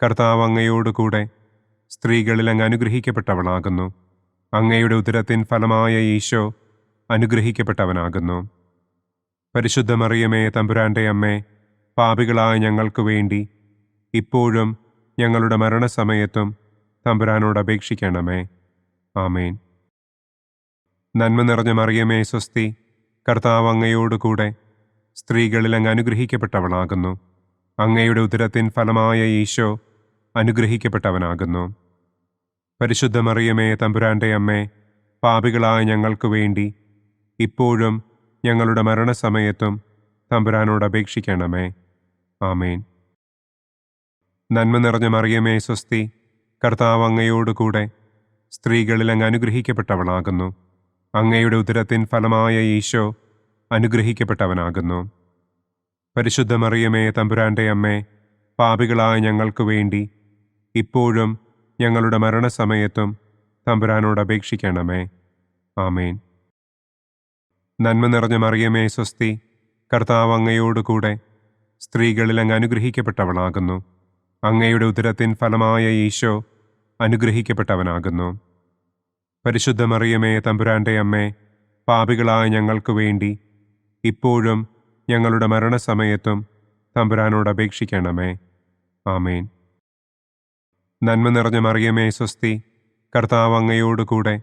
കർത്താവ് അങ്ങയോട് കൂടെ സ്ത്രീകളിൽ അങ്ങ് അനുഗ്രഹിക്കപ്പെട്ടവളാകുന്നു. അങ്ങയുടെ ഉദരത്തിൻ ഫലമായ ഈശോ അനുഗ്രഹിക്കപ്പെട്ടവനാകുന്നു. പരിശുദ്ധ മറിയമേ തമ്പുരാന്റെ അമ്മേ, പാപികളായ ഞങ്ങൾക്ക് വേണ്ടി ഇപ്പോഴും ഞങ്ങളുടെ മരണസമയത്തും തമ്പുരാനോട് അപേക്ഷിക്കണമേ. ആമേൻ. നന്മ നിറഞ്ഞ മറിയമേ സ്വസ്തി, കർത്താവ് അങ്ങയോട് കൂടെ സ്ത്രീകളിൽ അങ്ങ് അനുഗ്രഹിക്കപ്പെട്ടവളാകുന്നു. അങ്ങയുടെ ഉദരത്തിൻ ഫലമായ ഈശോ അനുഗ്രഹിക്കപ്പെട്ടവനാകുന്നു. പരിശുദ്ധ മറിയമേ തമ്പുരാന്റെ അമ്മേ, പാപികളായ ഞങ്ങൾക്ക് വേണ്ടി ഇപ്പോഴും ഞങ്ങളുടെ മരണസമയത്തും തമ്പുരാനോട് അപേക്ഷിക്കണമേ. ആമേൻ. നന്മ നിറഞ്ഞ മറിയമേ സ്വസ്തി, കർത്താവ് അങ്ങയോട് കൂടെ സ്ത്രീകളിൽ അങ്ങ് അനുഗ്രഹിക്കപ്പെട്ടവളാകുന്നു. അങ്ങയുടെ ഉദരത്തിൻ ഫലമായ ഈശോ അനുഗ്രഹിക്കപ്പെട്ടവനാകുന്നു. പരിശുദ്ധ മറിയമേ തമ്പുരാന്റെ അമ്മേ, പാപികളായ ഞങ്ങൾക്ക് വേണ്ടി ഇപ്പോഴും ഞങ്ങളുടെ മരണസമയത്തും തമ്പുരാനോട് അപേക്ഷിക്കണമേ. ആമേൻ. നന്മ നിറഞ്ഞ മറിയമേ സ്വസ്തി, കർത്താവ് അങ്ങയോട് കൂടെ സ്ത്രീകളിൽ അങ്ങ് അനുഗ്രഹിക്കപ്പെട്ടവളാകുന്നു. അങ്ങയുടെ ഉദരത്തിൻ ഫലമായ ഈശോ അനുഗ്രഹിക്കപ്പെട്ടവനാകുന്നു. പരിശുദ്ധ മറിയമേ തമ്പുരാന്റെ അമ്മേ, പാപികളായ ഞങ്ങൾക്ക് വേണ്ടി ഇപ്പോഴും ഞങ്ങളുടെ മരണസമയത്തും തമ്പുരാനോട് അപേക്ഷിക്കണമേ. ആമേൻ. നന്മ നിറഞ്ഞ മറിയമേ സ്വസ്തി, കർത്താവ് അങ്ങയോട് കൂടെ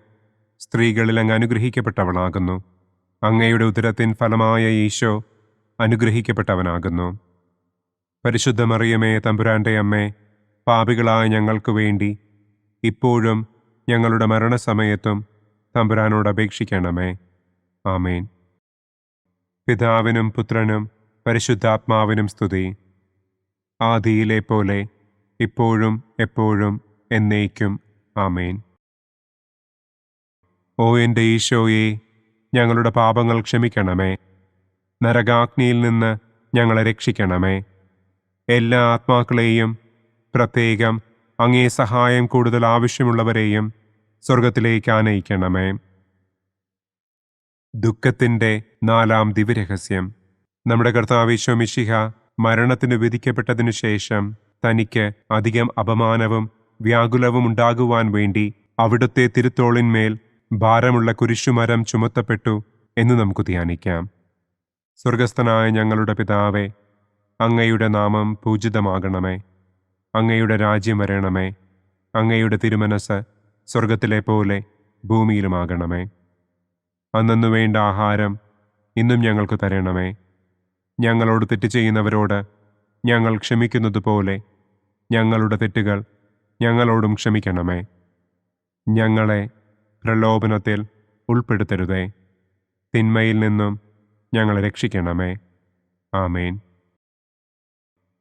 സ്ത്രീകളിൽ അങ്ങ് അനുഗ്രഹിക്കപ്പെട്ടവളാകുന്നു. അങ്ങയുടെ ഉദരത്തിൻ ഫലമായ ഈശോ അനുഗ്രഹിക്കപ്പെട്ടവനാകുന്നു. പരിശുദ്ധ മറിയമേ തമ്പുരാന്റെ അമ്മേ, പാപികളായ ഞങ്ങൾക്ക് വേണ്ടി ഇപ്പോഴും ഞങ്ങളുടെ മരണസമയത്തും തമ്പുരാനോട് അപേക്ഷിക്കണമേ. ആമേൻ. പിതാവിനും പുത്രനും പരിശുദ്ധാത്മാവിനും സ്തുതി. ആദിയിലെ പോലെ ഇപ്പോഴും എപ്പോഴും എന്നേക്കും. ആമേൻ. ഓ എൻ്റെ ഈശോയെ, ഞങ്ങളുടെ പാപങ്ങൾ ക്ഷമിക്കണമേ. നരകാഗ്നിയിൽ നിന്ന് ഞങ്ങളെ രക്ഷിക്കണമേ. എല്ലാ ആത്മാക്കളെയും, പ്രത്യേകം അങ്ങേ സഹായം കൂടുതൽ ആവശ്യമുള്ളവരെയും സ്വർഗത്തിലേക്ക് ആനയിക്കണമേ. ദുഃഖത്തിൻ്റെ 4-ാം ദിവ്യരഹസ്യം. നമ്മുടെ കർത്താവ് ഈശോ മിശിഹ മരണത്തിന് വിധിക്കപ്പെട്ടതിനു ശേഷം തനിക്ക് അധികം അപമാനവും വ്യാകുലവും ഉണ്ടാകുവാൻ വേണ്ടി അവിടുത്തെ തിരുത്തോളിന്മേൽ ഭാരമുള്ള കുരിശുമരം ചുമത്തപ്പെട്ടു എന്ന് നമുക്ക് ധ്യാനിക്കാം. സ്വർഗസ്ഥനായ ഞങ്ങളുടെ പിതാവേ, അങ്ങയുടെ നാമം പൂജിതമാകണമേ. അങ്ങയുടെ രാജ്യം വരണമേ. അങ്ങയുടെ തിരുമനസ് സ്വർഗത്തിലെ പോലെ ഭൂമിയിലുമാകണമേ. അന്നന്നു വേണ്ട ആഹാരം ഇന്നും ഞങ്ങൾക്ക് തരണമേ. ഞങ്ങളോട് തെറ്റ് ചെയ്യുന്നവരോട് ഞങ്ങൾ ക്ഷമിക്കുന്നത് പോലെ ഞങ്ങളുടെ തെറ്റുകൾ ഞങ്ങളോടും ക്ഷമിക്കണമേ. ഞങ്ങളെ പ്രലോഭനത്തിൽ ഉൾപ്പെടുത്തരുതേ. തിന്മയിൽ നിന്നും ഞങ്ങളെ രക്ഷിക്കണമേ. ആമേൻ.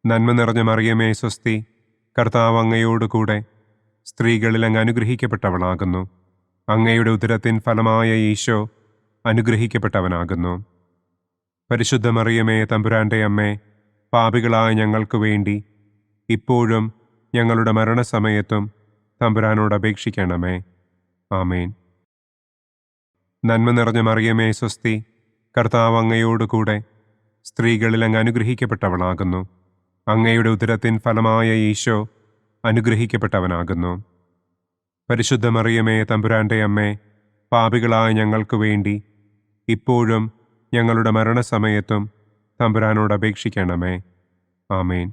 നന്മ നിറഞ്ഞ മറിയമേ സ്വസ്തി, കർത്താവ് അങ്ങയോട് കൂടെ സ്ത്രീകളിൽ അങ്ങ് അനുഗ്രഹിക്കപ്പെട്ടവളാകുന്നു. അങ്ങയുടെ ഉദരത്തിൻ ഫലമായ ഈശോ അനുഗ്രഹിക്കപ്പെട്ടവനാകുന്നു. പരിശുദ്ധ മറിയമേ തമ്പുരാന്റെ അമ്മേ, പാപികളായ ഞങ്ങൾക്ക് വേണ്ടി ഇപ്പോഴും ഞങ്ങളുടെ മരണസമയത്തും തമ്പുരാനോട് അപേക്ഷിക്കണമേ. ആമേൻ. നന്മ നിറഞ്ഞ മറിയമേ സ്വസ്തി, കർത്താവ് അങ്ങയോട് കൂടെ സ്ത്രീകളിൽ അങ്ങ് അനുഗ്രഹിക്കപ്പെട്ടവളാകുന്നു. അങ്ങയുടെ ഉദരത്തിൻ ഫലമായ ഈശോ അനുഗ്രഹിക്കപ്പെട്ടവനാകുന്നു. പരിശുദ്ധ മറിയമേ തമ്പുരാന്റെ അമ്മേ, പാപികളായ ഞങ്ങൾക്ക് വേണ്ടി ഇപ്പോഴും ഞങ്ങളുടെ മരണസമയത്തും തമ്പുരാനോട് അപേക്ഷിക്കണമേ. ആമേൻ.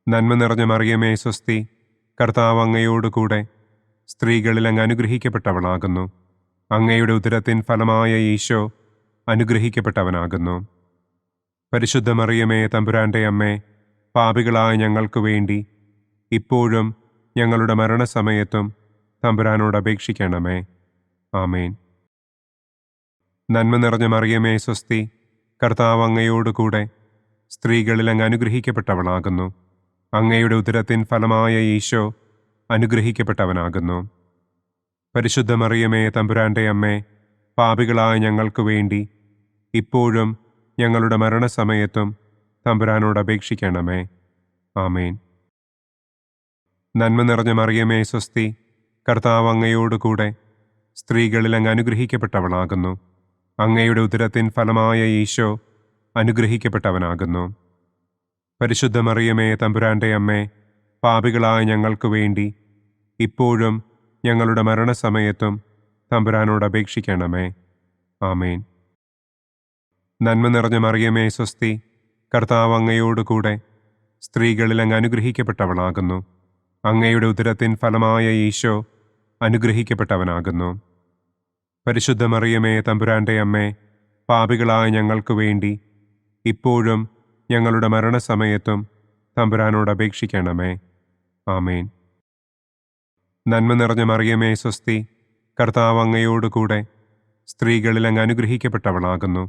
നന്മ നിറഞ്ഞ മറിയമേ സ്വസ്തി, കർത്താവ് അങ്ങയോട് കൂടെ സ്ത്രീകളിൽ അങ്ങ് അനുഗ്രഹിക്കപ്പെട്ടവളാകുന്നു. അങ്ങയുടെ ഉദരത്തിൻ ഫലമായ ഈശോ അനുഗ്രഹിക്കപ്പെട്ടവനാകുന്നു. പരിശുദ്ധ മറിയമേ തമ്പുരാന്റെ അമ്മേ, പാപികളായ ഞങ്ങൾക്ക് വേണ്ടി ഇപ്പോഴും ഞങ്ങളുടെ മരണസമയത്തും തമ്പുരാനോട് അപേക്ഷിക്കണമേ. ആമേൻ. നന്മ നിറഞ്ഞ മറിയമേ സ്വസ്തി, കർത്താവ് അങ്ങയോട് കൂടെ സ്ത്രീകളിൽ അങ്ങ് അനുഗ്രഹിക്കപ്പെട്ടവളാകുന്നു. അങ്ങയുടെ ഉദരത്തിൻ ഫലമായ ഈശോ അനുഗ്രഹിക്കപ്പെട്ടവനാകുന്നു. പരിശുദ്ധ മറിയമേ തമ്പുരാന്റെ അമ്മേ, പാപികളായ ഞങ്ങൾക്ക് വേണ്ടി ഇപ്പോഴും ഞങ്ങളുടെ മരണസമയത്തും തമ്പുരാനോട് അപേക്ഷിക്കണമേ. ആമേൻ. നന്മ നിറഞ്ഞ മറിയമേ സ്വസ്തി, കർത്താവ് അങ്ങയോട് കൂടെ സ്ത്രീകളിൽ അങ്ങ് അനുഗ്രഹിക്കപ്പെട്ടവളാകുന്നു. അങ്ങയുടെ ഉദരത്തിൻ ഫലമായ ഈശോ അനുഗ്രഹിക്കപ്പെട്ടവനാകുന്നു. പരിശുദ്ധ മറിയമേ, തമ്പുരാന്റെ അമ്മേ, പാപികളായ ഞങ്ങൾക്ക് വേണ്ടി ഇപ്പോഴും ഞങ്ങളുടെ മരണസമയത്തും തമ്പുരാനോട് അപേക്ഷിക്കണമേ. ആമേൻ. നന്മ നിറഞ്ഞ മറിയമേ, സ്വസ്തി, കർത്താവ് അങ്ങയോടുകൂടെ സ്ത്രീകളിൽ അങ്ങ് അനുഗ്രഹിക്കപ്പെട്ടവളാകുന്നു. അങ്ങയുടെ ഉദരത്തിൻ ഫലമായ ഈശോ അനുഗ്രഹിക്കപ്പെട്ടവനാകുന്നു. പരിശുദ്ധ മറിയമേ, തമ്പുരാന്റെ അമ്മേ, പാപികളായ ഞങ്ങൾക്ക് വേണ്ടി ഇപ്പോഴും ഞങ്ങളുടെ മരണസമയത്തും തമ്പുരാനോട് അപേക്ഷിക്കണമേ. ആമേൻ. നന്മ നിറഞ്ഞ മറിയമേ, സ്വസ്തി, കർത്താവ് അങ്ങയോടുകൂടെ സ്ത്രീകളിൽ അങ്ങ് അനുഗ്രഹിക്കപ്പെട്ടവളാകുന്നു.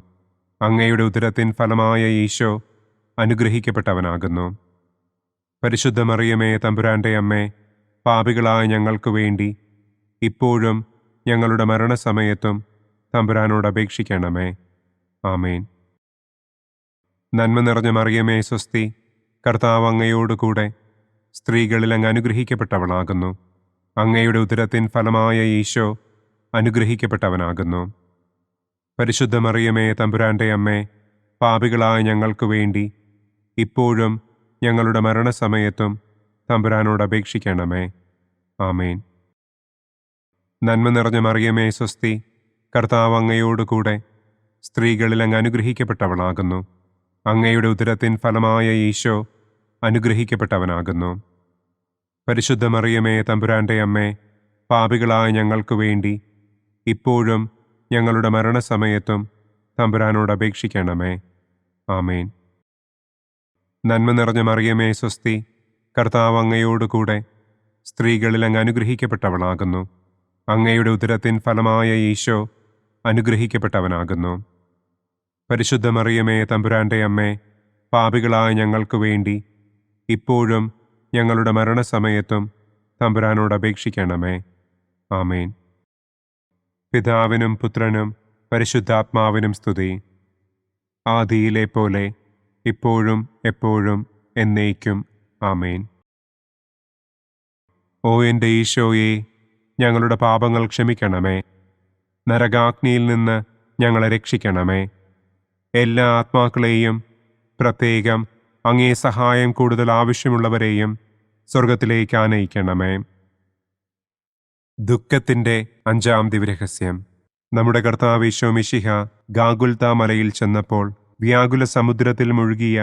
അങ്ങയുടെ ഉദരത്തിൻ ഫലമായ ഈശോ അനുഗ്രഹിക്കപ്പെട്ടവനാകുന്നു. പരിശുദ്ധ മറിയമേ, തമ്പുരാന്റെ അമ്മേ, പാപികളായ ഞങ്ങൾക്ക് വേണ്ടി ഇപ്പോഴും ഞങ്ങളുടെ മരണസമയത്തും തമ്പുരാനോട് അപേക്ഷിക്കണമേ. ആമേൻ. നന്മ നിറഞ്ഞ മറിയമേ, സ്വസ്തി, കർത്താവ് അങ്ങയോടുകൂടെ സ്ത്രീകളിൽ അങ്ങ് അനുഗ്രഹിക്കപ്പെട്ടവളാകുന്നു. അങ്ങയുടെ ഉദരത്തിൻ ഫലമായ ഈശോ അനുഗ്രഹിക്കപ്പെട്ടവനാകുന്നു. പരിശുദ്ധ മറിയമേ, തമ്പുരാന്റെ അമ്മേ, പാപികളായ ഞങ്ങൾക്ക് വേണ്ടി ഇപ്പോഴും ഞങ്ങളുടെ മരണസമയത്തും തമ്പുരാനോട് അപേക്ഷിക്കണമേ. ആമേൻ. നന്മ നിറഞ്ഞ മറിയമേ, സ്വസ്തി, കർത്താവ് അങ്ങയോടുകൂടെ സ്ത്രീകളിൽ അങ്ങ് അനുഗ്രഹിക്കപ്പെട്ടവളാകുന്നു. അങ്ങയുടെ ഉദരത്തിൻ ഫലമായ ഈശോ അനുഗ്രഹിക്കപ്പെട്ടവനാകുന്നു. പരിശുദ്ധ മറിയമേ, തമ്പുരാന്റെ അമ്മേ, പാപികളായ ഞങ്ങൾക്ക് വേണ്ടി ഇപ്പോഴും ഞങ്ങളുടെ മരണസമയത്തും തമ്പുരാനോട് അപേക്ഷിക്കണമേ. ആമേൻ. നന്മ നിറഞ്ഞ മറിയമേ, സ്വസ്തി, കർത്താവ് അങ്ങയോടുകൂടെ സ്ത്രീകളിൽ അങ്ങ് അനുഗ്രഹിക്കപ്പെട്ടവളാകുന്നു. അങ്ങയുടെ ഉദരത്തിൻ ഫലമായ ഈശോ അനുഗ്രഹിക്കപ്പെട്ടവനാകുന്നു. പരിശുദ്ധ മറിയമേ, തമ്പുരാന്റെ അമ്മേ, പാപികളായ ഞങ്ങൾക്ക് വേണ്ടി ഇപ്പോഴും ഞങ്ങളുടെ മരണസമയത്തും തമ്പുരാനോട് അപേക്ഷിക്കണമേ. ആമേൻ. പിതാവിനും പുത്രനും പരിശുദ്ധാത്മാവിനും സ്തുതി. ആദിയിലെ പോലെ ഇപ്പോഴും എപ്പോഴും എന്നേക്കും. ആമേൻ. ഓ എൻ്റെ ഈശോയെ, ഞങ്ങളുടെ പാപങ്ങൾ ക്ഷമിക്കണമേ. നരകാഗ്നിയിൽ നിന്ന് ഞങ്ങളെ രക്ഷിക്കണമേ. എല്ലാ ആത്മാക്കളെയും, പ്രത്യേകം അങ്ങേ സഹായം കൂടുതൽ ആവശ്യമുള്ളവരെയും സ്വർഗത്തിലേക്ക് ആനയിക്കണമേ. ദുഃഖത്തിൻ്റെ 5-ാം ദിവ്യരഹസ്യം. നമ്മുടെ കർത്താവ് ഈശോ മിശിഹ ഗാഗുൽത്ത മലയിൽ ചെന്നപ്പോൾ വ്യാകുല സമുദ്രത്തിൽ മുഴുകിയ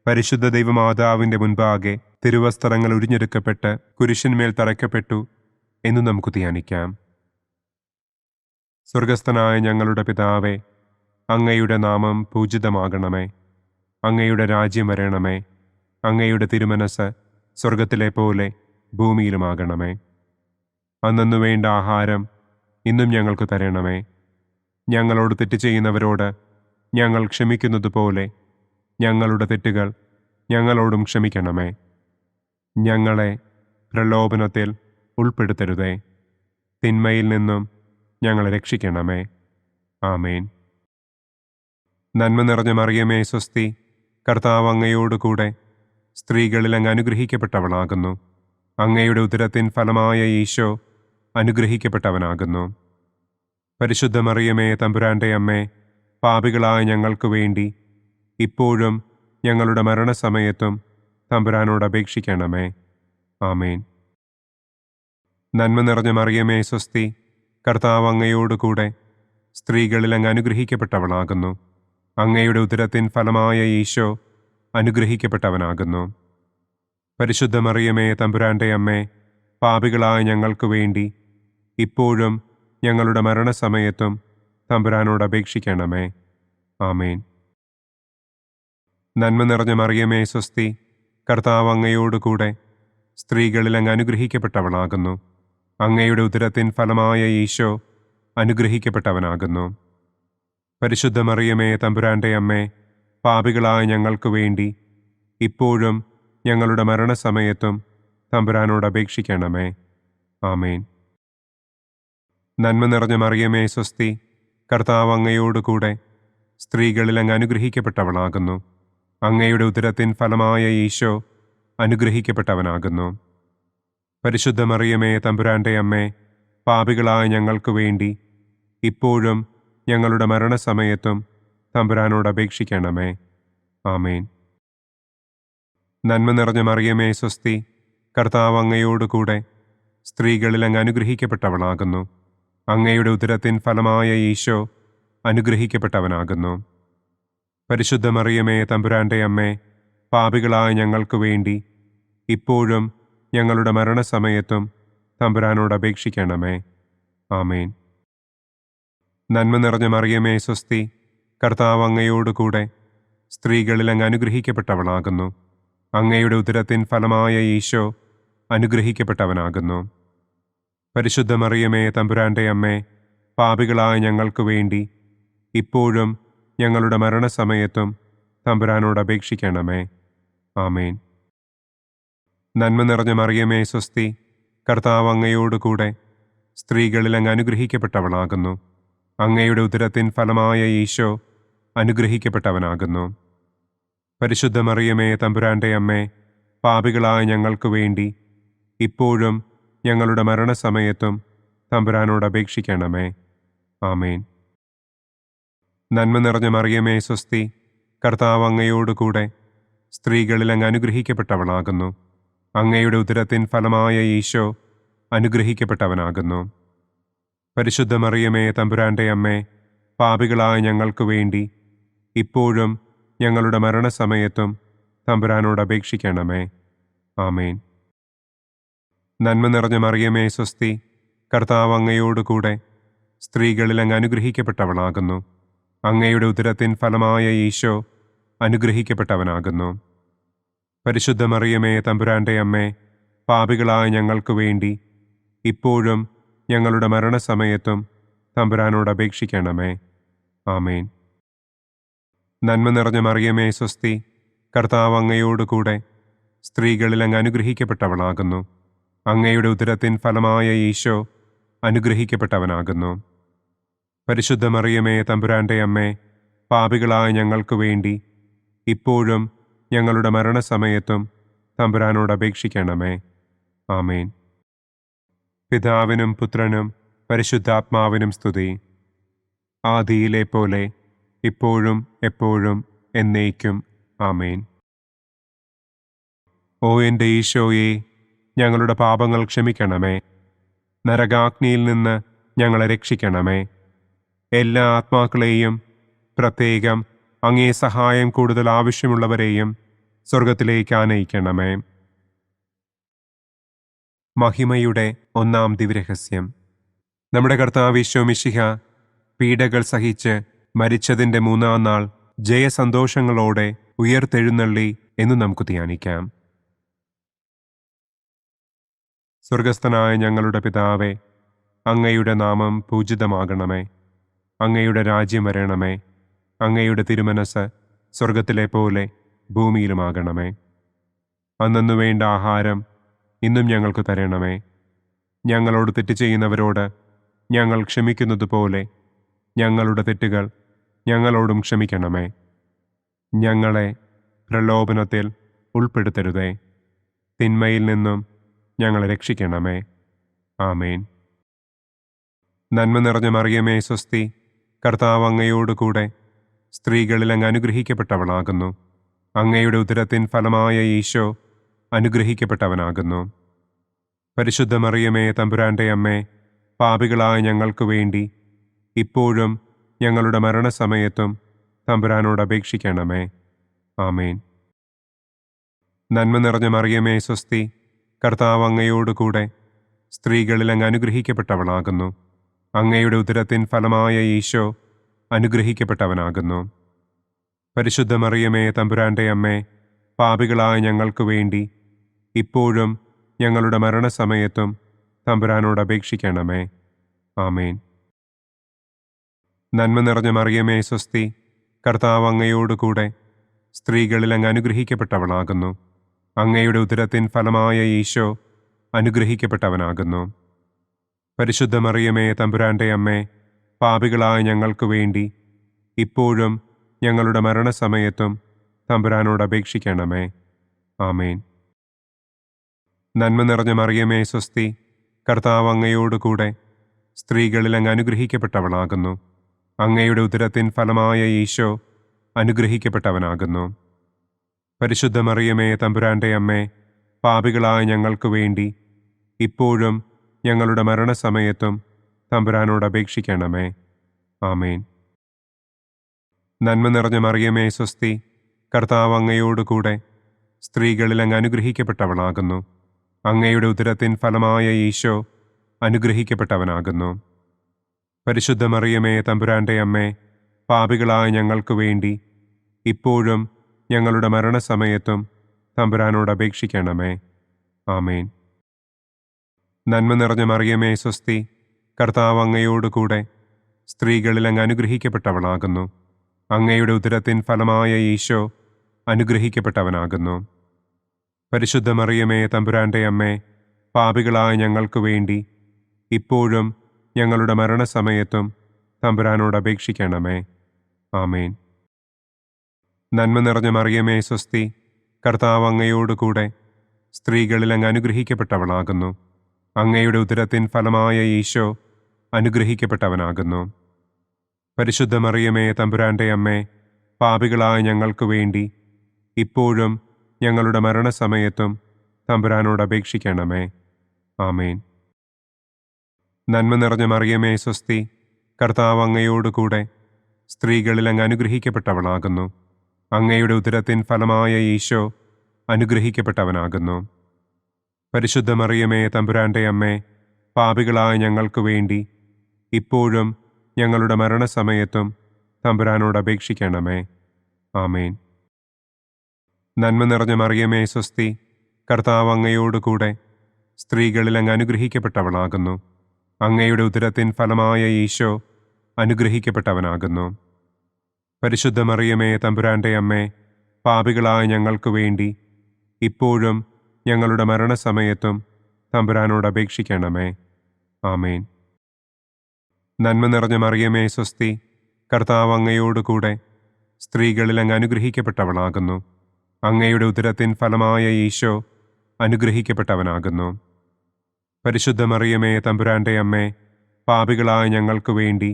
പരിശുദ്ധ ദൈവമാതാവിൻ്റെ മുൻപാകെ തിരുവസ്ത്രങ്ങൾ ഉരിഞ്ഞെടുക്കപ്പെട്ട് കുരിശിന്മേൽ തറയ്ക്കപ്പെട്ടു എന്ന് നമുക്ക് ധ്യാനിക്കാം. സ്വർഗസ്ഥനായ ഞങ്ങളുടെ പിതാവേ, അങ്ങയുടെ നാമം പൂജിതമാകണമേ. അങ്ങയുടെ രാജ്യം വരണമേ. അങ്ങയുടെ തിരുമനസ് സ്വർഗത്തിലെ പോലെ ഭൂമിയിലുമാകണമേ. അന്നന്നു വേണ്ട ആഹാരം ഇന്നും ഞങ്ങൾക്ക് തരണമേ. ഞങ്ങളോട് തെറ്റ് ചെയ്യുന്നവരോട് ഞങ്ങൾ ക്ഷമിക്കുന്നത് പോലെ ഞങ്ങളുടെ തെറ്റുകൾ ഞങ്ങളോടും ക്ഷമിക്കണമേ. ഞങ്ങളെ പ്രലോഭനത്തിൽ ഉൾപ്പെടുത്തരുതേ. തിന്മയിൽ നിന്നും ഞങ്ങളെ രക്ഷിക്കണമേ. ആമേൻ. നന്മ നിറഞ്ഞ മറിയമേ, സ്വസ്തി, കർത്താവ് അങ്ങയോടുകൂടെ സ്ത്രീകളിൽ അങ്ങ് അനുഗ്രഹിക്കപ്പെട്ടവളാകുന്നു. അങ്ങയുടെ ഉദരത്തിൻ ഫലമായ ഈശോ അനുഗ്രഹിക്കപ്പെട്ടവനാകുന്നു. പരിശുദ്ധ മറിയമേ, തമ്പുരാന്റെ അമ്മേ, പാപികളായ ഞങ്ങൾക്ക് വേണ്ടി ഇപ്പോഴും ഞങ്ങളുടെ മരണസമയത്തും തമ്പുരാനോട് അപേക്ഷിക്കണമേ. ആമേൻ. നന്മ നിറഞ്ഞ മറിയമേ, സ്വസ്തി, കർത്താവ് അങ്ങയോടുകൂടെ സ്ത്രീകളിൽ അങ്ങ് അനുഗ്രഹിക്കപ്പെട്ടവളാകുന്നു. അങ്ങയുടെ ഉദരത്തിൻ ഫലമായ ഈശോ അനുഗ്രഹിക്കപ്പെട്ടവനാകുന്നു. പരിശുദ്ധ മറിയമേ, തമ്പുരാന്റെ അമ്മേ, പാപികളായ ഞങ്ങൾക്ക് വേണ്ടി ഇപ്പോഴും ഞങ്ങളുടെ മരണസമയത്തും തമ്പുരാനോട് അപേക്ഷിക്കണമേ. ആമേൻ. നന്മ നിറഞ്ഞ മറിയമേ, സ്വസ്തി, കർത്താവ് അങ്ങയോടുകൂടെ സ്ത്രീകളിൽ അങ്ങ് അനുഗ്രഹിക്കപ്പെട്ടവളാകുന്നു. അങ്ങയുടെ ഉദരത്തിൻ ഫലമായ ഈശോ അനുഗ്രഹിക്കപ്പെട്ടവനാകുന്നു. പരിശുദ്ധ മറിയമേ, തമ്പുരാന്റെ അമ്മേ, പാപികളായ ഞങ്ങൾക്ക് വേണ്ടി ഇപ്പോഴും ഞങ്ങളുടെ മരണസമയത്തും തമ്പുരാനോട് അപേക്ഷിക്കണമേ. ആമേൻ. നന്മ നിറഞ്ഞ മറിയമേ, സ്വസ്തി, കർത്താവ് അങ്ങയോടുകൂടെ സ്ത്രീകളിൽ അങ്ങ് അനുഗ്രഹിക്കപ്പെട്ടവളാകുന്നു. അങ്ങയുടെ ഉദരത്തിൻ ഫലമായ ഈശോ അനുഗ്രഹിക്കപ്പെട്ടവനാകുന്നു. പരിശുദ്ധ മറിയമേ, തമ്പുരാന്റെ അമ്മേ, പാപികളായ ഞങ്ങൾക്ക് വേണ്ടി ഇപ്പോഴും ഞങ്ങളുടെ മരണസമയത്തും തമ്പുരാനോട് അപേക്ഷിക്കണമേ. ആമേൻ. നന്മ നിറഞ്ഞ മറിയമേ സ്വസ്തി, കർത്താവ് അങ്ങയോടുകൂടെ സ്ത്രീകളിൽ അങ്ങ് അനുഗ്രഹിക്കപ്പെട്ടവളാകുന്നു. അങ്ങയുടെ ഉദരത്തിൻ ഫലമായ ഈശോ അനുഗ്രഹിക്കപ്പെട്ടവനാകുന്നു. പരിശുദ്ധ മറിയമേ തമ്പുരാന്റെ അമ്മേ, പാപികളായ ഞങ്ങൾക്ക് വേണ്ടി ഇപ്പോഴും ഞങ്ങളുടെ മരണസമയത്തും തമ്പുരാനോട് അപേക്ഷിക്കണമേ. ആമേൻ. നന്മ നിറഞ്ഞ മറിയമേ സ്വസ്തി, കർത്താവ് അങ്ങയോടുകൂടെ സ്ത്രീകളിൽ അങ്ങ് അനുഗ്രഹിക്കപ്പെട്ടവളാകുന്നു. അങ്ങയുടെ ഉദരത്തിൻ ഫലമായ ഈശോ അനുഗ്രഹിക്കപ്പെട്ടവനാകുന്നു. പരിശുദ്ധ മറിയമേ തമ്പുരാന്റെ അമ്മേ, പാപികളായ ഞങ്ങൾക്ക് വേണ്ടി ഇപ്പോഴും ഞങ്ങളുടെ മരണസമയത്തും തമ്പുരാനോട് അപേക്ഷിക്കണമേ. ആമേൻ. നന്മ നിറഞ്ഞ മറിയമേ സ്വസ്തി, കർത്താവ് അങ്ങയോടുകൂടെ സ്ത്രീകളിൽ അങ്ങ് അനുഗ്രഹിക്കപ്പെട്ടവളാകുന്നു. അങ്ങയുടെ ഉദരത്തിൻ ഫലമായ ഈശോ അനുഗ്രഹിക്കപ്പെട്ടവനാകുന്നു. പരിശുദ്ധ മറിയമേ തമ്പുരാന്റെ അമ്മേ, പാപികളായ ഞങ്ങൾക്ക് വേണ്ടി ഇപ്പോഴും ഞങ്ങളുടെ മരണസമയത്തും തമ്പുരാനോട് അപേക്ഷിക്കണമേ. ആമേൻ. നന്മ നിറഞ്ഞ മറിയമേ സ്വസ്തി, കർത്താവ് അങ്ങയോടുകൂടെ സ്ത്രീകളിൽ അങ്ങ് അനുഗ്രഹിക്കപ്പെട്ടവളാകുന്നു. അങ്ങയുടെ ഉദരത്തിൻ ഫലമായ ഈശോ അനുഗ്രഹിക്കപ്പെട്ടവനാകുന്നു. പരിശുദ്ധ മറിയമേ തമ്പുരാന്റെ അമ്മേ, പാപികളായ ഞങ്ങൾക്ക് വേണ്ടി ഇപ്പോഴും ഞങ്ങളുടെ മരണസമയത്തും തമ്പുരാനോട് അപേക്ഷിക്കണമേ. ആമേൻ. നന്മ നിറഞ്ഞ മറിയമേ സ്വസ്തി, കർത്താവ് അങ്ങയോടുകൂടെ സ്ത്രീകളിൽ അങ്ങ് അനുഗ്രഹിക്കപ്പെട്ടവളാകുന്നു. അങ്ങയുടെ ഉദരത്തിൻ ഫലമായ ഈശോ അനുഗ്രഹിക്കപ്പെട്ടവനാകുന്നു. പരിശുദ്ധ മറിയമേ തമ്പുരാന്റെ അമ്മേ, പാപികളായ ഞങ്ങൾക്ക് വേണ്ടി ഇപ്പോഴും ഞങ്ങളുടെ മരണസമയത്തും തമ്പുരാനോട് അപേക്ഷിക്കണമേ. ആമേൻ. നന്മ നിറഞ്ഞ മറിയമേ സ്വസ്തി, കർത്താവ് അങ്ങയോടുകൂടെ സ്ത്രീകളിൽ അങ്ങ് അനുഗ്രഹിക്കപ്പെട്ടവളാകുന്നു. അങ്ങയുടെ ഉദരത്തിൻ ഫലമായ ഈശോ അനുഗ്രഹിക്കപ്പെട്ടവനാകുന്നു. പരിശുദ്ധ മറിയമേ തമ്പുരാന്റെ അമ്മേ, പാപികളായ ഞങ്ങൾക്ക് വേണ്ടി ഇപ്പോഴും ഞങ്ങളുടെ മരണസമയത്തും തമ്പുരാനോട് അപേക്ഷിക്കണമേ. ആമേൻ. പിതാവിനും പുത്രനും പരിശുദ്ധാത്മാവിനും സ്തുതി. ആദിയിലെ പോലെ ഇപ്പോഴും എപ്പോഴും എന്നേക്കും. ആമേൻ. ഓ എൻ്റെ ഈശോയെ, ഞങ്ങളുടെ പാപങ്ങൾ ക്ഷമിക്കണമേ. നരകാഗ്നിയിൽ നിന്ന് ഞങ്ങളെ രക്ഷിക്കണമേ. എല്ലാ ആത്മാക്കളെയും, പ്രത്യേകം അങ്ങേ സഹായം കൂടുതൽ ആവശ്യമുള്ളവരെയും സ്വർഗത്തിലേക്ക് ആനയിക്കണമേ. മഹിമയുടെ ഒന്നാം ദിവ്യരഹസ്യം. നമ്മുടെ കർത്താവ് ഈശോ മിശിഹ പീഡകൾ സഹിച്ച് മരിച്ചതിൻ്റെ മൂന്നാം നാൾ ജയസന്തോഷങ്ങളോടെ ഉയർത്തെഴുന്നള്ളി എന്ന് നമുക്ക് ധ്യാനിക്കാം. സ്വർഗസ്ഥനായ ഞങ്ങളുടെ പിതാവേ, അങ്ങയുടെ നാമം പൂജിതമാകണമേ. അങ്ങയുടെ രാജ്യം വരണമേ. അങ്ങയുടെ തിരുമനസ് സ്വർഗത്തിലെ പോലെ ഭൂമിയിലുമാകണമേ. അന്നന്നു വേണ്ട ആഹാരം ഇന്നും ഞങ്ങൾക്ക് തരണമേ. ഞങ്ങളോട് തെറ്റ് ചെയ്യുന്നവരോട് ഞങ്ങൾ ക്ഷമിക്കുന്നത് പോലെ ഞങ്ങളുടെ തെറ്റുകൾ ഞങ്ങളോടും ക്ഷമിക്കണമേ. ഞങ്ങളെ പ്രലോഭനത്തിൽ ഉൾപ്പെടുത്തരുതേ. തിന്മയിൽ നിന്നും ഞങ്ങളെ രക്ഷിക്കണമേ. ആമേൻ. നന്മ നിറഞ്ഞ മറിയമേ സ്വസ്തി, കർത്താവ് അങ്ങയോടുകൂടെ സ്ത്രീകളിൽ അങ്ങ് അനുഗ്രഹിക്കപ്പെട്ടവളാകുന്നു. അങ്ങയുടെ ഉദരത്തിൻ ഫലമായ ഈശോ അനുഗ്രഹിക്കപ്പെട്ടവനാകുന്നു. പരിശുദ്ധ മറിയമേ തമ്പുരാന്റെ അമ്മേ, പാപികളായ ഞങ്ങൾക്ക് വേണ്ടി ഇപ്പോഴും ഞങ്ങളുടെ മരണസമയത്തും തമ്പുരാനോട് അപേക്ഷിക്കണമേ. ആമേൻ. നന്മ നിറഞ്ഞ മറിയമേ സ്വസ്തി, കർത്താവ് അങ്ങയോടുകൂടെ സ്ത്രീകളിൽ അങ്ങ് അനുഗ്രഹിക്കപ്പെട്ടവളാകുന്നു. അങ്ങയുടെ ഉദരത്തിൻ ഫലമായ ഈശോ അനുഗ്രഹിക്കപ്പെട്ടവനാകുന്നു. പരിശുദ്ധ മറിയമേ തമ്പുരാന്റെ അമ്മേ, പാപികളായ ഞങ്ങൾക്ക് വേണ്ടി ഇപ്പോഴും ഞങ്ങളുടെ മരണസമയത്തും തമ്പുരാനോട് അപേക്ഷിക്കണമേ. ആമേൻ. നന്മ നിറഞ്ഞ മറിയമേ സ്വസ്തി, കർത്താവ് അങ്ങയോടുകൂടെ സ്ത്രീകളിൽ അങ്ങ് അനുഗ്രഹിക്കപ്പെട്ടവളാകുന്നു. അങ്ങയുടെ ഉദരത്തിൻ ഫലമായ ഈശോ അനുഗ്രഹിക്കപ്പെട്ടവനാകുന്നു. പരിശുദ്ധ മറിയമേ തമ്പുരാന്റെ അമ്മേ, പാപികളായ ഞങ്ങൾക്ക് വേണ്ടി ഇപ്പോഴും ഞങ്ങളുടെ മരണസമയത്തും തമ്പുരാനോട് അപേക്ഷിക്കണമേ. ആമേൻ. നന്മ നിറഞ്ഞ മറിയമേ സ്വസ്തി, കർത്താവ് അങ്ങയോടുകൂടെ സ്ത്രീകളിൽ അങ്ങ് അനുഗ്രഹിക്കപ്പെട്ടവളാകുന്നു. അങ്ങയുടെ ഉദരത്തിൻ ഫലമായ ഈശോ അനുഗ്രഹിക്കപ്പെട്ടവനാകുന്നു. പരിശുദ്ധ മറിയമേ, തമ്പുരാന്റെ അമ്മേ, പാപികളായ ഞങ്ങൾക്ക് വേണ്ടി ഇപ്പോഴും ഞങ്ങളുടെ മരണസമയത്തും തമ്പുരാനോട് അപേക്ഷിക്കണമേ. ആമേൻ. നന്മ നിറഞ്ഞ മറിയമേ, സ്വസ്തി, കർത്താവ് അങ്ങയോടുകൂടെ സ്ത്രീകളിൽ അങ്ങ് അനുഗ്രഹിക്കപ്പെട്ടവളാകുന്നു. അങ്ങയുടെ ഉദരത്തിൻ ഫലമായ ഈശോ അനുഗ്രഹിക്കപ്പെട്ടവനാകുന്നു. പരിശുദ്ധ മറിയമേ, തമ്പുരാന്റെ അമ്മേ, പാപികളായ ഞങ്ങൾക്ക് വേണ്ടി ഇപ്പോഴും ഞങ്ങളുടെ മരണസമയത്തും തമ്പുരാനോട് അപേക്ഷിക്കണമേ. ആമേൻ. നന്മ നിറഞ്ഞ മറിയമേ, സ്വസ്തി, കർത്താവ് അങ്ങയോടുകൂടെ സ്ത്രീകളിൽ അങ്ങ് അനുഗ്രഹിക്കപ്പെട്ടവളാകുന്നു. അങ്ങയുടെ ഉദരത്തിൻ ഫലമായ ഈശോ അനുഗ്രഹിക്കപ്പെട്ടവനാകുന്നു. പരിശുദ്ധ മറിയമേ, തമ്പുരാന്റെ അമ്മേ, പാപികളായ ഞങ്ങൾക്ക് വേണ്ടി ഇപ്പോഴും ഞങ്ങളുടെ മരണസമയത്തും തമ്പുരാനോട് അപേക്ഷിക്കണമേ. ആമേൻ. നന്മ നിറഞ്ഞ മറിയമേ, സ്വസ്തി, കർത്താവ് അങ്ങയോടുകൂടെ സ്ത്രീകളിൽ അങ്ങ് അനുഗ്രഹിക്കപ്പെട്ടവളാകുന്നു. അങ്ങയുടെ ഉദരത്തിൻ ഫലമായ ഈശോ അനുഗ്രഹിക്കപ്പെട്ടവനാകുന്നു. പരിശുദ്ധ മറിയമേ, തമ്പുരാന്റെ അമ്മേ, പാപികളായ ഞങ്ങൾക്ക് വേണ്ടി ഇപ്പോഴും ഞങ്ങളുടെ മരണസമയത്തും തമ്പുരാനോട് അപേക്ഷിക്കണമേ. ആമേൻ. നന്മ നിറഞ്ഞ മറിയമേ, സ്വസ്തി, കർത്താവ് അങ്ങയോടുകൂടെ സ്ത്രീകളിൽ അങ്ങ് അനുഗ്രഹിക്കപ്പെട്ടവളാകുന്നു. അങ്ങയുടെ ഉദരത്തിൻ ഫലമായ ഈശോ അനുഗ്രഹിക്കപ്പെട്ടവനാകുന്നു. പരിശുദ്ധ മറിയമേ, തമ്പുരാന്റെ അമ്മേ, പാപികളായ ഞങ്ങൾക്ക് വേണ്ടി ഇപ്പോഴും ഞങ്ങളുടെ മരണസമയത്തും തമ്പുരാനോട് അപേക്ഷിക്കണമേ. ആമേൻ. നന്മ നിറഞ്ഞ മറിയമേ, സ്വസ്തി, കർത്താവ് അങ്ങയോടുകൂടെ സ്ത്രീകളിൽ അങ്ങ് അനുഗ്രഹിക്കപ്പെട്ടവളാകുന്നു. അങ്ങയുടെ ഉദരത്തിൻ ഫലമായ ഈശോ അനുഗ്രഹിക്കപ്പെട്ടവനാകുന്നു. പരിശുദ്ധ മറിയമേ, തമ്പുരാന്റെ അമ്മേ, പാപികളായ ഞങ്ങൾക്ക് വേണ്ടി ഇപ്പോഴും ഞങ്ങളുടെ മരണസമയത്തും തമ്പുരാനോട് അപേക്ഷിക്കണമേ. ആമേൻ. നന്മ നിറഞ്ഞ മറിയമേ, സ്വസ്തി, കർത്താവ് അങ്ങയോടുകൂടെ സ്ത്രീകളിൽ അങ്ങ് അനുഗ്രഹിക്കപ്പെട്ടവളാകുന്നു. അങ്ങയുടെ ഉദരത്തിൻ ഫലമായ ഈശോ അനുഗ്രഹിക്കപ്പെട്ടവനാകുന്നു. പരിശുദ്ധ മറിയമേ, തമ്പുരാന്റെ അമ്മേ, പാപികളായ ഞങ്ങൾക്ക് വേണ്ടി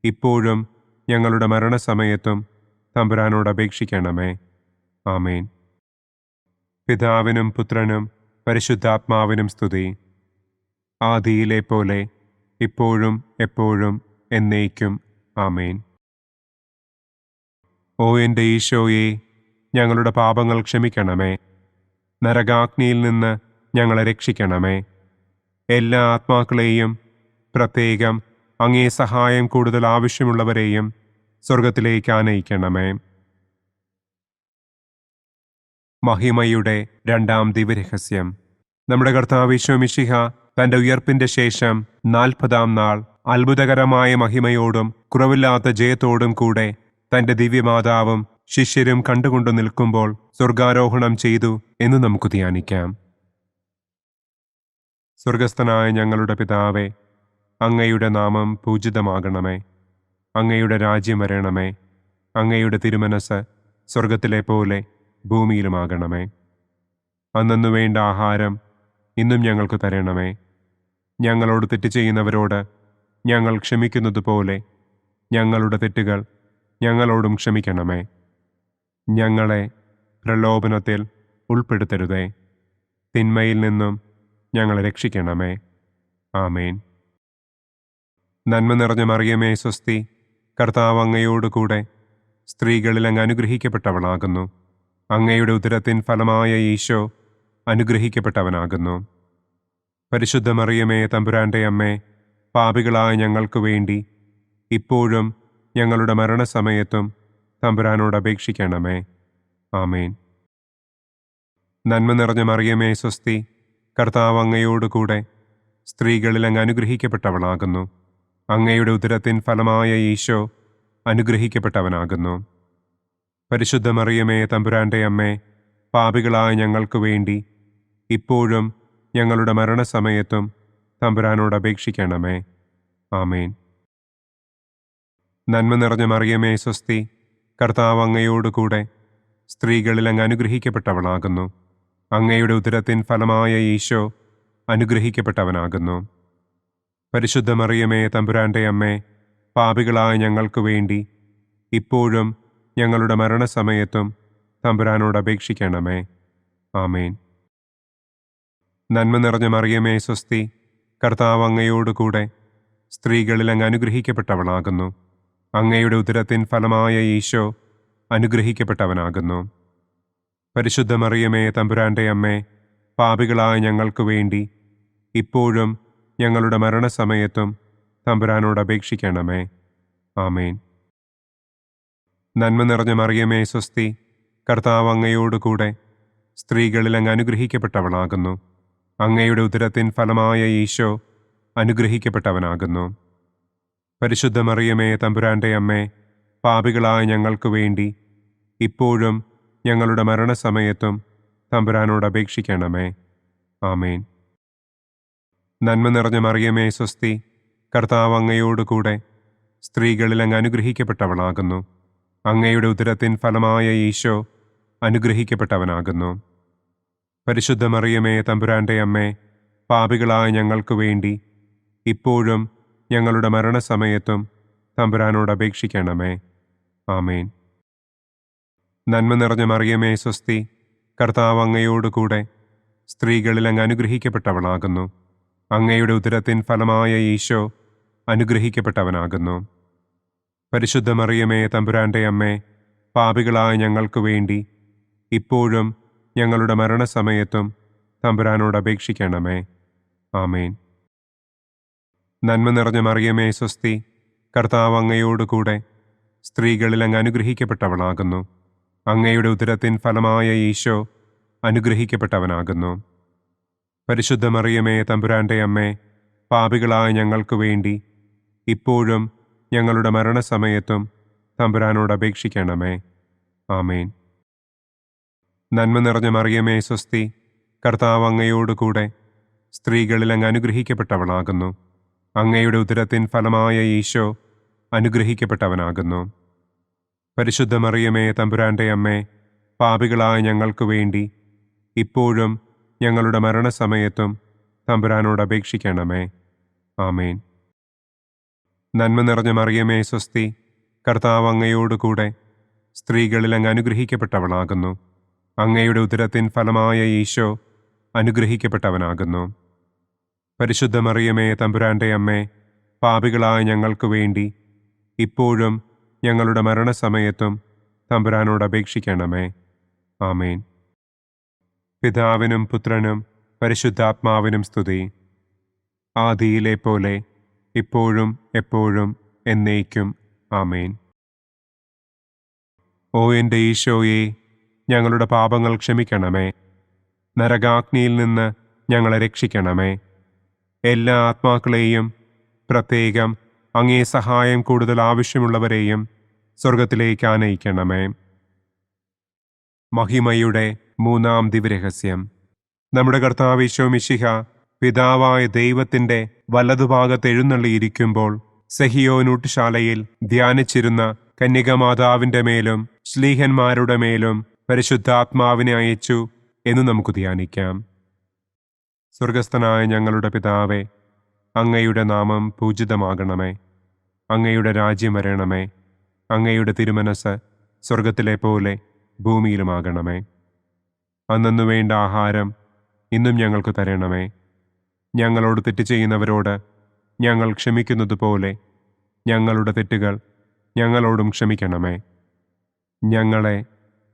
ഇപ്പോഴും ഞങ്ങളുടെ മരണസമയത്തും തമ്പുരാനോട് അപേക്ഷിക്കണമേ. ആമേൻ. പിതാവിനും പുത്രനും പരിശുദ്ധാത്മാവിനും സ്തുതി. ആദിയിലെ പോലെ ഇപ്പോഴും എപ്പോഴും എന്നേക്കും. ആമേൻ. ഓ എൻ്റെ ഈശോയെ, ഞങ്ങളുടെ പാപങ്ങൾ ക്ഷമിക്കണമേ. നരകാഗ്നിയിൽ നിന്ന് ഞങ്ങളെ രക്ഷിക്കണമേ. എല്ലാ ആത്മാക്കളെയും, പ്രത്യേകം അങ്ങേ സഹായം കൂടുതൽ ആവശ്യമുള്ളവരെയും സ്വർഗത്തിലേക്ക് ആനയിക്കണമേ. മഹിമയുടെ രണ്ടാം ദിവ്യരഹസ്യം. നമ്മുടെ കർത്താവ് ഈശോ മിശിഹ തന്റെ ഉയർപ്പിന്റെ ശേഷം 40-ാം നാൾ അത്ഭുതകരമായ മഹിമയോടും കുറവില്ലാത്ത ജയത്തോടും കൂടെ തന്റെ ദിവ്യമാതാവും ശിഷ്യരും കണ്ടുകൊണ്ടു നിൽക്കുമ്പോൾ സ്വർഗാരോഹണം ചെയ്തു എന്ന് നമുക്ക് ധ്യാനിക്കാം. സ്വർഗസ്ഥനായ ഞങ്ങളുടെ പിതാവേ, അങ്ങയുടെ നാമം പൂജിതമാകണമേ. അങ്ങയുടെ രാജ്യം വരണമേ. അങ്ങയുടെ തിരുമനസ് സ്വർഗത്തിലെ പോലെ ഭൂമിയിലുമാകണമേ. അന്നു വേണ്ട ആഹാരം ഇന്നും ഞങ്ങൾക്ക് തരണമേ. ഞങ്ങളോട് തെറ്റ് ചെയ്യുന്നവരോട് ഞങ്ങൾ ക്ഷമിക്കുന്നത് പോലെ ഞങ്ങളുടെ തെറ്റുകൾ ഞങ്ങളോടും ക്ഷമിക്കണമേ. ഞങ്ങളെ പ്രലോഭനത്തിൽ ഉൾപ്പെടുത്തരുതേ. തിന്മയിൽ നിന്നും ഞങ്ങളെ രക്ഷിക്കണമേ. ആമേൻ. നന്മ നിറഞ്ഞ മറിയമേ, സ്വസ്തി, കർത്താവ് അങ്ങയോടുകൂടെ സ്ത്രീകളിൽ അങ്ങ് അനുഗ്രഹിക്കപ്പെട്ടവളാകുന്നു. അങ്ങയുടെ ഉദരത്തിൻ ഫലമായ ഈശോ അനുഗ്രഹിക്കപ്പെട്ടവനാകുന്നു. പരിശുദ്ധ മറിയമേ, തമ്പുരാന്റെ അമ്മേ, പാപികളായ ഞങ്ങൾക്ക് വേണ്ടി ഇപ്പോഴും ഞങ്ങളുടെ മരണസമയത്തും തമ്പുരാനോട് അപേക്ഷിക്കണമേ. ആമേൻ. നന്മ നിറഞ്ഞ മറിയമേ, സ്വസ്തി, കർത്താവ് അങ്ങയോടുകൂടെ സ്ത്രീകളിൽ അങ്ങ് അനുഗ്രഹിക്കപ്പെട്ടവളാകുന്നു. അങ്ങയുടെ ഉദരത്തിൻ ഫലമായ ഈശോ അനുഗ്രഹിക്കപ്പെട്ടവനാകുന്നു. പരിശുദ്ധ മറിയമേ, തമ്പുരാന്റെ അമ്മേ, പാപികളായ ഞങ്ങൾക്ക് വേണ്ടി ഇപ്പോഴും ഞങ്ങളുടെ മരണസമയത്തും തമ്പുരാനോട് അപേക്ഷിക്കണമേ. ആമേൻ. നന്മ നിറഞ്ഞ മറിയമേ, സ്വസ്തി, കർത്താവ് അങ്ങയോടുകൂടെ സ്ത്രീകളിൽ അങ്ങ് അനുഗ്രഹിക്കപ്പെട്ടവളാകുന്നു. അങ്ങയുടെ ഉദരത്തിൻ ഫലമായ ഈശോ അനുഗ്രഹിക്കപ്പെട്ടവനാകുന്നു. പരിശുദ്ധ മറിയമേ തമ്പുരാന്റെ അമ്മേ, പാപികളായ ഞങ്ങൾക്ക് വേണ്ടി ഇപ്പോഴും ഞങ്ങളുടെ മരണസമയത്തും തമ്പുരാനോട് അപേക്ഷിക്കണമേ. ആമേൻ. നന്മ നിറഞ്ഞ മറിയമേ സ്വസ്തി, കർത്താവ് അങ്ങയോടുകൂടെ സ്ത്രീകളിൽ അങ്ങ് അനുഗ്രഹിക്കപ്പെട്ടവളാകുന്നു. അങ്ങയുടെ ഉദരത്തിൻ ഫലമായ ഈശോ അനുഗ്രഹിക്കപ്പെട്ടവനാകുന്നു. പരിശുദ്ധ മറിയമേ തമ്പുരാന്റെ അമ്മേ, പാപികളായ ഞങ്ങൾക്ക് വേണ്ടി ഇപ്പോഴും ഞങ്ങളുടെ മരണസമയത്തും തമ്പുരാനോട് അപേക്ഷിക്കണമേ. ആമേൻ. നന്മ നിറഞ്ഞ മറിയമേ സ്വസ്തി, കർത്താവ് അങ്ങയോടുകൂടെ സ്ത്രീകളിൽ അങ്ങ് അനുഗ്രഹിക്കപ്പെട്ടവളാകുന്നു. അങ്ങയുടെ ഉദരത്തിൻ ഫലമായ ഈശോ അനുഗ്രഹിക്കപ്പെട്ടവനാകുന്നു. പരിശുദ്ധ മറിയമേ തമ്പുരാന്റെ അമ്മേ, പാപികളായ ഞങ്ങൾക്ക് വേണ്ടി ഇപ്പോഴും ഞങ്ങളുടെ മരണസമയത്തും തമ്പുരാനോട് അപേക്ഷിക്കണമേ. ആമേൻ. നന്മ നിറഞ്ഞ മറിയമേ സ്വസ്തി, കർത്താവ് അങ്ങയോടുകൂടെ സ്ത്രീകളിൽ അങ്ങ് അനുഗ്രഹിക്കപ്പെട്ടവളാകുന്നു. അങ്ങയുടെ ഉദരത്തിൻ ഫലമായ ഈശോ അനുഗ്രഹിക്കപ്പെട്ടവനാകുന്നു. പരിശുദ്ധ മറിയമേ തമ്പുരാന്റെ അമ്മേ, പാപികളായ ഞങ്ങൾക്ക് വേണ്ടി ഇപ്പോഴും ഞങ്ങളുടെ മരണസമയത്തും തമ്പുരാനോട് അപേക്ഷിക്കണമേ. ആമേൻ. നന്മ നിറഞ്ഞ മറിയമേ സ്വസ്തി, കർത്താവ് അങ്ങയോടുകൂടെ സ്ത്രീകളിൽ അങ്ങ് അനുഗ്രഹിക്കപ്പെട്ടവളാകുന്നു. അങ്ങയുടെ ഉദരത്തിൻ ഫലമായ ഈശോ അനുഗ്രഹിക്കപ്പെട്ടവനാകുന്നു. പരിശുദ്ധ മറിയമേ തമ്പുരാന്റെ അമ്മേ, പാപികളായ ഞങ്ങൾക്ക് വേണ്ടി ഇപ്പോഴും ഞങ്ങളുടെ മരണസമയത്തും തമ്പുരാനോട് അപേക്ഷിക്കണമേ. ആമേൻ. നന്മ നിറഞ്ഞ മറിയമേ സ്വസ്തി, കർത്താവ് അങ്ങയോടുകൂടെ സ്ത്രീകളിൽ അങ്ങ് അനുഗ്രഹിക്കപ്പെട്ടവളാകുന്നു. അങ്ങയുടെ ഉദരത്തിൻ ഫലമായ ഈശോ അനുഗ്രഹിക്കപ്പെട്ടവനാകുന്നു. പരിശുദ്ധ മറിയമേ തമ്പുരാന്റെ അമ്മേ, പാപികളായ ഞങ്ങൾക്ക് വേണ്ടി ഇപ്പോഴും ഞങ്ങളുടെ മരണസമയത്തും തമ്പുരാനോട് അപേക്ഷിക്കണമേ. ആമേൻ. നന്മ നിറഞ്ഞ മറിയമേ സ്വസ്തി, കർത്താവ് അങ്ങയോടുകൂടെ സ്ത്രീകളിൽ അങ്ങ് അനുഗ്രഹിക്കപ്പെട്ടവളാകുന്നു. അങ്ങയുടെ ഉദരത്തിൻ ഫലമായ ഈശോ അനുഗ്രഹിക്കപ്പെട്ടവനാകുന്നു. പരിശുദ്ധ മറിയമേ തമ്പുരാന്റെ അമ്മേ, പാപികളായ ഞങ്ങൾക്ക് വേണ്ടി ഇപ്പോഴും ഞങ്ങളുടെ മരണസമയത്തും തമ്പുരാനോട് അപേക്ഷിക്കണമേ. ആമേൻ. നന്മ നിറഞ്ഞ മറിയമേ സ്വസ്തി, കർത്താവ് അങ്ങയോടുകൂടെ സ്ത്രീകളിൽ അങ്ങ് അനുഗ്രഹിക്കപ്പെട്ടവളാകുന്നു. അങ്ങയുടെ ഉദരത്തിൻ ഫലമായ ഈശോ അനുഗ്രഹിക്കപ്പെട്ടവനാകുന്നു. പരിശുദ്ധ മറിയമേ തമ്പുരാന്റെ അമ്മേ, പാപികളായ ഞങ്ങൾക്ക് വേണ്ടി ഇപ്പോഴും ഞങ്ങളുടെ മരണസമയത്തും തമ്പുരാനോട് അപേക്ഷിക്കണമേ. ആമേൻ. പിതാവിനും പുത്രനും പരിശുദ്ധാത്മാവിനും സ്തുതി. ആദിയിലെ പോലെ ഇപ്പോഴും എപ്പോഴും എന്നേക്കും. ആമേൻ. ഓ എൻ്റെ ഈശോയെ, ഞങ്ങളുടെ പാപങ്ങൾ ക്ഷമിക്കണമേ. നരകാഗ്നിയിൽ നിന്ന് ഞങ്ങളെ രക്ഷിക്കണമേ. എല്ലാ ആത്മാക്കളെയും, പ്രത്യേകം അങ്ങേ സഹായം കൂടുതൽ ആവശ്യമുള്ളവരെയും സ്വർഗത്തിലേക്ക് ആനയിക്കണമേ. മഹിമയുടെ മൂന്നാം ദിവ്യരഹസ്യം. നമ്മുടെ കർത്താവ് ഈശോ മിശിഹ പിതാവായ ദൈവത്തിൻ്റെ വലതുഭാഗത്ത് എഴുന്നള്ളിയിരിക്കുമ്പോൾ സെഹിയോനൂട്ടുശാലയിൽ ധ്യാനിച്ചിരുന്ന കന്യകമാതാവിൻ്റെ മേലും ശ്ലീഹന്മാരുടെ മേലും പരിശുദ്ധാത്മാവിനെ അയച്ചു എന്ന് നമുക്ക് ധ്യാനിക്കാം. സ്വർഗസ്ഥനായ ഞങ്ങളുടെ പിതാവേ, അങ്ങയുടെ നാമം പൂജിതമാകണമേ. അങ്ങയുടെ രാജ്യം വരണമേ. അങ്ങയുടെ തിരുമനസ് സ്വർഗത്തിലെ പോലെ ഭൂമിയിലുമാകണമേ. അന്നു വേണ്ട ആഹാരം ഇന്നും ഞങ്ങൾക്ക് തരണമേ. ഞങ്ങളോട് തെറ്റ് ചെയ്യുന്നവരോട് ഞങ്ങൾ ക്ഷമിക്കുന്നത് പോലെ ഞങ്ങളുടെ തെറ്റുകൾ ഞങ്ങളോടും ക്ഷമിക്കണമേ. ഞങ്ങളെ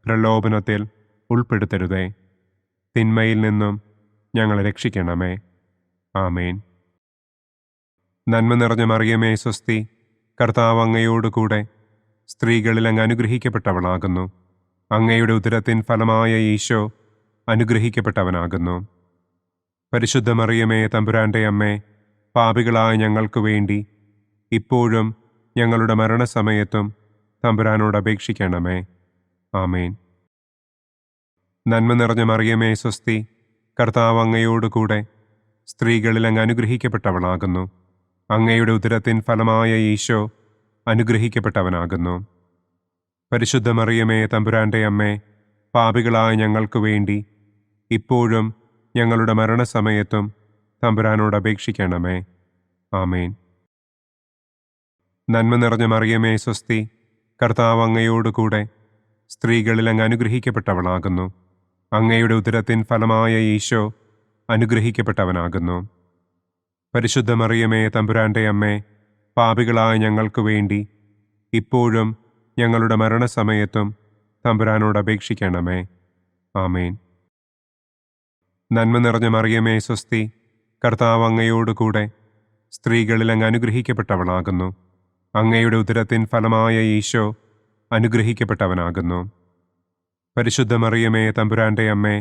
പ്രലോഭനത്തിൽ ഉൾപ്പെടുത്തരുതേ. തിന്മയിൽ നിന്നും ഞങ്ങളെ രക്ഷിക്കണമേ. ആമേൻ. നന്മ നിറഞ്ഞ മറിയമേ സ്വസ്തി, കർത്താവ് അങ്ങയോടുകൂടെ സ്ത്രീകളിൽ അങ്ങ് അനുഗ്രഹിക്കപ്പെട്ടവളാകുന്നു. അങ്ങയുടെ ഉദരത്തിൻ ഫലമായ ഈശോ അനുഗ്രഹിക്കപ്പെട്ടവനാകുന്നു. പരിശുദ്ധ മറിയമേ തമ്പുരാന്റെ അമ്മേ, പാപികളായ ഞങ്ങൾക്ക് വേണ്ടി ഇപ്പോഴും ഞങ്ങളുടെ മരണസമയത്തും തമ്പുരാനോട് അപേക്ഷിക്കണമേ. ആമേൻ. നന്മ നിറഞ്ഞ മറിയമേ സ്വസ്തി, കർത്താവ് അങ്ങയോടുകൂടെ സ്ത്രീകളിൽ അങ്ങ് അനുഗ്രഹിക്കപ്പെട്ടവളാകുന്നു. അങ്ങയുടെ ഉദരത്തിൻ ഫലമായ ഈശോ അനുഗ്രഹിക്കപ്പെട്ടവനാകുന്നു. പരിശുദ്ധ മറിയമേ തമ്പുരാന്റെ അമ്മേ, പാപികളായ ഞങ്ങൾക്ക് വേണ്ടി ഇപ്പോഴും ഞങ്ങളുടെ മരണസമയത്തും തമ്പുരാനോട് അപേക്ഷിക്കണമേ. ആമേൻ. നന്മ നിറഞ്ഞ മറിയമേ സ്വസ്തി, കർത്താവ് അങ്ങയോടുകൂടെ സ്ത്രീകളിൽ അങ്ങ് അനുഗ്രഹിക്കപ്പെട്ടവളാകുന്നു. അങ്ങയുടെ ഉദരത്തിൻ ഫലമായ ഈശോ അനുഗ്രഹിക്കപ്പെട്ടവനാകുന്നു. പരിശുദ്ധ മറിയമേ തമ്പുരാന്റെ അമ്മേ, പാപികളായ ഞങ്ങൾക്ക് വേണ്ടി ഇപ്പോഴും ഞങ്ങളുടെ മരണസമയത്തും തമ്പുരാനോട് അപേക്ഷിക്കണമേ. ആമേൻ. നന്മ നിറഞ്ഞ മറിയമേ സ്വസ്തി, കർത്താവ് അങ്ങയോടുകൂടെ സ്ത്രീകളിൽ അങ്ങ് അനുഗ്രഹിക്കപ്പെട്ടവളാകുന്നു. അങ്ങയുടെ ഉദരത്തിൻ ഫലമായ ഈശോ അനുഗ്രഹിക്കപ്പെട്ടവനാകുന്നു. പരിശുദ്ധ മറിയമേ തമ്പുരാന്റെ അമ്മേ,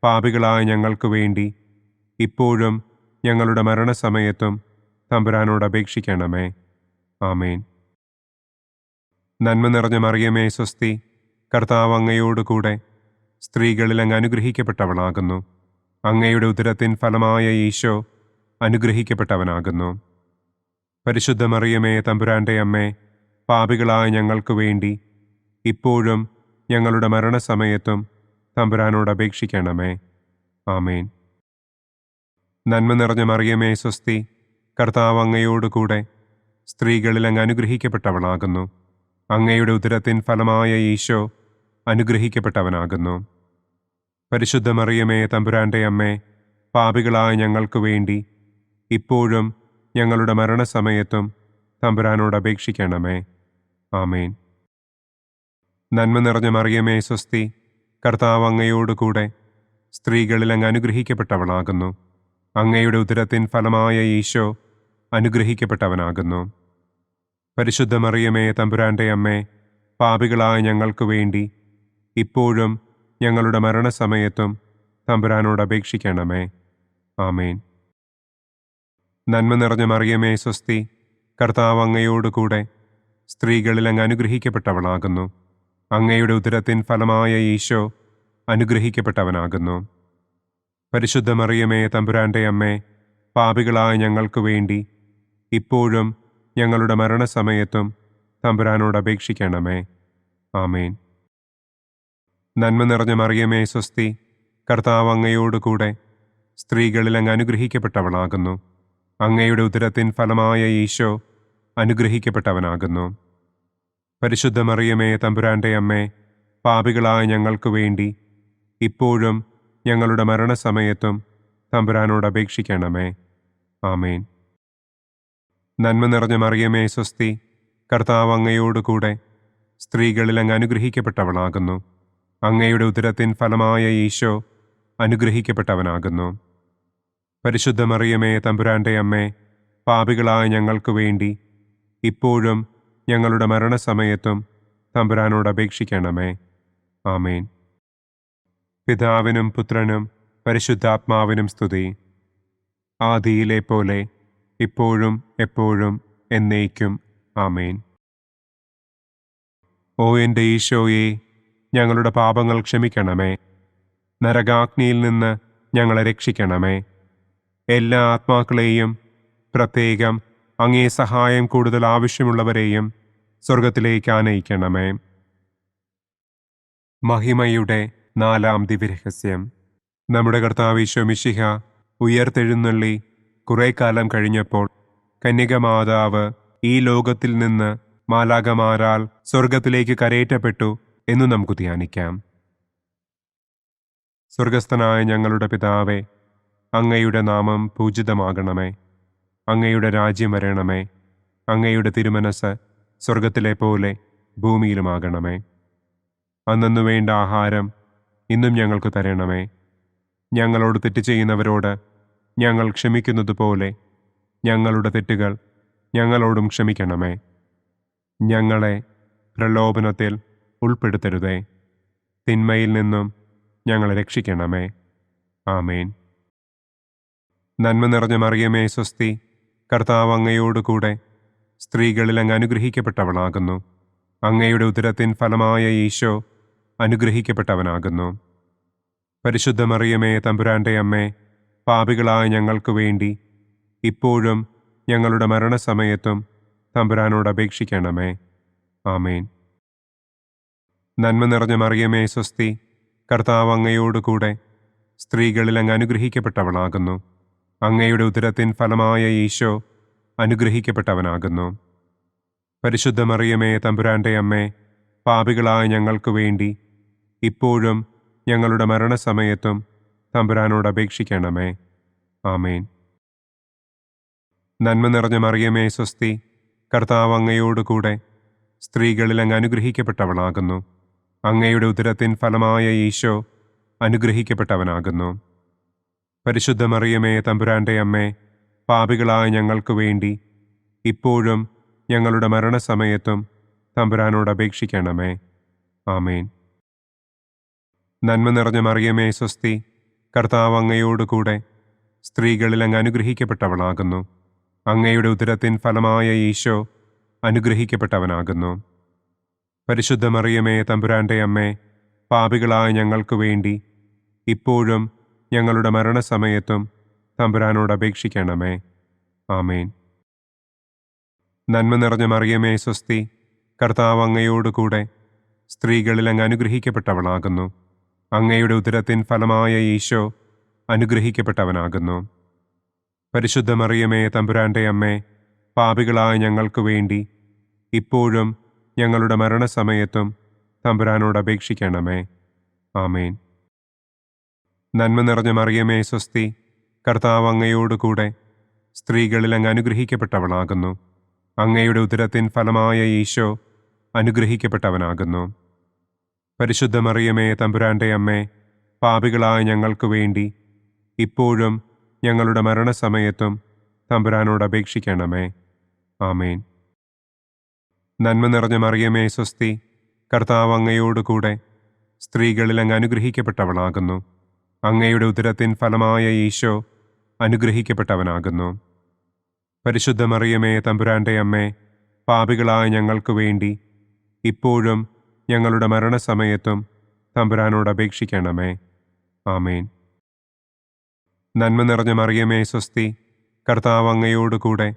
പാപികളായ ഞങ്ങൾക്ക് വേണ്ടി ഇപ്പോഴും ഞങ്ങളുടെ മരണസമയത്തും തമ്പുരാനോട് അപേക്ഷിക്കണമേ. ആമേൻ. നന്മ നിറഞ്ഞ മറിയമേ സ്വസ്തി, കർത്താവ് അങ്ങയോടുകൂടെ സ്ത്രീകളിൽ അങ്ങ് അനുഗ്രഹിക്കപ്പെട്ടവളാകുന്നു. അങ്ങയുടെ ഉദരത്തിൻ ഫലമായ ഈശോ അനുഗ്രഹിക്കപ്പെട്ടവനാകുന്നു. പരിശുദ്ധ മറിയമേ തമ്പുരാന്റെ അമ്മേ, പാപികളായ ഞങ്ങൾക്ക് വേണ്ടി ഇപ്പോഴും ഞങ്ങളുടെ മരണസമയത്തും തമ്പുരാനോട് അപേക്ഷിക്കണമേ. ആമേൻ. നന്മ നിറഞ്ഞ മറിയമേ സ്വസ്തി, കർത്താവ് അങ്ങയോടുകൂടെ സ്ത്രീകളിൽ അങ്ങ് അനുഗ്രഹിക്കപ്പെട്ടവളാകുന്നു. അങ്ങയുടെ ഉദരത്തിൻ ഫലമായ ഈശോ അനുഗ്രഹിക്കപ്പെട്ടവനാകുന്നു. പരിശുദ്ധ മറിയമേ തമ്പുരാന്റെ അമ്മേ, പാപികളായ ഞങ്ങൾക്ക് വേണ്ടി ഇപ്പോഴും ഞങ്ങളുടെ മരണസമയത്തും തമ്പുരാനോട് അപേക്ഷിക്കണമേ. ആമേൻ. നന്മ നിറഞ്ഞ മറിയമേ സ്വസ്തി, കർത്താവ് അങ്ങയോടുകൂടെ സ്ത്രീകളിൽ അങ്ങ് അനുഗ്രഹിക്കപ്പെട്ടവളാകുന്നു. അങ്ങയുടെ ഉദരത്തിൻ ഫലമായ ഈശോ അനുഗ്രഹിക്കപ്പെട്ടവനാകുന്നു. പരിശുദ്ധ മറിയമേ തമ്പുരാന്റെ അമ്മേ, പാപികളായ ഞങ്ങൾക്ക് വേണ്ടി ഇപ്പോഴും ഞങ്ങളുടെ മരണസമയത്തും തമ്പുരാനോട് അപേക്ഷിക്കണമേ. ആമേൻ. നന്മ നിറഞ്ഞ മറിയമേ സ്വസ്തി, കർത്താവ് അങ്ങയോടുകൂടെ സ്ത്രീകളിൽ അങ്ങ് അനുഗ്രഹിക്കപ്പെട്ടവളാകുന്നു. അങ്ങയുടെ ഉദരത്തിൻ ഫലമായ ഈശോ അനുഗ്രഹിക്കപ്പെട്ടവനാകുന്നു. പരിശുദ്ധ മറിയമേ തമ്പുരാന്റെ അമ്മേ, പാപികളായ ഞങ്ങൾക്ക് വേണ്ടി ഇപ്പോഴും ഞങ്ങളുടെ മരണസമയത്തും തമ്പുരാനോട് അപേക്ഷിക്കണമേ. ആമേൻ. നന്മ നിറഞ്ഞ മറിയമേ സ്വസ്തി, കർത്താവ് അങ്ങയോടുകൂടെ സ്ത്രീകളിൽ അങ്ങ് അനുഗ്രഹിക്കപ്പെട്ടവളാകുന്നു. അങ്ങയുടെ ഉദരത്തിൻ ഫലമായ ഈശോ അനുഗ്രഹിക്കപ്പെട്ടവനാകുന്നു. പരിശുദ്ധ മറിയമേ തമ്പുരാന്റെ അമ്മേ, പാപികളായ ഞങ്ങൾക്ക് വേണ്ടി ഇപ്പോഴും ഞങ്ങളുടെ മരണസമയത്തും തമ്പുരാനോട് അപേക്ഷിക്കണമേ. ആമേൻ. നന്മ നിറഞ്ഞ മറിയമേ സ്വസ്തി, കർത്താവ് അങ്ങയോടുകൂടെ സ്ത്രീകളിൽ അങ്ങ് അനുഗ്രഹിക്കപ്പെട്ടവളാകുന്നു. അങ്ങയുടെ ഉദരത്തിൻ ഫലമായ ഈശോ അനുഗ്രഹിക്കപ്പെട്ടവനാകുന്നു. പരിശുദ്ധ മറിയമേ തമ്പുരാന്റെ അമ്മേ, പാപികളായ ഞങ്ങൾക്ക് വേണ്ടി ഇപ്പോഴും ഞങ്ങളുടെ മരണസമയത്തും തമ്പുരാനോട് അപേക്ഷിക്കണമേ. ആമേൻ. പിതാവിനും പുത്രനും പരിശുദ്ധാത്മാവിനും സ്തുതി. ആദിയിലെ പോലെ ഇപ്പോഴും എപ്പോഴും എന്നേക്കും. ആമേൻ. ഓ എൻ്റെ ഈശോയെ, ഞങ്ങളുടെ പാപങ്ങൾ ക്ഷമിക്കണമേ. നരകാഗ്നിയിൽ നിന്ന് ഞങ്ങളെ രക്ഷിക്കണമേ. എല്ലാ ആത്മാക്കളെയും, പ്രത്യേകം അങ്ങേ സഹായം കൂടുതൽ ആവശ്യമുള്ളവരെയും സ്വർഗത്തിലേക്ക് ആനയിക്കണമേ. മഹിമയുടെ 4-ാം ദിവ്യരഹസ്യം. നമ്മുടെ കർത്താവ് ഈശോ മിശിഹ ഉയർത്തെഴുന്നള്ളി കുറെ കാലം കഴിഞ്ഞപ്പോൾ കന്യകമാതാവ് ഈ ലോകത്തിൽ നിന്ന് മാലാഖമാരാൽ സ്വർഗത്തിലേക്ക് കരയേറ്റപ്പെട്ടു എന്നു നമുക്ക് ധ്യാനിക്കാം. സ്വർഗസ്ഥനായ ഞങ്ങളുടെ പിതാവേ, അങ്ങയുടെ നാമം പൂജിതമാകണമേ. അങ്ങയുടെ രാജ്യം വരണമേ. അങ്ങയുടെ തിരുമനസ് സ്വർഗത്തിലെ പോലെ ഭൂമിയിലുമാകണമേ. അന്നന്നു വേണ്ട ആഹാരം ഇന്നും ഞങ്ങൾക്ക് തരണമേ. ഞങ്ങളോട് തെറ്റ് ചെയ്യുന്നവരോട് ഞങ്ങൾ ക്ഷമിക്കുന്നത് പോലെ ഞങ്ങളുടെ തെറ്റുകൾ ഞങ്ങളോടും ക്ഷമിക്കണമേ. ഞങ്ങളെ പ്രലോഭനത്തിൽ ഉൾപ്പെടുത്തരുതേ. തിന്മയിൽ നിന്നും ഞങ്ങളെ രക്ഷിക്കണമേ. ആമേൻ. നന്മ നിറഞ്ഞ മറിയമേ സ്വസ്തി, കർത്താവ് അങ്ങയോടുകൂടെ സ്ത്രീകളിൽ അങ്ങ് അനുഗ്രഹിക്കപ്പെട്ടവളാകുന്നു. അങ്ങയുടെ ഉദരത്തിൻ ഫലമായ ഈശോ അനുഗ്രഹിക്കപ്പെട്ടവനാകുന്നു. പരിശുദ്ധ മറിയമേ തമ്പുരാന്റെ അമ്മേ, പാപികളായ ഞങ്ങൾക്ക് വേണ്ടി ഇപ്പോഴും ഞങ്ങളുടെ മരണസമയത്തും തമ്പുരാനോട് അപേക്ഷിക്കണമേ. ആമേൻ. നന്മ നിറഞ്ഞ മറിയമേ സ്വസ്തി, കർത്താവ് അങ്ങയോടുകൂടെ സ്ത്രീകളിൽ അങ്ങ് അനുഗ്രഹിക്കപ്പെട്ടവളാകുന്നു. അങ്ങയുടെ ഉദരത്തിൻ ഫലമായ ഈശോ അനുഗ്രഹിക്കപ്പെട്ടവനാകുന്നു. പരിശുദ്ധ മറിയമേ, തമ്പുരാന്റെ അമ്മേ, പാപികളായ ഞങ്ങൾക്ക് വേണ്ടി ഇപ്പോഴും ഞങ്ങളുടെ മരണസമയത്തും തമ്പുരാനോട് അപേക്ഷിക്കണമേ. ആമേൻ. നന്മ നിറഞ്ഞ മറിയമേ, സ്വസ്തി, കർത്താവ് അങ്ങയോടുകൂടെ സ്ത്രീകളിൽ അങ്ങ് അനുഗ്രഹിക്കപ്പെട്ടവളാകുന്നു. അങ്ങയുടെ ഉദരത്തിൻ ഫലമായ ഈശോ അനുഗ്രഹിക്കപ്പെട്ടവനാകുന്നു. പരിശുദ്ധ മറിയമേ, തമ്പുരാന്റെ അമ്മേ, പാപികളായ ഞങ്ങൾക്ക് വേണ്ടി ഇപ്പോഴും ഞങ്ങളുടെ മരണസമയത്തും തമ്പുരാനോട് അപേക്ഷിക്കണമേ. ആമേൻ. നന്മ നിറഞ്ഞ മറിയമേ, സ്വസ്തി, കർത്താവ് അങ്ങയോടുകൂടെ സ്ത്രീകളിൽ അങ്ങ് അനുഗ്രഹിക്കപ്പെട്ടവളാകുന്നു. അങ്ങയുടെ ഉദരത്തിൻ ഫലമായ ഈശോ അനുഗ്രഹിക്കപ്പെട്ടവനാകുന്നു. പരിശുദ്ധ മറിയമേ, തമ്പുരാന്റെ അമ്മേ, പാപികളായ ഞങ്ങൾക്ക് വേണ്ടി ഇപ്പോഴും ഞങ്ങളുടെ മരണസമയത്തും തമ്പുരാനോട് അപേക്ഷിക്കണമേ. ആമേൻ. നന്മ നിറഞ്ഞ മറിയമേ, സ്വസ്തി, കർത്താവ് അങ്ങയോടുകൂടെ സ്ത്രീകളിൽ അങ്ങ് അനുഗ്രഹിക്കപ്പെട്ടവളാകുന്നു. അങ്ങയുടെ ഉദരത്തിൻ ഫലമായ ഈശോ അനുഗ്രഹിക്കപ്പെട്ടവനാകുന്നു. പരിശുദ്ധ മറിയമേ, തമ്പുരാന്റെ അമ്മേ, പാപികളായ ഞങ്ങൾക്ക് വേണ്ടി ഇപ്പോഴും ഞങ്ങളുടെ മരണസമയത്തും തമ്പുരാനോട് അപേക്ഷിക്കണമേ. ആമേൻ. നന്മ നിറഞ്ഞ മറിയമേ, സ്വസ്തി, കർത്താവ് അങ്ങയോടുകൂടെ സ്ത്രീകളിൽ അങ്ങ് അനുഗ്രഹിക്കപ്പെട്ടവളാകുന്നു. അങ്ങയുടെ ഉദരത്തിൻ ഫലമായ ഈശോ അനുഗ്രഹിക്കപ്പെട്ടവനാകുന്നു. പരിശുദ്ധ മറിയമേ, തമ്പുരാന്റെ അമ്മേ, പാപികളായ ഞങ്ങൾക്ക് വേണ്ടി ഇപ്പോഴും ഞങ്ങളുടെ മരണസമയത്തും തമ്പുരാനോട് അപേക്ഷിക്കണമേ. ആമേൻ. നന്മ നിറഞ്ഞ മറിയമേ, സ്വസ്തി, കർത്താവ് അങ്ങയോടുകൂടെ സ്ത്രീകളിൽ അങ്ങ് അനുഗ്രഹിക്കപ്പെട്ടവളാകുന്നു. അങ്ങയുടെ ഉദരത്തിൻ ഫലമായ ഈശോ അനുഗ്രഹിക്കപ്പെട്ടവനാകുന്നു. പരിശുദ്ധ മറിയമേ, തമ്പുരാന്റെ അമ്മേ, പാപികളായ ഞങ്ങൾക്ക് വേണ്ടി ഇപ്പോഴും ഞങ്ങളുടെ മരണസമയത്തും തമ്പുരാനോട് അപേക്ഷിക്കണമേ. ആമേൻ. നന്മ നിറഞ്ഞ മറിയമേ, സ്വസ്തി, കർത്താവ് അങ്ങയോടുകൂടെ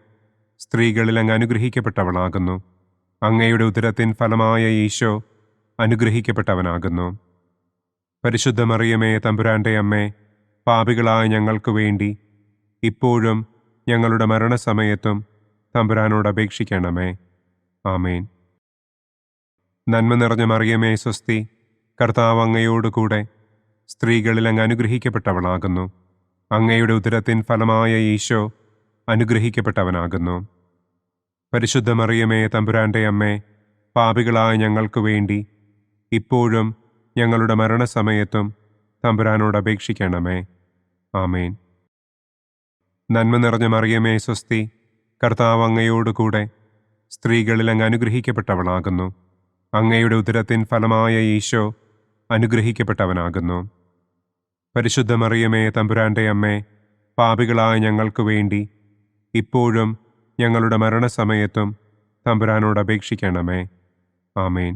സ്ത്രീകളിൽ അങ്ങ് അനുഗ്രഹിക്കപ്പെട്ടവളാകുന്നു. അങ്ങയുടെ ഉദരത്തിൻ ഫലമായ ഈശോ അനുഗ്രഹിക്കപ്പെട്ടവനാകുന്നു. പരിശുദ്ധ മറിയമേ, തമ്പുരാന്റെ അമ്മേ, പാപികളായ ഞങ്ങൾക്ക് വേണ്ടി ഇപ്പോഴും ഞങ്ങളുടെ മരണസമയത്തും തമ്പുരാനോട് അപേക്ഷിക്കണമേ. ആമേൻ. നന്മ നിറഞ്ഞ മറിയമേ, സ്വസ്തി, കർത്താവ് അങ്ങയോടുകൂടെ സ്ത്രീകളിൽ അങ്ങ് അനുഗ്രഹിക്കപ്പെട്ടവളാകുന്നു. അങ്ങയുടെ ഉദരത്തിൻ ഫലമായ ഈശോ അനുഗ്രഹിക്കപ്പെട്ടവനാകുന്നു. പരിശുദ്ധ മറിയമേ, തമ്പുരാന്റെ അമ്മേ, പാപികളായ ഞങ്ങൾക്ക് വേണ്ടി ഇപ്പോഴും ഞങ്ങളുടെ മരണസമയത്തും തമ്പുരാനോട് അപേക്ഷിക്കണമേ. ആമേൻ. നന്മ നിറഞ്ഞ മറിയമേ, സ്വസ്തി, കർത്താവ് അങ്ങയോടുകൂടെ സ്ത്രീകളിൽ അങ്ങ് അനുഗ്രഹിക്കപ്പെട്ടവളാകുന്നു. അങ്ങയുടെ ഉദരത്തിൻ ഫലമായ ഈശോ അനുഗ്രഹിക്കപ്പെട്ടവനാകുന്നു. പരിശുദ്ധ മറിയമേ, തമ്പുരാന്റെ അമ്മേ, പാപികളായ ഞങ്ങൾക്ക് വേണ്ടി ഇപ്പോഴും ഞങ്ങളുടെ മരണസമയത്തും തമ്പുരാനോട് അപേക്ഷിക്കണമേ. ആമേൻ.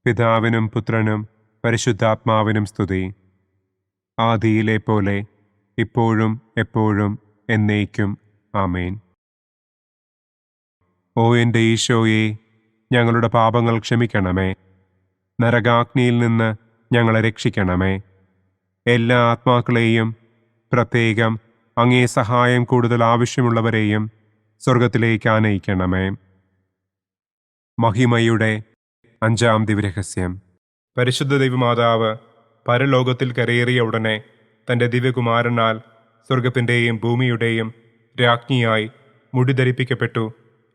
പിതാവിനും പുത്രനും പരിശുദ്ധാത്മാവിനും സ്തുതി. ആദിയിലെ പോലെ ഇപ്പോഴും എപ്പോഴും എന്നേക്കും. ആമേൻ. ഓ എൻ്റെ ഈശോയെ, ഞങ്ങളുടെ പാപങ്ങൾ ക്ഷമിക്കണമേ. നരകാഗ്നിയിൽ നിന്ന് ഞങ്ങളെ രക്ഷിക്കണമേ. എല്ലാ ആത്മാക്കളെയും, പ്രത്യേകം അങ്ങേ സഹായം കൂടുതൽ ആവശ്യമുള്ളവരെയും സ്വർഗത്തിലേക്ക് ആനയിക്കണമേ. മഹിമയുടെ 5-ാം ദിവ്യരഹസ്യം. പരിശുദ്ധ ദൈവമാതാവ് പരലോകത്തിൽ കരയേറിയ ഉടനെ തൻ്റെ ദിവ്യകുമാരനാൽ സ്വർഗത്തിൻ്റെയും ഭൂമിയുടെയും രാജ്ഞിയായി മുടിധരിപ്പിക്കപ്പെട്ടു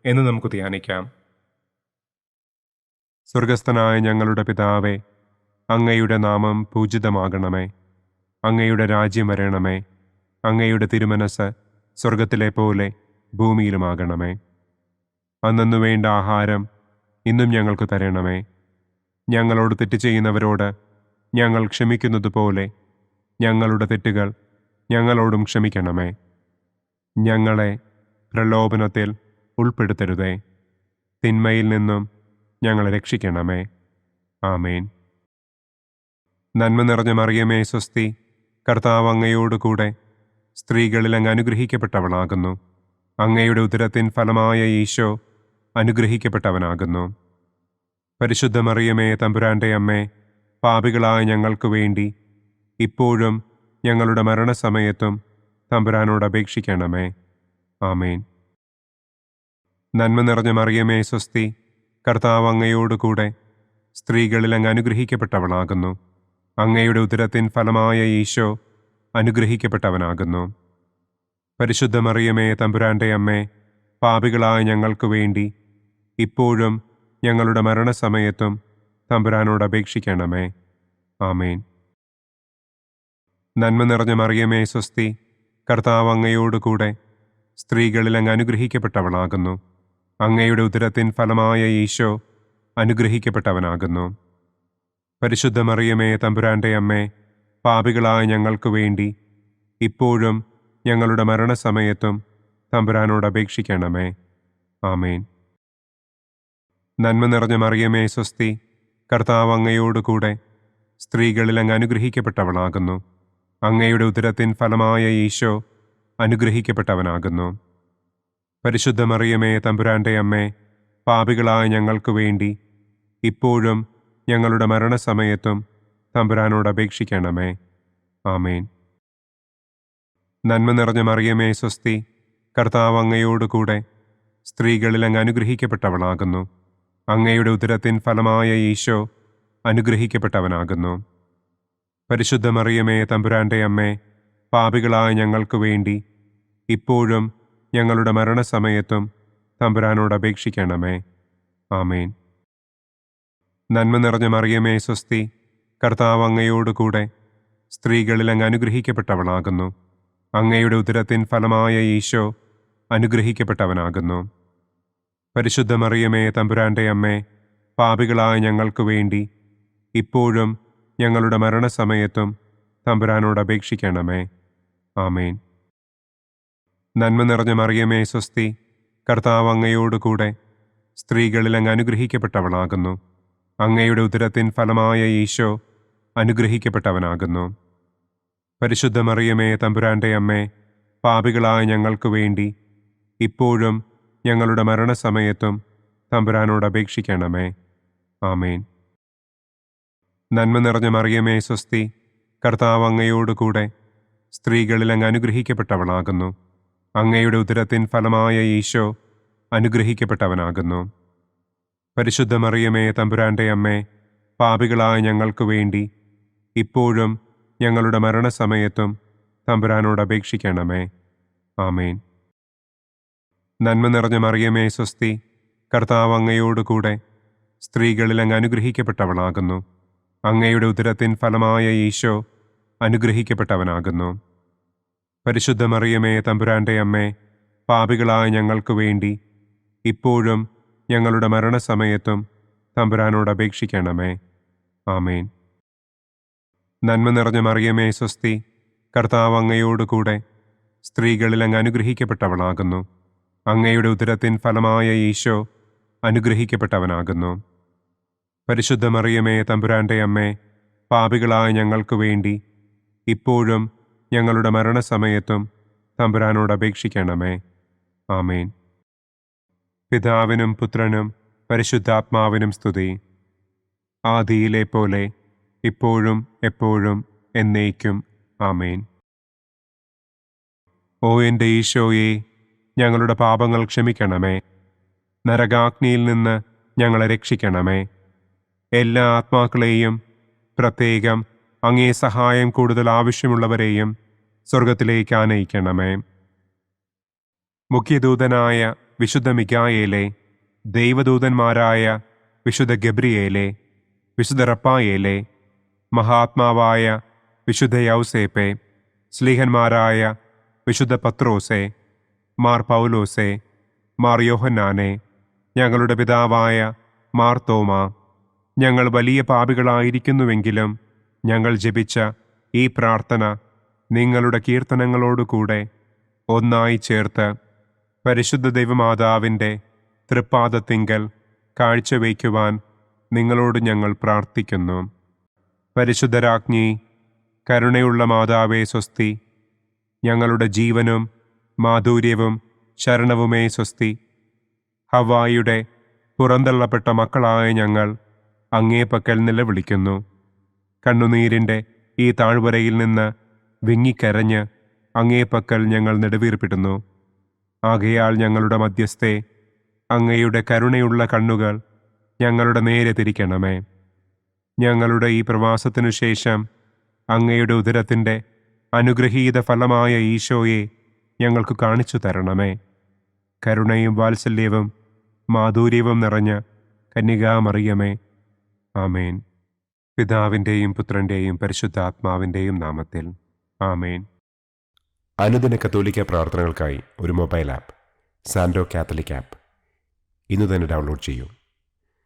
എന്ന് നമുക്ക് ധ്യാനിക്കാം. സ്വർഗസ്ഥനായ ഞങ്ങളുടെ പിതാവേ, അങ്ങയുടെ നാമം പൂജിതമാകണമേ. അങ്ങയുടെ രാജ്യം വരണമേ. അങ്ങയുടെ തിരുമനസ് സ്വർഗത്തിലെ പോലെ ഭൂമിയിലുമാകണമേ. അന്നു വേണ്ട ആഹാരം ഇന്നും ഞങ്ങൾക്ക് തരണമേ. ഞങ്ങളോട് തെറ്റ് ചെയ്യുന്നവരോട് ഞങ്ങൾ ക്ഷമിക്കുന്നത് പോലെ ഞങ്ങളുടെ തെറ്റുകൾ ഞങ്ങളോടും ക്ഷമിക്കണമേ. ഞങ്ങളെ പ്രലോഭനത്തിൽ ഉൾപ്പെടുത്തരുതേ. തിന്മയിൽ നിന്നും ഞങ്ങളെ രക്ഷിക്കണമേ. ആമേൻ. നന്മ നിറഞ്ഞ മറിയമേ, സ്വസ്തി, കർത്താവ് അങ്ങയോടുകൂടെ സ്ത്രീകളിൽ അങ്ങ് അനുഗ്രഹിക്കപ്പെട്ടവളാകുന്നു. അങ്ങയുടെ ഉദരത്തിൻ ഫലമായ ഈശോ അനുഗ്രഹിക്കപ്പെട്ടവനാകുന്നു. പരിശുദ്ധ മറിയമേ, തമ്പുരാന്റെ അമ്മേ, പാപികളായ ഞങ്ങൾക്ക് വേണ്ടി ഇപ്പോഴും ഞങ്ങളുടെ മരണസമയത്തും തമ്പുരാനോട് അപേക്ഷിക്കണമേ. ആമേൻ. നന്മ നിറഞ്ഞ മറിയമേ സ്വസ്തി, കർത്താവ് അങ്ങയോടുകൂടെ സ്ത്രീകളിൽ അങ്ങ് അനുഗ്രഹിക്കപ്പെട്ടവളാകുന്നു. അങ്ങയുടെ ഉദരത്തിൻ ഫലമായ ഈശോ അനുഗ്രഹിക്കപ്പെട്ടവനാകുന്നു. പരിശുദ്ധ മറിയമേ തമ്പുരാന്റെ അമ്മേ, പാപികളായ ഞങ്ങൾക്ക് വേണ്ടി ഇപ്പോഴും ഞങ്ങളുടെ മരണസമയത്തും തമ്പുരാനോട് അപേക്ഷിക്കണമേ. ആമേൻ. നന്മ നിറഞ്ഞ മറിയമേ സ്വസ്തി, കർത്താവ് അങ്ങയോടുകൂടെ സ്ത്രീകളിൽ അങ്ങ് അനുഗ്രഹിക്കപ്പെട്ടവളാകുന്നു. അങ്ങയുടെ ഉദരത്തിൻ ഫലമായ ഈശോ അനുഗ്രഹിക്കപ്പെട്ടവനാകുന്നു. പരിശുദ്ധ മറിയമേ തമ്പുരാന്റെ അമ്മേ, പാപികളായ ഞങ്ങൾക്ക് വേണ്ടി ഇപ്പോഴും ഞങ്ങളുടെ മരണസമയത്തും തമ്പുരാനോട് അപേക്ഷിക്കണമേ. ആമേൻ. നന്മ നിറഞ്ഞ മറിയമേ സ്വസ്തി, കർത്താവ് അങ്ങയോടുകൂടെ സ്ത്രീകളിൽ അങ്ങ് അനുഗ്രഹിക്കപ്പെട്ടവളാകുന്നു. അങ്ങയുടെ ഉദരത്തിൻ ഫലമായ ഈശോ അനുഗ്രഹിക്കപ്പെട്ടവനാകുന്നു. പരിശുദ്ധ മറിയമേ തമ്പുരാന്റെ അമ്മേ, പാപികളായ ഞങ്ങൾക്ക് വേണ്ടി ഇപ്പോഴും ഞങ്ങളുടെ മരണസമയത്തും തമ്പുരാനോട് അപേക്ഷിക്കണമേ. ആമേൻ. നന്മ നിറഞ്ഞ മറിയമേ സ്വസ്തി, കർത്താവ് അങ്ങയോടുകൂടെ സ്ത്രീകളിൽ അങ്ങ് അനുഗ്രഹിക്കപ്പെട്ടവളാകുന്നു. അങ്ങയുടെ ഉദരത്തിൻ ഫലമായ ഈശോ അനുഗ്രഹിക്കപ്പെട്ടവനാകുന്നു. പരിശുദ്ധ മറിയമേ തമ്പുരാന്റെ അമ്മേ, പാപികളായ ഞങ്ങൾക്ക് വേണ്ടി ഇപ്പോഴും ഞങ്ങളുടെ മരണസമയത്തും തമ്പുരാനോട് അപേക്ഷിക്കണമേ. ആമേൻ. നന്മ നിറഞ്ഞ മറിയമേ സ്വസ്തി, കർത്താവ് അങ്ങയോടുകൂടെ സ്ത്രീകളിൽ അങ്ങ് അനുഗ്രഹിക്കപ്പെട്ടവളാകുന്നു. അങ്ങയുടെ ഉദരത്തിൻ ഫലമായ ഈശോ അനുഗ്രഹിക്കപ്പെട്ടവനാകുന്നു. പരിശുദ്ധ മറിയമേ തമ്പുരാന്റെ അമ്മേ, പാപികളായ ഞങ്ങൾക്ക് വേണ്ടി ഇപ്പോഴും ഞങ്ങളുടെ മരണസമയത്തും തമ്പുരാനോട് അപേക്ഷിക്കണമേ. ആമേൻ. നന്മ നിറഞ്ഞ മറിയമേ സ്വസ്തി, കർത്താവ് അങ്ങയോടുകൂടെ സ്ത്രീകളിൽ അങ്ങ് അനുഗ്രഹിക്കപ്പെട്ടവളാകുന്നു. അങ്ങയുടെ ഉദരത്തിൻ ഫലമായ ഈശോ അനുഗ്രഹിക്കപ്പെട്ടവനാകുന്നു. പരിശുദ്ധ മറിയമേ തമ്പുരാന്റെ അമ്മേ, പാപികളായ ഞങ്ങൾക്ക് വേണ്ടി ഇപ്പോഴും ഞങ്ങളുടെ മരണസമയത്തും തമ്പുരാനോട് അപേക്ഷിക്കണമേ. ആമേൻ. നന്മ നിറഞ്ഞ മറിയമേ സ്വസ്തി, കർത്താവ് അങ്ങയോടുകൂടെ സ്ത്രീകളിൽ അങ്ങ് അനുഗ്രഹിക്കപ്പെട്ടവളാകുന്നു. അങ്ങയുടെ ഉദരത്തിൻ ഫലമായ ഈശോ അനുഗ്രഹിക്കപ്പെട്ടവനാകുന്നു. പരിശുദ്ധ മറിയമേ തമ്പുരാന്റെ അമ്മേ, പാപികളായ ഞങ്ങൾക്ക് വേണ്ടി ഇപ്പോഴും ഞങ്ങളുടെ മരണസമയത്തും തമ്പുരാനോട് അപേക്ഷിക്കണമേ. ആമേൻ. നന്മ നിറഞ്ഞ മറിയമേ സ്വസ്തി, കർത്താവ് അങ്ങയോടുകൂടെ സ്ത്രീകളിൽ അങ്ങ് അനുഗ്രഹിക്കപ്പെട്ടവളാകുന്നു. അങ്ങയുടെ ഉദരത്തിൻ ഫലമായ ഈശോ അനുഗ്രഹിക്കപ്പെട്ടവനാകുന്നു. പരിശുദ്ധ മറിയമേ തമ്പുരാന്റെ അമ്മേ, പാപികളായ ഞങ്ങൾക്ക് വേണ്ടി ഇപ്പോഴും ഞങ്ങളുടെ മരണസമയത്തും തമ്പുരാനോട് അപേക്ഷിക്കണമേ. ആമേൻ. നന്മ നിറഞ്ഞ മറിയമേ സ്വസ്തി, കർത്താവ് അങ്ങയോടുകൂടെ സ്ത്രീകളിൽ അങ്ങ് അനുഗ്രഹിക്കപ്പെട്ടവളാകുന്നു. അങ്ങയുടെ ഉദരത്തിൻ ഫലമായ ഈശോ അനുഗ്രഹിക്കപ്പെട്ടവനാകുന്നു. പരിശുദ്ധ മറിയമേ തമ്പുരാന്റെ അമ്മേ, പാപികളായ ഞങ്ങൾക്ക് വേണ്ടി ഇപ്പോഴും ഞങ്ങളുടെ മരണസമയത്തും തമ്പുരാനോട് അപേക്ഷിക്കണമേ. ആമേൻ. പിതാവിനും പുത്രനും പരിശുദ്ധാത്മാവിനും സ്തുതി. ആദിയിലെ പോലെ ഇപ്പോഴും എപ്പോഴും എന്നേക്കും. ആമേൻ. ഓ എൻ്റെ ഈശോയെ, ഞങ്ങളുടെ പാപങ്ങൾ ക്ഷമിക്കണമേ. നരകാഗ്നിയിൽ നിന്ന് ഞങ്ങളെ രക്ഷിക്കണമേ. എല്ലാ ആത്മാക്കളെയും, പ്രത്യേകം അങ്ങേ സഹായം കൂടുതൽ ആവശ്യമുള്ളവരെയും സ്വർഗത്തിലേക്ക് ആനയിക്കണമേ. മുഖ്യദൂതനായ വിശുദ്ധ മിഖായേലേ, ദൈവദൂതന്മാരായ വിശുദ്ധ ഗബ്രിയേലേ, വിശുദ്ധ റപ്പായേലേ, മഹാത്മാവായ വിശുദ്ധ യൗസേപ്പേ, സ്ലീഹന്മാരായ വിശുദ്ധ പത്രോസേ, മാർ പൗലോസേ, മാർ യോഹന്നാനെ, ഞങ്ങളുടെ പിതാവായ മാർ തോമാ, ഞങ്ങൾ വലിയ പാപികളായിരിക്കുന്നുവെങ്കിലും ഞങ്ങൾ ജപിച്ച ഈ പ്രാർത്ഥന നിങ്ങളുടെ കീർത്തനങ്ങളോടുകൂടെ ഒന്നായി ചേർത്ത് പരിശുദ്ധ ദൈവമാതാവിൻ്റെ തൃപ്പാദത്തിങ്കൽ കാഴ്ചവയ്ക്കുവാൻ നിങ്ങളോട് ഞങ്ങൾ പ്രാർത്ഥിക്കുന്നു. പരിശുദ്ധരാജ്ഞി, കരുണയുള്ള മാതാവേ സ്വസ്തി. ഞങ്ങളുടെ ജീവനും മാധുര്യവും ശരണവുമേ സ്വസ്തി. ഹവ്വായുടെ പുറന്തള്ളപ്പെട്ട മക്കളായ ഞങ്ങൾ അങ്ങേ പക്കൽ നിലവിളിക്കുന്നു. കണ്ണുനീരിൻ്റെ ഈ താഴ്വരയിൽ നിന്ന് വിങ്ങിക്കരഞ്ഞ് അങ്ങേ പക്കൽ ഞങ്ങൾ നെടുവീർപ്പിടുന്നു. ആകയാൽ ഞങ്ങളുടെ മധ്യസ്ഥെ, അങ്ങയുടെ കരുണയുള്ള കണ്ണുകൾ ഞങ്ങളുടെ നേരെ തിരിക്കണമേ. ഞങ്ങളുടെ ഈ പ്രവാസത്തിനു ശേഷം അങ്ങയുടെ ഉദരത്തിൻ്റെ അനുഗ്രഹീത ഫലമായ ഈശോയെ ഞങ്ങൾക്ക് കാണിച്ചു തരണമേ. കരുണയും വാത്സല്യവും മാധുര്യവും നിറഞ്ഞ കന്യകാമറിയമേ, ആമേൻ. പിതാവിൻ്റെയും പുത്രൻ്റെയും പരിശുദ്ധാത്മാവിൻ്റെയും നാമത്തിൽ, ആമേൻ. അനുദിന കത്തോലിക്ക പ്രാർത്ഥനകൾക്കായി ഒരു മൊബൈൽ ആപ്പ്, സാൻഡോ കാത്തലിക് ആപ്പ്, ഇന്ന് തന്നെ ഡൗൺലോഡ് ചെയ്യൂ.